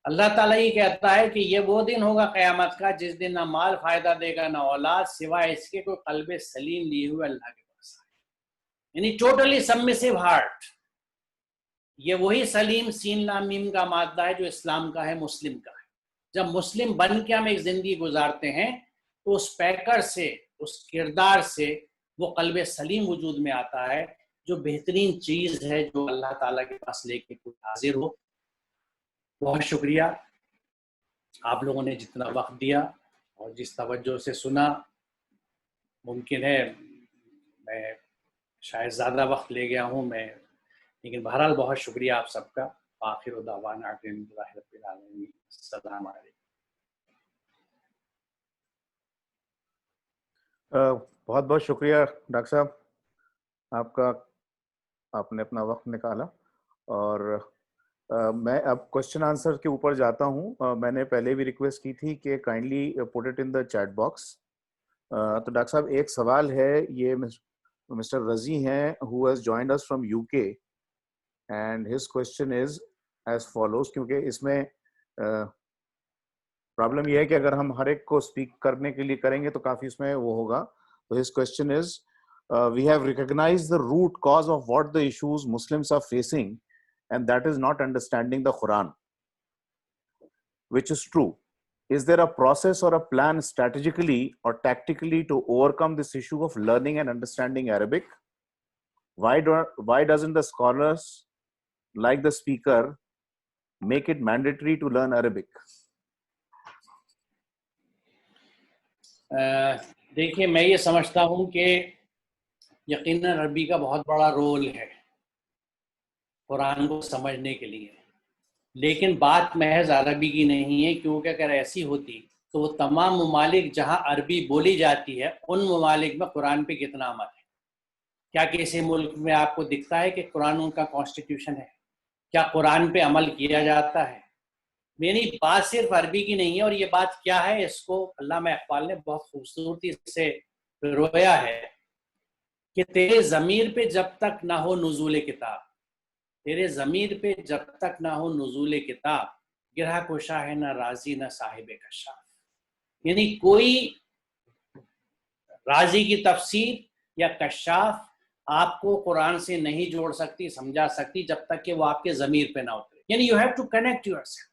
اللہ تعالیٰ یہ کہتا ہے کہ یہ وہ دن ہوگا قیامت کا جس دن نہ مال فائدہ دے گا نہ اولاد, سوائے اس کے کوئی قلب سلیم لیے ہوئے اللہ کے پاس آئے, یعنی ٹوٹلی سبمسو ہارٹ. یہ وہی سلیم سین لام میم کا مادہ ہے جو اسلام کا ہے, مسلم کا ہے. جب مسلم بن کے ہم ایک زندگی گزارتے ہیں تو اس پیکر سے, اس کردار سے وہ قلب سلیم وجود میں آتا ہے, جو بہترین چیز ہے جو اللہ تعالیٰ کے پاس لے کے کوئی حاضر ہو. بہت شکریہ آپ لوگوں نے جتنا وقت دیا اور جس توجہ سے سنا. ممکن ہے میں شاید زیادہ وقت لے گیا ہوں میں, لیکن بہرحال بہت شکریہ آپ سب کا. آخر دعوانا الحمدللہ رب العالمین. السلام علیکم. بہت بہت شکریہ ڈاکٹر صاحب آپ کا. آپ نے اپنا وقت نکالا. اور میں اب کوشچن آنسر کے اوپر جاتا ہوں. میں نے پہلے بھی ریکویسٹ کی تھی کہ kindly put it in the chat box. تو ڈاکٹر صاحب ایک سوال ہے, یہ مسٹر رضی ہیں who has joined us from UK and his question is as follows, کیونکہ اس میں پرابلم یہ ہے کہ اگر ہم ہر ایک کو اسپیک کرنے کے لیے کریں گے تو کافی اس میں وہ ہوگا. تو his question is we have recognized the root cause of what the issues Muslims are facing, and that is not understanding the Quran, which is true. Is there a process or a plan strategically or tactically to overcome this issue of learning and understanding Arabic? Why doesn't the scholars, like the speaker, make it mandatory to learn Arabic? دیکھیے میں یہ سمجھتا ہوں کہ یقیناً عربی کا بہت بڑا رول ہے قرآن کو سمجھنے کے لیے, لیکن بات محض عربی کی نہیں ہے, کیونکہ اگر ایسی ہوتی تو وہ تمام ممالک جہاں عربی بولی جاتی ہے ان ممالک میں قرآن پہ کتنا عمل ہے. کیا کسی ملک میں آپ کو دکھتا ہے کہ قرآن ان کا کانسٹیٹیوشن ہے؟ کیا قرآن پہ عمل کیا جاتا ہے؟ یعنی بات صرف عربی کی نہیں ہے, اور یہ بات کیا ہے اس کو علامہ اقبال نے بہت خوبصورتی سے رویا ہے کہ تیرے ضمیر پہ جب تک نہ ہو نزول کتاب, تیرے ضمیر پہ جب تک نہ ہو نزول کتاب, گرہ کشا ہے نہ راضی نہ صاحب کشاف. یعنی کوئی راضی کی تفسیر یا کشاف آپ کو قرآن سے نہیں جوڑ سکتی, سمجھا سکتی, جب تک کہ وہ آپ کے ضمیر پہ نہ اترے. یعنی you have to connect yourself.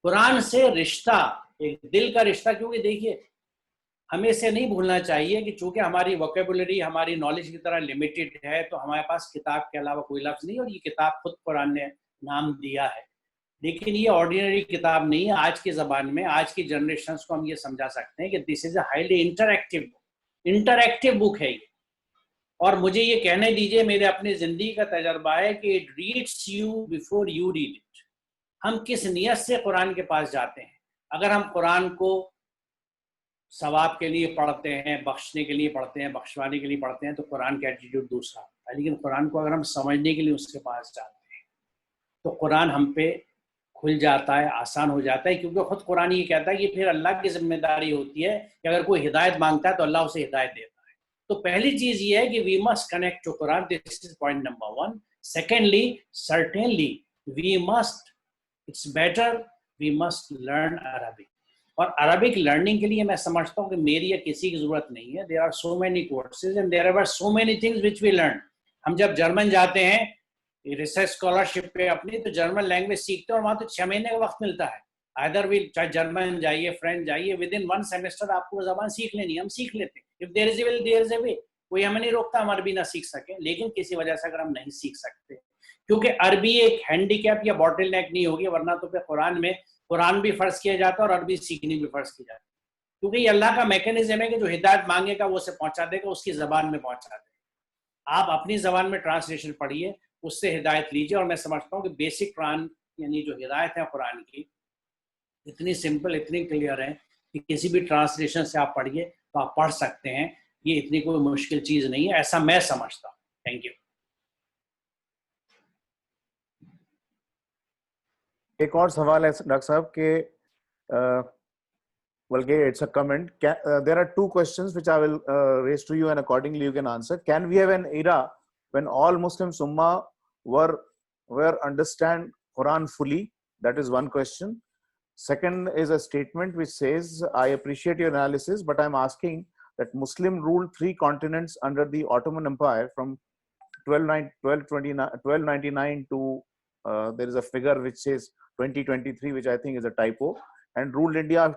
قرآن سے رشتہ ایک دل کا رشتہ, کیونکہ دیکھیے ہمیں اسے نہیں بھولنا چاہیے کہ چونکہ ہماری ووکیبولری ہماری نالج کی طرح لمیٹڈ ہے تو ہمارے پاس کتاب کے علاوہ کوئی لفظ نہیں, اور یہ کتاب خود قرآن نے نام دیا ہے, لیکن یہ آرڈینری کتاب نہیں ہے. آج کی زبان میں آج کی جنریشنز کو ہم یہ سمجھا سکتے ہیں کہ دس از اے ہائیلی انٹریکٹیو بک ہے یہ. اور مجھے یہ کہنے دیجئے, میرے اپنی زندگی کا تجربہ ہے کہ it reads you before you read it. ہم کس نیت سے قرآن کے پاس جاتے ہیں. اگر ہم قرآن کو ثواب کے لیے پڑھتے ہیں, بخشنے کے لیے پڑھتے ہیں, بخشوانے کے لیے پڑھتے ہیں, تو قرآن کا ایٹیٹیوڈ دوسرا ہوتا ہے. لیکن قرآن کو اگر ہم سمجھنے کے لیے اس کے پاس جاتے ہیں تو قرآن ہم پہ کھل جاتا ہے, آسان ہو جاتا ہے, کیونکہ خود قرآن یہ کہتا ہے کہ پھر اللہ کی ذمہ داری ہوتی ہے کہ اگر کوئی ہدایت مانگتا ہے تو اللہ اسے ہدایت دیتا ہے. تو پہلی چیز یہ ہے کہ we must connect to Quran. This is point number 1. Secondly, certainly we must, it's better we must learn Arabic. اور عربک لرننگ کے لیے میں سمجھتا ہوں کہ میری یا کسی کی ضرورت نہیں ہے. There are so many courses and there are so many things which we learn. ہم جب جرمن جاتے ہیں ریسرچ اسکالرشپ پہ اپنی, تو جرمن لینگویج سیکھتے ہیں, اور وہاں تو 6 مہینے کا وقت ملتا ہے. ادر وی چاہے جرمن جائیے, فرینچ جائیے, ود ان 1 سیمسٹر آپ کو زبان سیکھ لینی ہے. ہم سیکھ لیتے ہیں. اف دیر از اے ول دیر از اے وے. کوئی ہمیں نہیں روکتا ہم عربی نہ سیکھ سکیں, لیکن کسی وجہ سے اگر ہم نہیں سیکھ سکتے, کیونکہ عربی ایک ہینڈی کیپ یا باٹل نیک نہیں ہوگی, ورنہ تو پھر قرآن میں قرآن بھی فرض کیا جاتا ہے اور عربی سیکھنی بھی فرض کی جاتی ہے. کیونکہ یہ اللہ کا میکینزم ہے کہ جو ہدایت مانگے گا وہ اسے پہنچا دے گا, اس کی زبان میں پہنچا دے گا. آپ اپنی زبان میں ٹرانسلیشن پڑھیے, اس سے ہدایت لیجیے. اور میں سمجھتا ہوں کہ بیسک قرآن یعنی جو ہدایت ہے قرآن کی اتنی سمپل, اتنی کلیئر ہے کہ کسی بھی ٹرانسلیشن سے آپ پڑھیے تو آپ پڑھ سکتے ہیں. یہ اتنی کوئی مشکل چیز نہیں ہے, ایسا میں سمجھتا ہوں. Thank you. ایک اور سوال ہے ڈاکٹر صاحب کہ بلکہ it's a comment. There are 2 questions which I will raise to you and accordingly you can answer. Can we have an era when all Muslims Ummah were understand Quran fully? That is one question. Second is a statement which says, I appreciate your analysis, but I'm asking that Muslim ruled 3 continents under the Ottoman Empire from 1299 to there is a figure which says 2023, which I think is a typo, and ruled India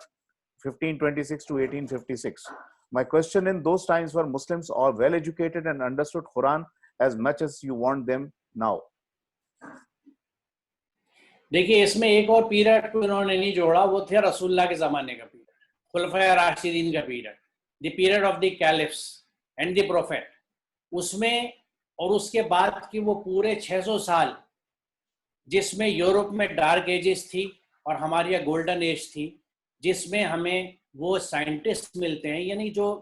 1526 to 1856. My question, in those times were Muslims all well educated and understood Quran as much as you want them now? دیکھیے اس میں ایک اور period کو انہوں نے نہیں جوڑا, وہ تھے رسول اللہ کے زمانے کا پیریڈ, خلفائے راشدین کا period, the period of the caliphs and the prophet. اس میں اور اس کے بعد کی وہ پورے 600 سال جس میں یورپ میں ڈارک ایجز تھی اور ہماری گولڈن ایج تھی, جس میں ہمیں وہ سائنٹسٹ ملتے ہیں, یعنی جو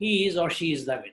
he is or she is the winner.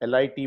LIT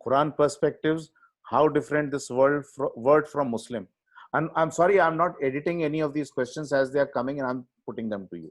Quran perspectives, how different this word from Muslim? And I'm sorry, I'm not editing any of these questions as they are coming, and I'm putting them to you.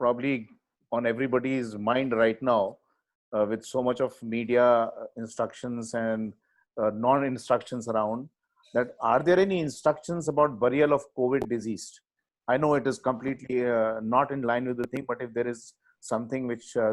probably on everybody's mind right now, with so much of media instructions and non-instructions around, that are there any instructions about burial of COVID deceased? I know it is completely not in line with the thing, but if there is something which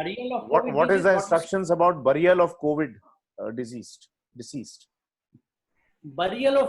burial of COVID what is the instructions about burial of COVID deceased? Burial of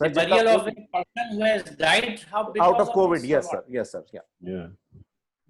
The burial of a person who has died out of COVID. Yes sir. Yeah.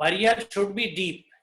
burial should be deep,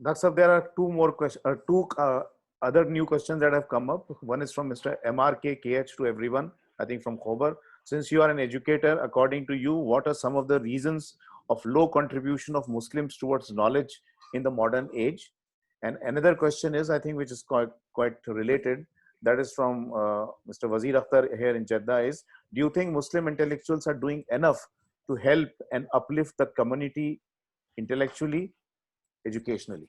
Doctor, there are two other new questions that have come up. One is from Mr. MRKKH to everyone, I think from Khobar. Since you are an educator, according to you, what are some of the reasons of low contribution of Muslims towards knowledge in the modern age? And another question is, I think, which is quite related, that is from Mr. Wazir Akhtar here in Jeddah, is, do you think Muslim intellectuals are doing enough to help and uplift the community intellectually, educationally?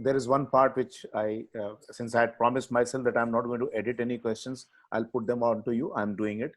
there is one part which I since I had promised myself that I'm not going to edit any questions, I'll put them on to you. I'm doing it.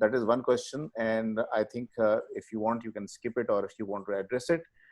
That is one question, and I think if you want you can skip it, or if you want to address it.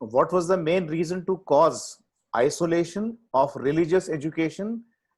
what was the main reason to cause isolation of religious education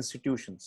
institutions?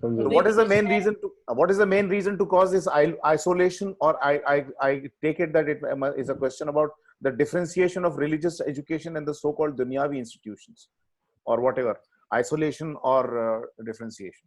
So what is the main reason to cause this isolation? Or I take it that it is a question about the differentiation of religious education and the so-called dunyavi institutions. or whatever, isolation or differentiation?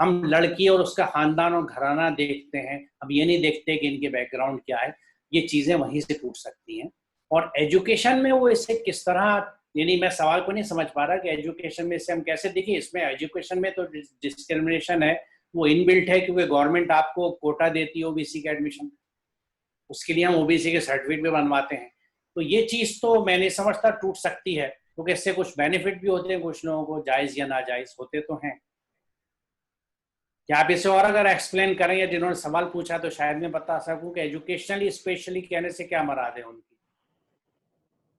ہم لڑکی اور اس کا خاندان اور گھرانہ دیکھتے ہیں, ہم یہ نہیں دیکھتے کہ ان کے بیک گراؤنڈ کیا ہے. یہ چیزیں وہیں سے ٹوٹ سکتی ہیں. اور ایجوکیشن میں وہ اسے کس طرح, یعنی میں سوال کو نہیں سمجھ پا رہا کہ ایجوکیشن میں اسے ہم کیسے دیکھیں. اس میں ایجوکیشن میں تو ڈسکرمنیشن ہے, وہ ان بلٹ ہے, کیونکہ گورنمنٹ آپ کو کوٹا دیتی ہے او بی سی کے ایڈمیشن, اس کے لیے ہم او بی سی کے سرٹیفکیٹ بھی بنواتے ہیں. تو یہ چیز تو میں نہیں سمجھتا ٹوٹ سکتی ہے, کیونکہ اس سے کچھ بینیفٹ بھی ہوتے ہیں کچھ لوگوں کو, جائز یا ناجائز ہوتے تو ہیں. کیا آپ اسے اور اگر ایکسپلین کریں, یا جنہوں نے سوال پوچھا تو شاید میں بتا سکوں کہ ایجوکیشنلی اسپیشلی کہنے سے کیا مراد ہے ان کی.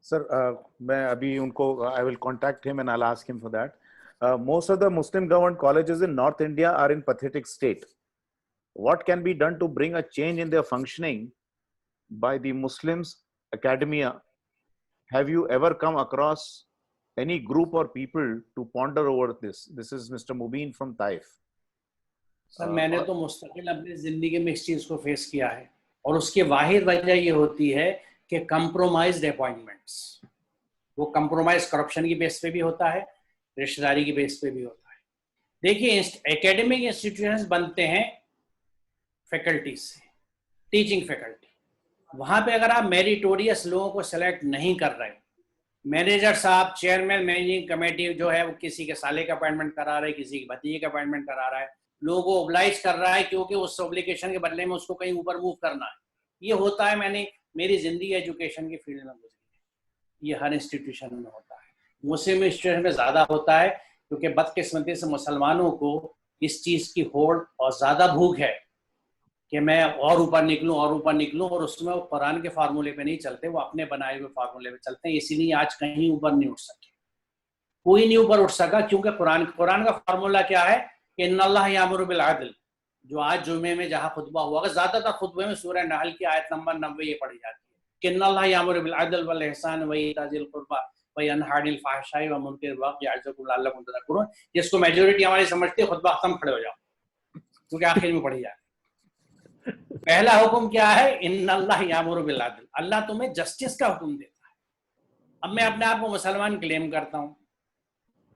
سر میں ابھی ان کو I will contact him and I'll ask him for that. Most of the Muslim government colleges in North India are in pathetic state. What can be done to bring a change in their functioning by the Muslims academia? Have you ever come across any group or people to ponder over this? This is Mr. Mubin from Taif. سر میں نے تو مستقل اپنی زندگی میں اس چیز کو face کیا ہے, اور اس کی واحد وجہ یہ ہوتی ہے کہ کمپرومائزڈ اپوائنٹمنٹس, وہ کمپرومائز کرپشن کی بیس پہ بھی ہوتا ہے, رشتہ داری کی بیس پہ بھی ہوتا ہے. دیکھیے اکیڈمک انسٹیٹیوشنز بنتے ہیں فیکلٹی سے, ٹیچنگ فیکلٹی. وہاں پہ اگر آپ میریٹوریس لوگوں کو سلیکٹ نہیں کر رہے, مینیجر صاحب, چیئرمین مینیجنگ کمیٹی جو ہے وہ کسی کے سالے کا اپوائنٹمنٹ کرا رہا ہے, کسی کے بھتیجے کا اپوائنٹمنٹ کرا رہا ہے, لوگوں کو اوبلائز کر رہا ہے کیونکہ اس اوبلیگیشن کے بدلے میں اس کو کہیں اوپر موو کرنا ہے. یہ ہوتا ہے, میں نے میری زندگی ایجوکیشن کی فیلڈ میں گزری ہے, یہ ہر انسٹیٹیوشن میں ہوتا ہے. مسلم انسٹیٹیوشن میں زیادہ ہوتا ہے کیونکہ بدقسمتی سے مسلمانوں کو اس چیز کی ہوڑ اور زیادہ بھوک ہے کہ میں اور اوپر نکلوں اور اوپر نکلوں, اور اس میں وہ قرآن کے فارمولے پہ نہیں چلتے, وہ اپنے بنائے ہوئے فارمولے پہ چلتے ہیں. اسی لیے آج کہیں اوپر نہیں اٹھ سکے, کوئی نہیں اوپر اٹھ سکا, کیونکہ قرآن کا فارمولہ کیا ہے کہ ان اللہ یامر بالعدل, جو آج جمعے میں جہاں خطبہ ہوا, اگر زیادہ تر خطبے میں سورہ نحل کی آیت نمبر 90 یہ پڑھی جاتی ہے کہ ان اللہ یامر بالعدل والاحسان وایتاء ذی القربى وینہی عن الفحشاء والمنکر والبغی یعظکم لعلکم تذکرون, جس کو میجورٹی ہماری سمجھتی ہے خطبہ ختم, کھڑے ہو جاؤ, کیونکہ آخر میں پڑھی جاتی ہے. پہلا حکم کیا ہے, ان اللہ یامر بالعدل, اللہ تمہیں جسٹس کا حکم دیتا ہے. اب میں اپنے آپ کو مسلمان کلیم کرتا ہوں,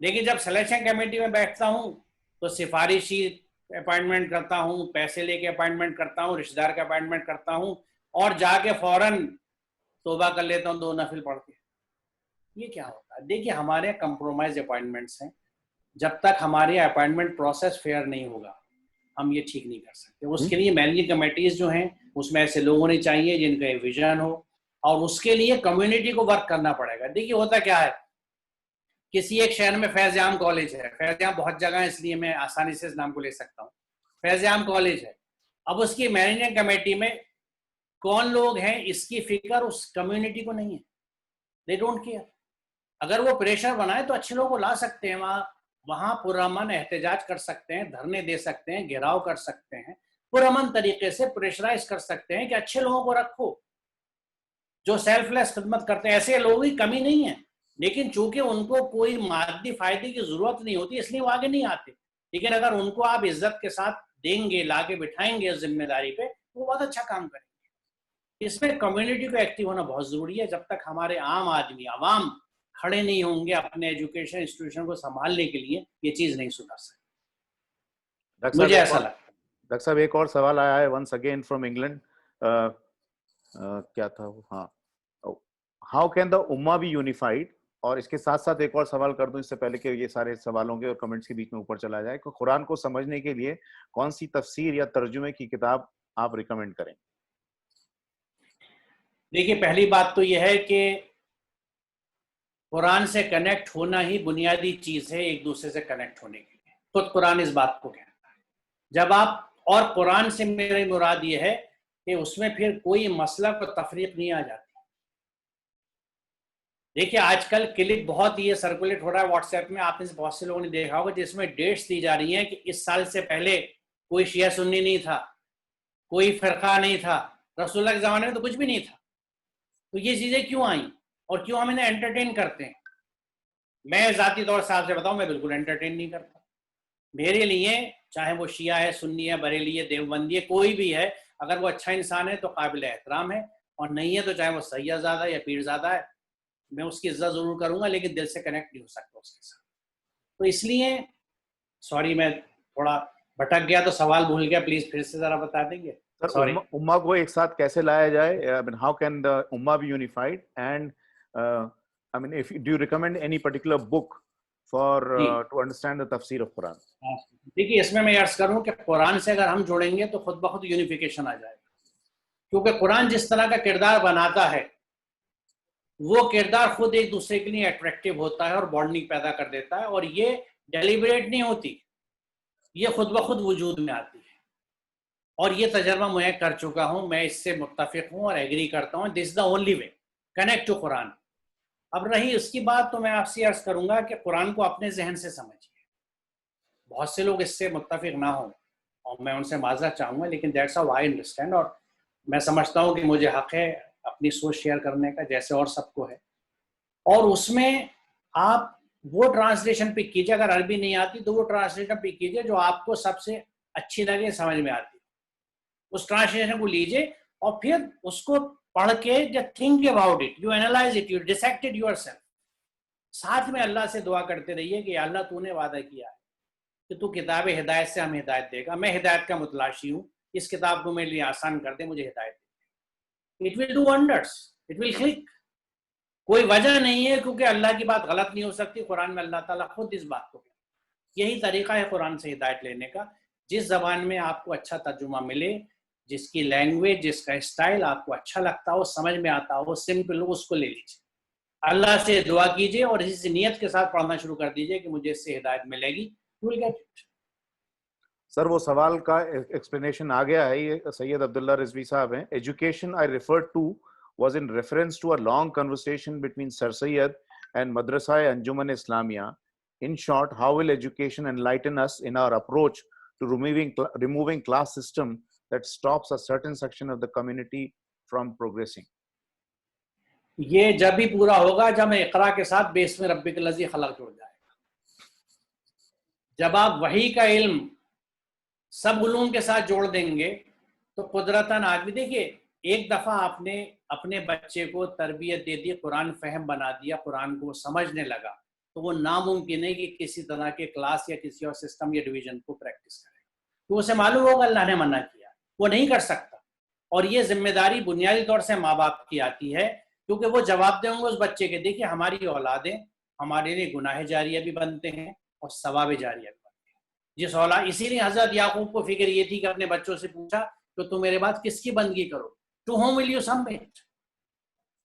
لیکن جب سلیکشن کمیٹی میں بیٹھتا ہوں تو سفارشی اپوائنٹمنٹ کرتا ہوں, پیسے لے کے اپوائنٹمنٹ کرتا ہوں, رشتہ دار کا اپوائنٹمنٹ کرتا ہوں, اور جا کے فوراً توبہ کر لیتا ہوں 2 نفل پڑھ کے. یہ کیا ہوتا ہے؟ دیکھیے ہمارے کمپرومائز اپوائنٹمنٹس ہیں, جب تک ہمارے اپوائنٹمنٹ پروسیس فیئر نہیں ہوگا ہم یہ ٹھیک نہیں کر سکتے. اس کے لیے مینیجنگ کمیٹیز جو ہیں اس میں ایسے لوگ ہونے چاہیے جن کا ویژن ہو, اور اس کے لیے کمیونٹی کو ورک کرنا پڑے گا. دیکھیے ہوتا کیا ہے, کسی ایک شہر میں فیض عام کالج ہے, فیض عام بہت جگہ ہے اس لیے میں آسانی سے اس نام کو لے سکتا ہوں, فیض عام کالج ہے. اب اس کی مینیجنگ کمیٹی میں کون لوگ ہیں اس کی فکر اس کمیونٹی کو نہیں ہے, دے ڈونٹ کیئر. اگر وہ پریشر بنائے تو اچھے لوگوں کو لا سکتے ہیں, وہاں پرامن احتجاج کر سکتے ہیں, دھرنے دے سکتے ہیں, گھیراؤ کر سکتے ہیں, پرامن طریقے سے پریشرائز کر سکتے ہیں کہ اچھے لوگوں کو رکھو جو سیلف لیس خدمت کرتے ہیں. ایسے لوگوں کی کمی نہیں ہے, لیکن چونکہ ان کو کوئی مادی فائدے کی ضرورت نہیں ہوتی اس لیے وہ آگے نہیں آتے. لیکن اگر ان کو آپ عزت کے ساتھ دیں گے, لا کے بٹھائیں گے ذمہ داری پہ, وہ بہت اچھا کام کریں گے. اس میں کمیونٹی کو ایکٹیو ہونا بہت ضروری ہے. جب تک ہمارے عام آدمی, عوام کھڑے نہیں ہوں گے اپنے ایجوکیشن انسٹیٹیوشن کو سنبھالنے کے لیے, یہ چیز نہیں سدھر سکتی. مجھے ایسا لگتا ہے. ڈاکٹر صاحب ایک اور سوال آیا ہے ونس اگین فرام انگلینڈ, کیا تھا وہ, ہاں, ہاؤ کین دا امہ بی یونیفائڈ. اور اس کے ساتھ ساتھ ایک اور سوال کر دوں اس سے پہلے کہ یہ سارے سوالوں کے اور کمنٹس کے بیچ میں اوپر چلا جائے, کہ قرآن کو سمجھنے کے لیے کون سی تفسیر یا ترجمے کی کتاب آپ ریکمینڈ کریں؟ دیکھیے پہلی بات تو یہ ہے کہ قرآن سے کنیکٹ ہونا ہی بنیادی چیز ہے ایک دوسرے سے کنیکٹ ہونے کے لیے. خود قرآن اس بات کو کہتا ہے. جب آپ, اور قرآن سے میری مراد یہ ہے کہ اس میں پھر کوئی مسلک اور تفریق نہیں آ جاتی. دیکھیے آج کل کلپ بہت یہ سرکولیٹ ہو رہا ہے واٹس ایپ میں, آپ نے بہت سے لوگوں نے دیکھا ہوگا, جس میں ڈیٹس دی جا رہی ہیں کہ اس سال سے پہلے کوئی شیعہ سنی نہیں تھا, کوئی فرقہ نہیں تھا, رسول اللہ کے زمانے میں تو کچھ بھی نہیں تھا. تو یہ چیزیں کیوں آئیں اور کیوں ہم انہیں انٹرٹین کرتے ہیں؟ میں ذاتی طور سے آپ سے بتاؤں, میں بالکل انٹرٹین نہیں کرتا. میرے لیے چاہے وہ شیعہ ہے, سنی ہے, بریلی ہے, دیوبندی ہے, کوئی بھی ہے, اگر وہ اچھا انسان ہے تو قابل احترام ہے, اور نہیں ہے تو چاہے وہ سیاح زادہ یا پیر زادہ ہے, میں اس کی عزت ضرور کروں گا, لیکن دل سے کنیکٹ نہیں ہو سکتا اس کے ساتھ. تو اس لیے سوری میں تھوڑا بھٹک گیا تو سوال بھول گیا, پلیز پھر سے ذرا بتا دیں گے. سر امہ کو ایک ساتھ کیسے لایا جائے, I mean, how can the ummah be unified, and I mean, if do you recommend any particular book for to understand the tafsir of Quran? دیکھیے اس میں عرض کروں کہ قرآن سے اگر ہم جوڑیں گے تو خود بخود یونیفیکیشن آ جائے گا, کیونکہ قرآن جس طرح کا کردار بناتا ہے وہ کردار خود ایک دوسرے کے لیے اٹریکٹیو ہوتا ہے اور بانڈنگ پیدا کر دیتا ہے, اور یہ ڈیلیبریٹ نہیں ہوتی, یہ خود بخود وجود میں آتی ہے. اور یہ تجربہ میں کر چکا ہوں, میں اس سے متفق ہوں اور ایگری کرتا ہوں. This is the only way connect to Quran. اب رہی اس کی بات, تو میں آپ سے عرض کروں گا کہ قرآن کو اپنے ذہن سے سمجھیے. بہت سے لوگ اس سے متفق نہ ہوں اور میں ان سے معذرت چاہوں گا, لیکن دیٹس ہاؤ آئی انڈرسٹینڈ, اور میں سمجھتا ہوں کہ مجھے حق ہے اپنی سوچ شیئر کرنے کا جیسے اور سب کو ہے. اور اس میں آپ وہ ٹرانسلیشن پک کیجیے, اگر عربی نہیں آتی تو وہ ٹرانسلیشن پک کیجیے جو آپ کو سب سے اچھی لگے, سمجھ میں آتی, اس ٹرانسلیشن کو لیجیے اور پھر اس کو پڑھ کے think about it, you analyse it, you dissected yourself. ساتھ میں اللہ سے دعا کرتے رہیے کہ اللہ تو نے وعدہ کیا ہے کہ تو کتاب ہدایت سے ہمیں ہدایت دے گا, میں ہدایت کا متلاشی ہوں, اس کتاب کو میرے لیے آسان کر دے, مجھے ہدایت دے. It will do wonders, it will click. کوئی وجہ نہیں ہے کیونکہ اللہ کی بات غلط نہیں ہو سکتی. قرآن میں اللہ تعالیٰ خود اس بات کو کہتا ہے. یہی طریقہ ہے قرآن سے ہدایت لینے کا, جس زبان میں آپ کو اچھا ترجمہ ملے, جس کی لینگویج, جس کا اسٹائل آپ کو اچھا لگتا ہو, سمجھ میں آتا ہو, سمپل ہو, اس کو لے لیجیے. اللہ سے دعا کیجیے اور اس نیت کے ساتھ پڑھنا شروع کر دیجیے کہ مجھے اس سے ہدایت ملے گی. You will get it. سر وہ سوال کا ایکسپلینیشن آ گیا ہے, یہ سید عبداللہ رضوی صاحب ہیں. Education I referred to was in reference to a long conversation between Sir Syed and Madrasa Anjuman Islamia. In short, how will education enlighten us in our approach to removing class system that stops a certain section of the community from progressing? یہ جب بھی پورا ہوگا جب اقرا کے ساتھ بیس میں ربک الذی خلق جڑ جائے گا. جب آپ وحی کا علم سب علوم کے ساتھ جوڑ دیں گے تو قدرتاً آدمی, دیکھیے ایک دفعہ آپ نے اپنے بچے کو تربیت دے دی, قرآن فہم بنا دیا, قرآن کو سمجھنے لگا, تو وہ ناممکن ہے کہ کسی طرح کے کلاس یا کسی اور سسٹم یا ڈویژن کو پریکٹس کرے. تو اسے معلوم ہوگا اللہ نے منع کیا, وہ نہیں کر سکتا. اور یہ ذمہ داری بنیادی طور سے ماں باپ کی آتی ہے, کیونکہ وہ جواب دیں گے اس بچے کے. دیکھیے ہماری اولادیں ہمارے لیے گناہ جاریہ بھی بنتے ہیں اور ثواب جاریہ بھی بنتے ہیں. جس اولاد, اسی لیے حضرت یعقوب کو فکر یہ تھی کہ اپنے بچوں سے پوچھا کہ تم میرے بعد کس کی بندگی کرو, to whom will you submit.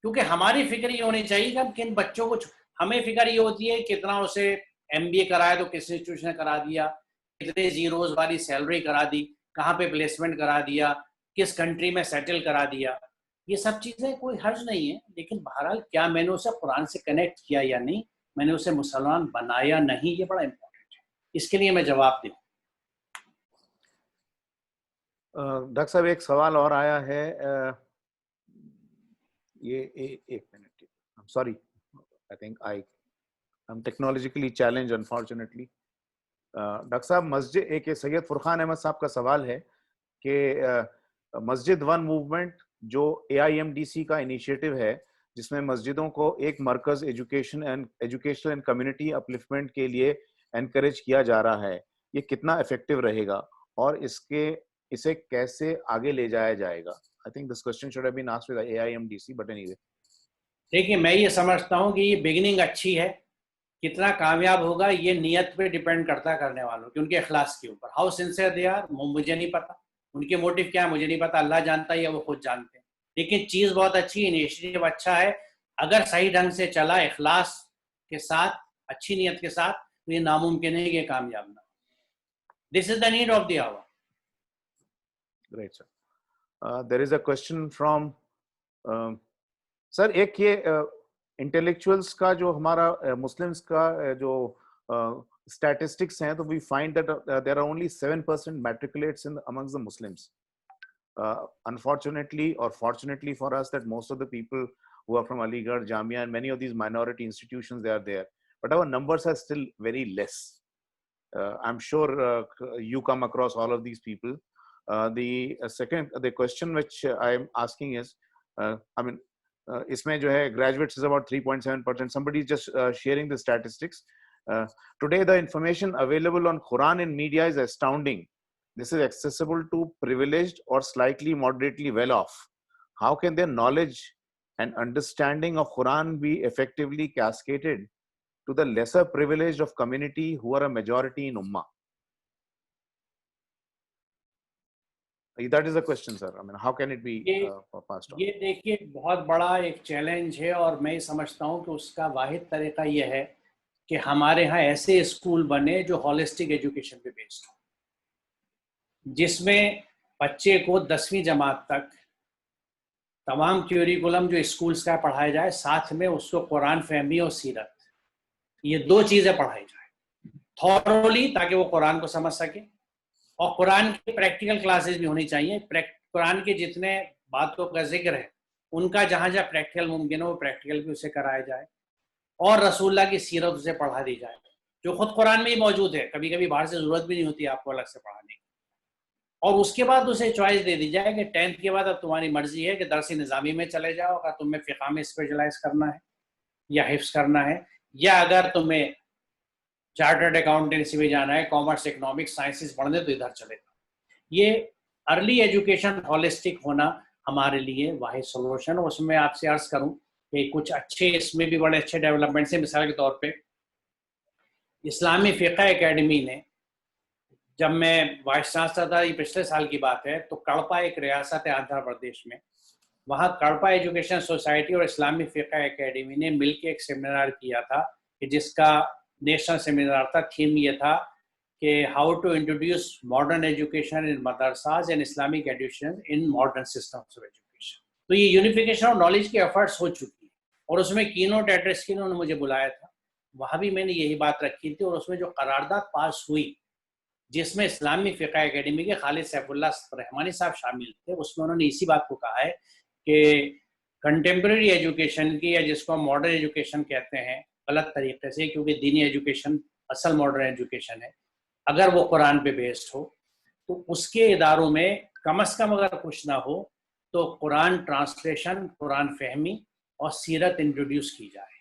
کیونکہ ہماری فکر یہ ہونی چاہیے کہ کن بچوں کو, ہمیں فکر یہ ہوتی ہے کتنا اسے MBA کرایا تو کس انسٹیٹیوشن نے کرا دیا, کتنے زیروز والی سیلری کرا دی, کہاں پہ پلیسمنٹ کرا دیا, کس کنٹری میں سیٹل کرا دیا. یہ سب چیزیں کوئی حرج نہیں ہے, لیکن بہرحال کیا میں نے اسے قرآن سے کنیکٹ کیا یا نہیں, میں نے اسے مسلمان بنایا نہیں, یہ بڑا امپورٹنٹ ہے. اس کے لیے میں جواب دوں. ڈاکٹر صاحب ایک سوال اور آیا ہے, یہ ایک minute, sorry, I think I'm technologically challenged unfortunately. Doctor صاحب مسجد, ایک سید فرقان احمد صاحب کا سوال ہے کہ مسجد ون موومنٹ جو AIMDC کا انیشیٹو ہے, جس میں مسجدوں کو ایک مرکز ایجوکیشن اینڈ کمیونٹی اپلفمنٹ کے لیے انکریج کیا جا رہا ہے, یہ کتنا افیکٹو رہے گا اور اسے کیسے آگے لے جایا جائے گا؟ I think this question should have been asked with the AIMDC, but anyway. دیکھیے میں یہ سمجھتا ہوں کہ یہ بگننگ اچھی ہے, کتنا کامیاب ہوگا یہ نیت پہ ڈیپینڈ کرتا ہے کرنے والوں کے, ان کے اخلاص کے اوپر. ہاؤ سنسیئر دے آر مجھے نہیں پتا, ان کے موٹیو کیا ہے مجھے نہیں پتا, اللہ جانتا ہے یا وہ خود جانتے ہیں. لیکن چیز بہت اچھی, انیشیٹو اچھا ہے. اگر صحیح ڈھنگ سے چلا, اخلاص کے ساتھ, اچھی نیت کے ساتھ, تو یہ ناممکن ہے کہ یہ کامیاب نہ ہو. This is the need of the hour. Great, sir. There is a question from sir, ایک یہ انٹلیکچوئلس کا جو ہمارا مسلمس کا جو اسٹیٹسٹکس ہیں, تو we find that there are only 7% matriculates amongst the Muslims. Unfortunately or fortunately for us, that most of the people who are from Aligarh, Jamia and many of these minority institutions, they are there, but our numbers are still very less. I'm sure you come across all of these people. The question which I am asking is, I mean, isme jo hai graduates is about 3.7%. Somebody is just sharing the statistics. Today the information available on Quran in media is astounding. this is accessible to privileged or slightly moderately well off, how can their knowledge and understanding of Quran be effectively cascaded to the lesser privileged of community who are a majority in Ummah? That is the question, sir. I mean, how can it be passed on? یہ دیکھیے بہت بڑا ایک challenge ہے، اور میں سمجھتا ہوں کہ اس کا واحد طریقہ یہ ہے کہ ہمارے ہاں ایسے اسکول بنے جو ہولسٹک ایجوکیشن پہ بیسڈ ہو، جس میں بچے کو 10ویں جماعت تک تمام کیوریکولم جو اسکولز کا پڑھایا جائے، ساتھ میں اس کو قرآن فہمی اور سیرت، یہ 2 چیزیں پڑھائی جائیں تھورلی، تاکہ وہ قرآن کو سمجھ سکے، اور قرآن کی پریکٹیکل کلاسز بھی ہونی چاہیے. قرآن کے جتنے باتوں کا ذکر ہے ان کا جہاں جہاں پریکٹیکل ممکن ہو وہ پریکٹیکل بھی اسے کرایا جائے، اور رسول اللہ کی سیرت اسے پڑھا دی جائے جو خود قرآن میں ہی موجود ہے. کبھی کبھی باہر سے ضرورت بھی نہیں ہوتی آپ کو الگ سے پڑھانے کی. اور اس کے بعد اسے چوائس دے دی جائے کہ 10th کے بعد اب تمہاری مرضی ہے کہ درس نظامی میں چلے جاؤ اگر تمہیں فقہ میں اسپیشلائز کرنا ہے یا حفظ کرنا ہے، یا اگر تمہیں چارٹرڈ اکاؤنٹنسی میں جانا ہے، کامرس، اکنامکس، سائنسز پڑھنے تو ادھر چلے جاؤ. یہ ارلی ایجوکیشن ہولسٹک ہونا ہمارے لیے واحد سولوشن. اس میں آپ سے عرض کروں کہ کچھ اچھے اس میں بھی بڑے اچھے ڈیولپمنٹس ہیں. مثال کے طور پہ اسلامی فقہ اکیڈمی نے، جب میں وائس چانسلر تھا، یہ پچھلے سال کی بات ہے، تو کڑپا ایک ریاست ہے آندھرا پردیش میں، وہاں کڑپا ایجوکیشن سوسائٹی اور اسلامی فقہ اکیڈمی نے مل کے ایک سیمینار کیا تھا کہ جس کا نیشنل سیمینار تھا. تھیم یہ تھا کہ how to introduce modern education in madrasas and Islamic education in modern systems of education. تو یہ یونیفیکیشن آف نالج کے ایفرٹس ہو چکی ہیں، اور اس میں کینوٹ ایڈریس کے لیے انہوں نے مجھے بلایا تھا، وہاں بھی میں نے یہی بات رکھی تھی. اور اس میں جو قرارداد پاس ہوئی جس میں اسلامی فقہ اکیڈمی کے خالد سیف اللہ رحمانی صاحب شامل تھے، اس میں انہوں نے اسی بات کو کہا ہے کہ کنٹمپریری ایجوکیشن کی، یا جس کو ہم ماڈرن ایجوکیشن کہتے ہیں غلط طریقے سے، کیونکہ دینی ایجوکیشن اصل ماڈرن ایجوکیشن ہے، اگر وہ قرآن پہ بیسڈ ہو تو اس کے اداروں میں کم از کم اگر کچھ نہ ہو تو قرآن ٹرانسلیشن، قرآن فہمی اور سیرت انٹروڈیوس کی جائے.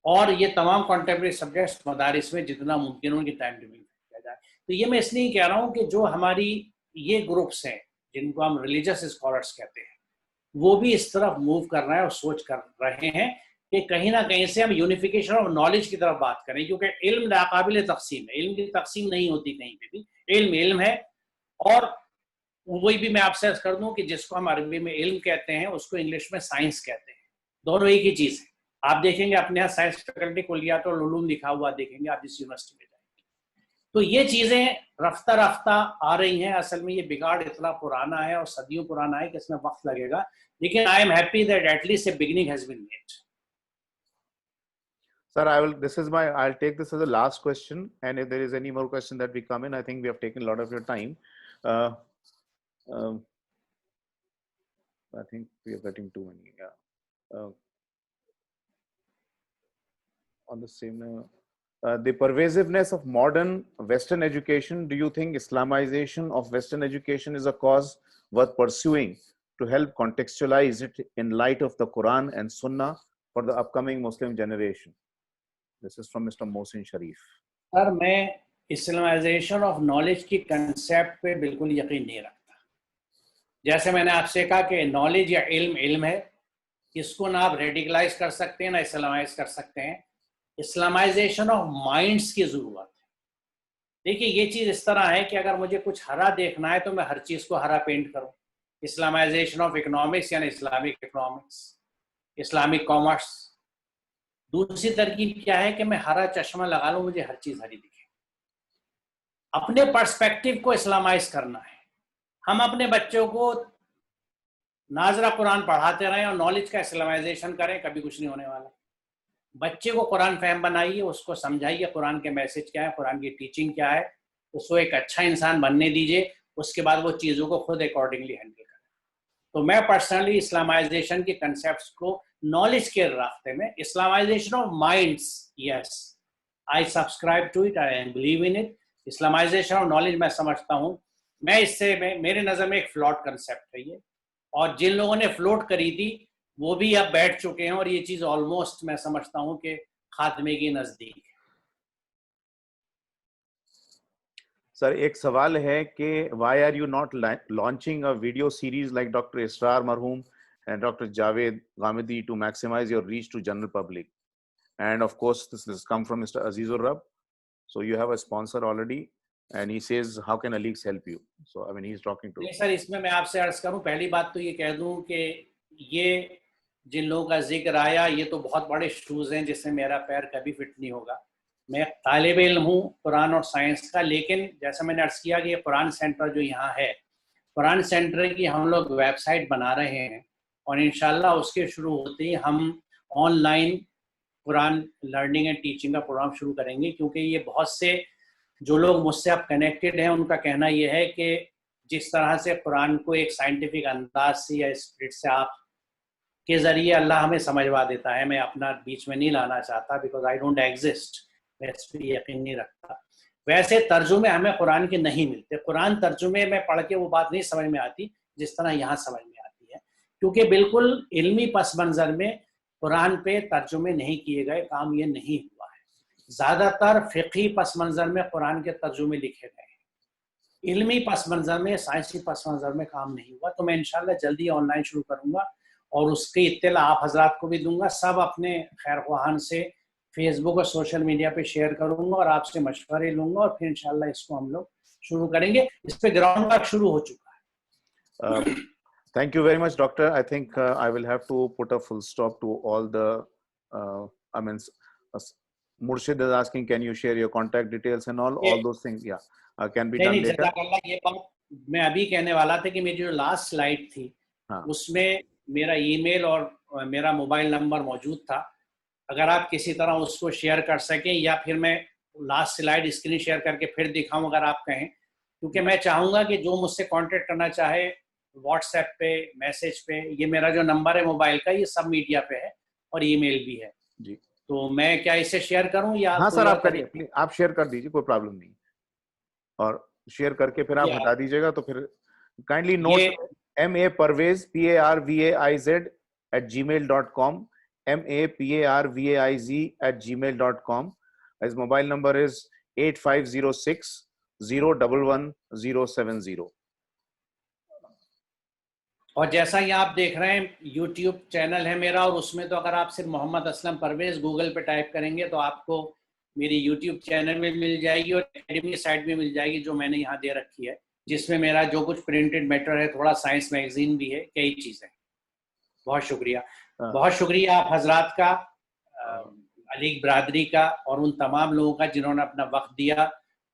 اور یہ تمام کنٹمپریری سبجیکٹس مدارس میں جتنا ممکن ہو ان کی ٹائم ٹیبل کیا جائے. تو یہ میں اس لیے کہہ رہا ہوں کہ جو ہماری یہ گروپس ہیں جن کو ہم ریلیجس اسکالرس کہتے ہیں، وہ بھی اس طرف موو کر رہے ہیں اور سوچ کر رہے ہیں کہ کہیں نہ کہیں سے ہم یونیفیکیشن آف نالج کی طرف بات کریں، کیونکہ علم ناقابل تقسیم ہے. علم کی تقسیم نہیں ہوتی کہیں پہ بھی، علم ہے. اور وہی بھی میں آپ سے عرض کر دوں کہ جس کو ہم عربی میں علم کہتے ہیں اس کو انگلش میں سائنس کہتے ہیں، دونوں ایک ہی چیز ہے. آپ دیکھیں گے اپنے یہاں سائنس فیکلٹی کلیات العلوم لکھا ہوا دیکھیں گے آپ جس یونیورسٹی میں جائیں گے. تو یہ چیزیں رفتہ رفتہ آ رہی ہیں. اصل میں یہ بگاڑ اتنا پرانا ہے اور صدیوں پرانا ہے کہ اس میں وقت لگے گا، لیکن I am happy that at least a beginning has been made. Sir, I'll take this as a last question, and if there is any more question that we come in, I think we have taken a lot of your time. I think we are getting too many. Yeah. On the same, the pervasiveness of modern Western education. Do you think Islamization of Western education is a cause worth pursuing to help contextualize it in light of the Quran and Sunnah for the upcoming Muslim generation? This is from Mr. Mohsin Sharif. سر میں Islamization of knowledge کی concept پہ بالکل یقین نہیں رکھتا. جیسے میں نے آپ سے کہا کہ نالج یا علم ہے، اس کو نہ آپ ریڈیکلائز کر سکتے ہیں نہ اسلامائز کر سکتے ہیں. اسلامائزیشن آف مائنڈس کی ضرورت ہے. دیکھیے یہ چیز اس طرح ہے کہ اگر مجھے کچھ ہرا دیکھنا ہے تو میں ہر چیز کو ہرا پینٹ کروں. اسلامائزیشن آف اکنامکس یعنی اسلامک اکنامکس، اسلامک کامرس. دوسری ترکیب کیا ہے کہ میں ہرا چشمہ لگا لوں، مجھے ہر چیز ہری دکھے. اپنے پرسپیکٹیو کو اسلامائز کرنا ہے. ہم اپنے بچوں کو ناظرہ قرآن پڑھاتے رہیں اور نالج کا اسلامائزیشن کریں، کبھی کچھ نہیں ہونے والا. بچے کو قرآن فہم بنائیے، اس کو سمجھائیے قرآن کے میسج کیا ہے، قرآن کی ٹیچنگ کیا ہے، اس کو ایک اچھا انسان بننے دیجیے. اس کے بعد وہ چیزوں کو خود اکارڈنگلی ہینڈل کریں. تو میں پرسنلی اسلامائزیشن کے کنسیپٹس کو نالج کے راستے میں، Islamization of minds, yes I subscribe to it, I believe in it. Islamization of knowledge میں سمجھتا ہوں، میں اس سے میرے نظر میں ایک فلوٹ کنسیپٹ ہے یہ، اور جن لوگوں نے فلوٹ کری تھی وہ بھی اب بیٹھ چکے ہیں، اور یہ چیز آلموسٹ میں سمجھتا ہوں کہ خاتمے کی نزدیک ہے. سر ایک سوال ہے کہ why are you not launching a video series like Dr. Israr Marhoom and Dr. Javed Ghamidi to maximize your reach to general public? And of course, this has come from Mr. Azizur Rab. So you have a sponsor already, and he says, how can Aleeks help you? So I mean, he's talking to. نہیں سر، اس میں آپ سے عرض کروں، پہلی بات تو یہ کہہ دوں کہ یہ جن لوگوں کا ذکر آیا یہ تو بہت بڑے شوز ہیں جس سے میرا پیر کبھی فٹ نہیں ہوگا. میں ایک طالب علم ہوں قرآن اور سائنس کا، لیکن جیسا میں نے عرض کیا کہ یہ قرآن سینٹر جو یہاں ہے، قرآن سینٹر کی ہم لوگ ویب سائٹ بنا رہے ہیں، اور انشاءاللہ اس کے شروع ہوتے ہی ہم on line Quran learning and teaching کا پروگرام شروع کریں گے. کیونکہ یہ بہت سے جو لوگ مجھ سے اب کنیکٹڈ ہیں ان کا کہنا یہ ہے کہ جس طرح سے قرآن کو ایک سائنٹیفک انداز سے یا اسپرٹ سے آپ کے ذریعے اللہ ہمیں سمجھوا دیتا ہے. میں اپنا بیچ میں نہیں لانا چاہتا بیکاز آئی ڈونٹ ایگزسٹ، میں اس پہ یقین نہیں رکھتا. ویسے ترجمے ہمیں قرآن کے نہیں ملتے. قرآن ترجمے میں پڑھ کے وہ بات نہیں سمجھ میں آتی جس طرح یہاں سمجھ میں آتی ہے، کیونکہ بالکل علمی پس منظر میں قرآن پہ ترجمے نہیں کیے گئے، کام یہ نہیں ہوا ہے. زیادہ تر فقہی پس منظر میں قرآن کے ترجمے لکھے گئے ہیں، علمی پس منظر میں، سائنسی پس منظر میں کام نہیں ہوا. تو میں انشاءاللہ جلدی آن لائن شروع کروں گا اور اس کی اطلاع آپ حضرات کو بھی دوں گا. سب اپنے خیر خواہان سے فیس بک اور سوشل میڈیا پہ شیئر کروں گا اور آپ سے مشورے لوں گا، اور پھر انشاءاللہ اس کو ہم لوگ شروع کریں گے. اس پہ گراؤنڈ ورک شروع ہو چکا ہے. Thank you very much, Doctor. I think I will have to put a full stop to all the, I mean, Murshid is asking, can you share your contact details and all those things, yeah, can be done later. یہ بات میں ابھی کہنے والا تھا کہ میری جو لاسٹ سلائیڈ تھی اس میں میرا ای میل اور میرا موبائل نمبر موجود تھا. اگر آپ کسی طرح اس کو شیئر کر سکیں، یا پھر میں لاسٹ سلائیڈ اسکرین شیئر کر کے پھر دکھاؤں اگر آپ کہیں، کیونکہ میں چاہوں گا کہ جو مجھ سے کانٹیکٹ کرنا چاہے واٹس ایپ پہ، میسج پہ، یہ میرا جو نمبر ہے موبائل کا یہ سب میڈیا پہ ہے اور ای میل بھی ہے جی. تو میں کیا اسے شیئر کروں یا؟ ہاں سر آپ کریے، آپ شیئر کر دیجیے، کوئی پرابلم نہیں، اور شیئر کر کے پھر آپ ہٹا دیجیے گا. تو پھر kindly note MA PARVAIZ @gmail.com, MAPARVAIZ @gmail.com. His mobile number is 8506 011 070. اور جیسا ہی آپ دیکھ رہے ہیں یوٹیوب چینل ہے میرا، اور اس میں تو اگر آپ صرف محمد اسلم پرویز گوگل پہ ٹائپ کریں گے تو آپ کو میری یوٹیوب چینل میں مل جائے گی، اور اکیڈمی سائٹ بھی مل جائے گی جو میں نے یہاں دے رکھی ہے، جس میں میرا جو کچھ پرنٹڈ میٹر ہے، تھوڑا سائنس میگزین بھی ہے، کئی چیزیں. بہت شکریہ، بہت شکریہ آپ حضرات کا، علیگ برادری کا، اور ان تمام لوگوں کا جنہوں نے اپنا وقت دیا.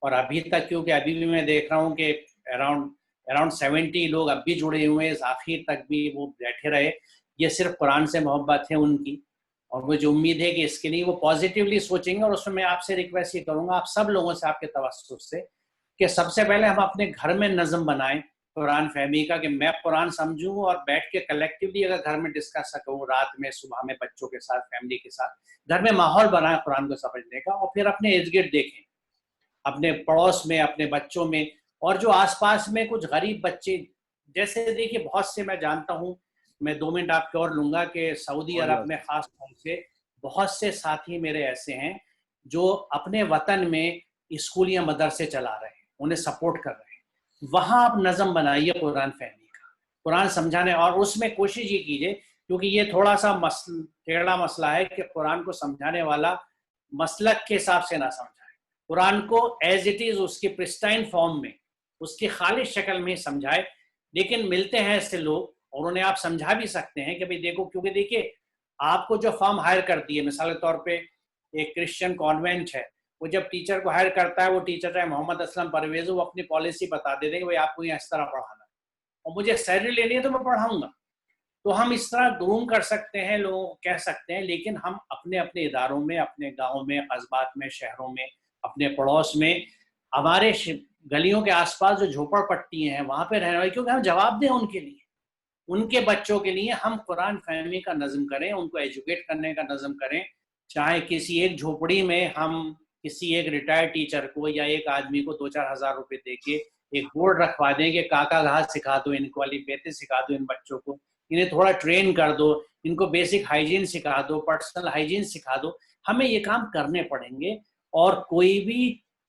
اور ابھی تک، کیونکہ ابھی بھی میں دیکھ رہا ہوں کہ اراؤنڈ 70 لوگ اب بھی جڑے ہوئے ہیں، آخر تک بھی وہ بیٹھے رہے. یہ صرف قرآن سے محبت ہے ان کی، اور مجھے امید ہے کہ اس کے لیے وہ پازیٹیولی سوچیں گے. اور اس میں میں آپ سے ریکویسٹ یہ کروں گا، آپ سب لوگوں سے، آپ کے توسط سے، کہ سب سے پہلے ہم اپنے گھر میں نظم بنائیں قرآن فہمی کا، کہ میں قرآن سمجھوں اور بیٹھ کے کلیکٹیولی اگر گھر میں ڈسکس کروں، رات میں، صبح میں، بچوں کے ساتھ، فیملی کے ساتھ، گھر میں ماحول بنائیں قرآن کو سمجھنے کا. اور پھر اپنے ارد گرد دیکھیں، اپنے پڑوس میں، اپنے بچوں میں، اور جو آس پاس میں کچھ غریب بچے، جیسے دیکھیے بہت سے میں جانتا ہوں، میں 2 منٹ آپ کے اور لوں گا، کہ سعودی عرب میں خاص طور سے بہت سے ساتھی میرے ایسے ہیں جو اپنے وطن میں اسکول یا مدرسے چلا رہے ہیں، انہیں سپورٹ کر رہے ہیں. وہاں آپ نظم بنائیے قرآن فہمی کا، قرآن سمجھانے، اور اس میں کوشش یہ کیجیے، کیونکہ یہ تھوڑا سا ٹیڑھا مسئلہ ہے کہ قرآن کو سمجھانے والا مسلک کے حساب سے نہ سمجھائے، قرآن کو ایز اٹ از، اس کی پرسٹائن فارم میں، اس کی خالص شکل میں سمجھائے. لیکن ملتے ہیں ایسے لوگ، اور انہیں آپ سمجھا بھی سکتے ہیں کہ بھئی دیکھو، کیونکہ دیکھیے آپ کو جو فارم ہائر کرتی ہے، مثال کے طور پہ ایک کرسچن کانوینٹ ہے، وہ جب ٹیچر کو ہائر کرتا ہے، وہ ٹیچر چاہے محمد اسلم پرویز ہو، وہ اپنی پالیسی بتا دے دیں کہ بھئی آپ کو یہ اس طرح پڑھانا ہے، اور مجھے سیلری لینی ہے تو میں پڑھاؤں گا. تو ہم اس طرح گروم کر سکتے ہیں، لوگ کہہ سکتے ہیں، لیکن ہم اپنے اپنے اداروں میں، اپنے گاؤں میں، قصبات میں، شہروں میں، اپنے پڑوس میں، ہمارے گلیوں کے آس پاس جو جھوپڑ پٹی ہیں وہاں پہ رہنے والے، کیونکہ ہم جواب دیں ان کے لیے، ان کے بچوں کے لیے ہم قرآن فہمی کا نظم کریں، ان کو ایجوکیٹ کرنے کا نظم کریں. چاہے کسی ایک جھوپڑی میں ہم کسی ایک ریٹائرڈ ٹیچر کو یا ایک آدمی کو 2-4 ہزار روپے دے کے ایک بورڈ رکھوا دیں کہ کاکا گھاس سکھا دو، ان کو الفبے سکھا دو، ان بچوں کو، انہیں تھوڑا ٹرین کر دو، ان کو بیسک ہائیجین سکھا دو، پرسنل ہائیجین سکھا دو. ہمیں یہ کام کرنے پڑیں گے، اور کوئی بھی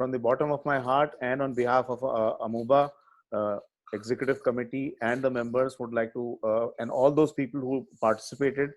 from the bottom of my heart and on behalf of Amuba executive committee and the members would like to and all those people who participated,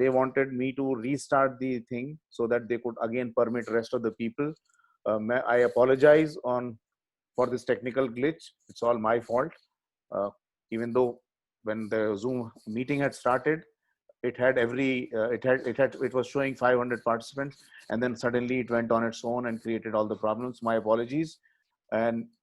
they wanted me to restart the thing so that they could again permit rest of the people. I apologize for this technical glitch. It's all my fault. Even though when the Zoom meeting had started, it was showing 500 participants, and then suddenly it went on its own and created all the problems. My apologies. And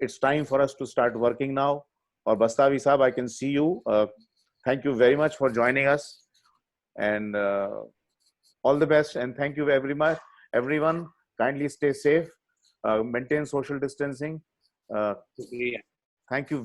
it's time for us to start working now. Or Bastavi Sahab, I can see you. Thank you very much for joining us, and all the best, and thank you very much everyone. Kindly stay safe, maintain social distancing. Thank you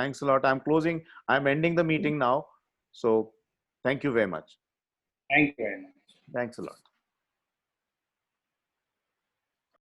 Thanks a lot. I'm ending the meeting now, so thank you very much. Thank you very much. Thanks a lot.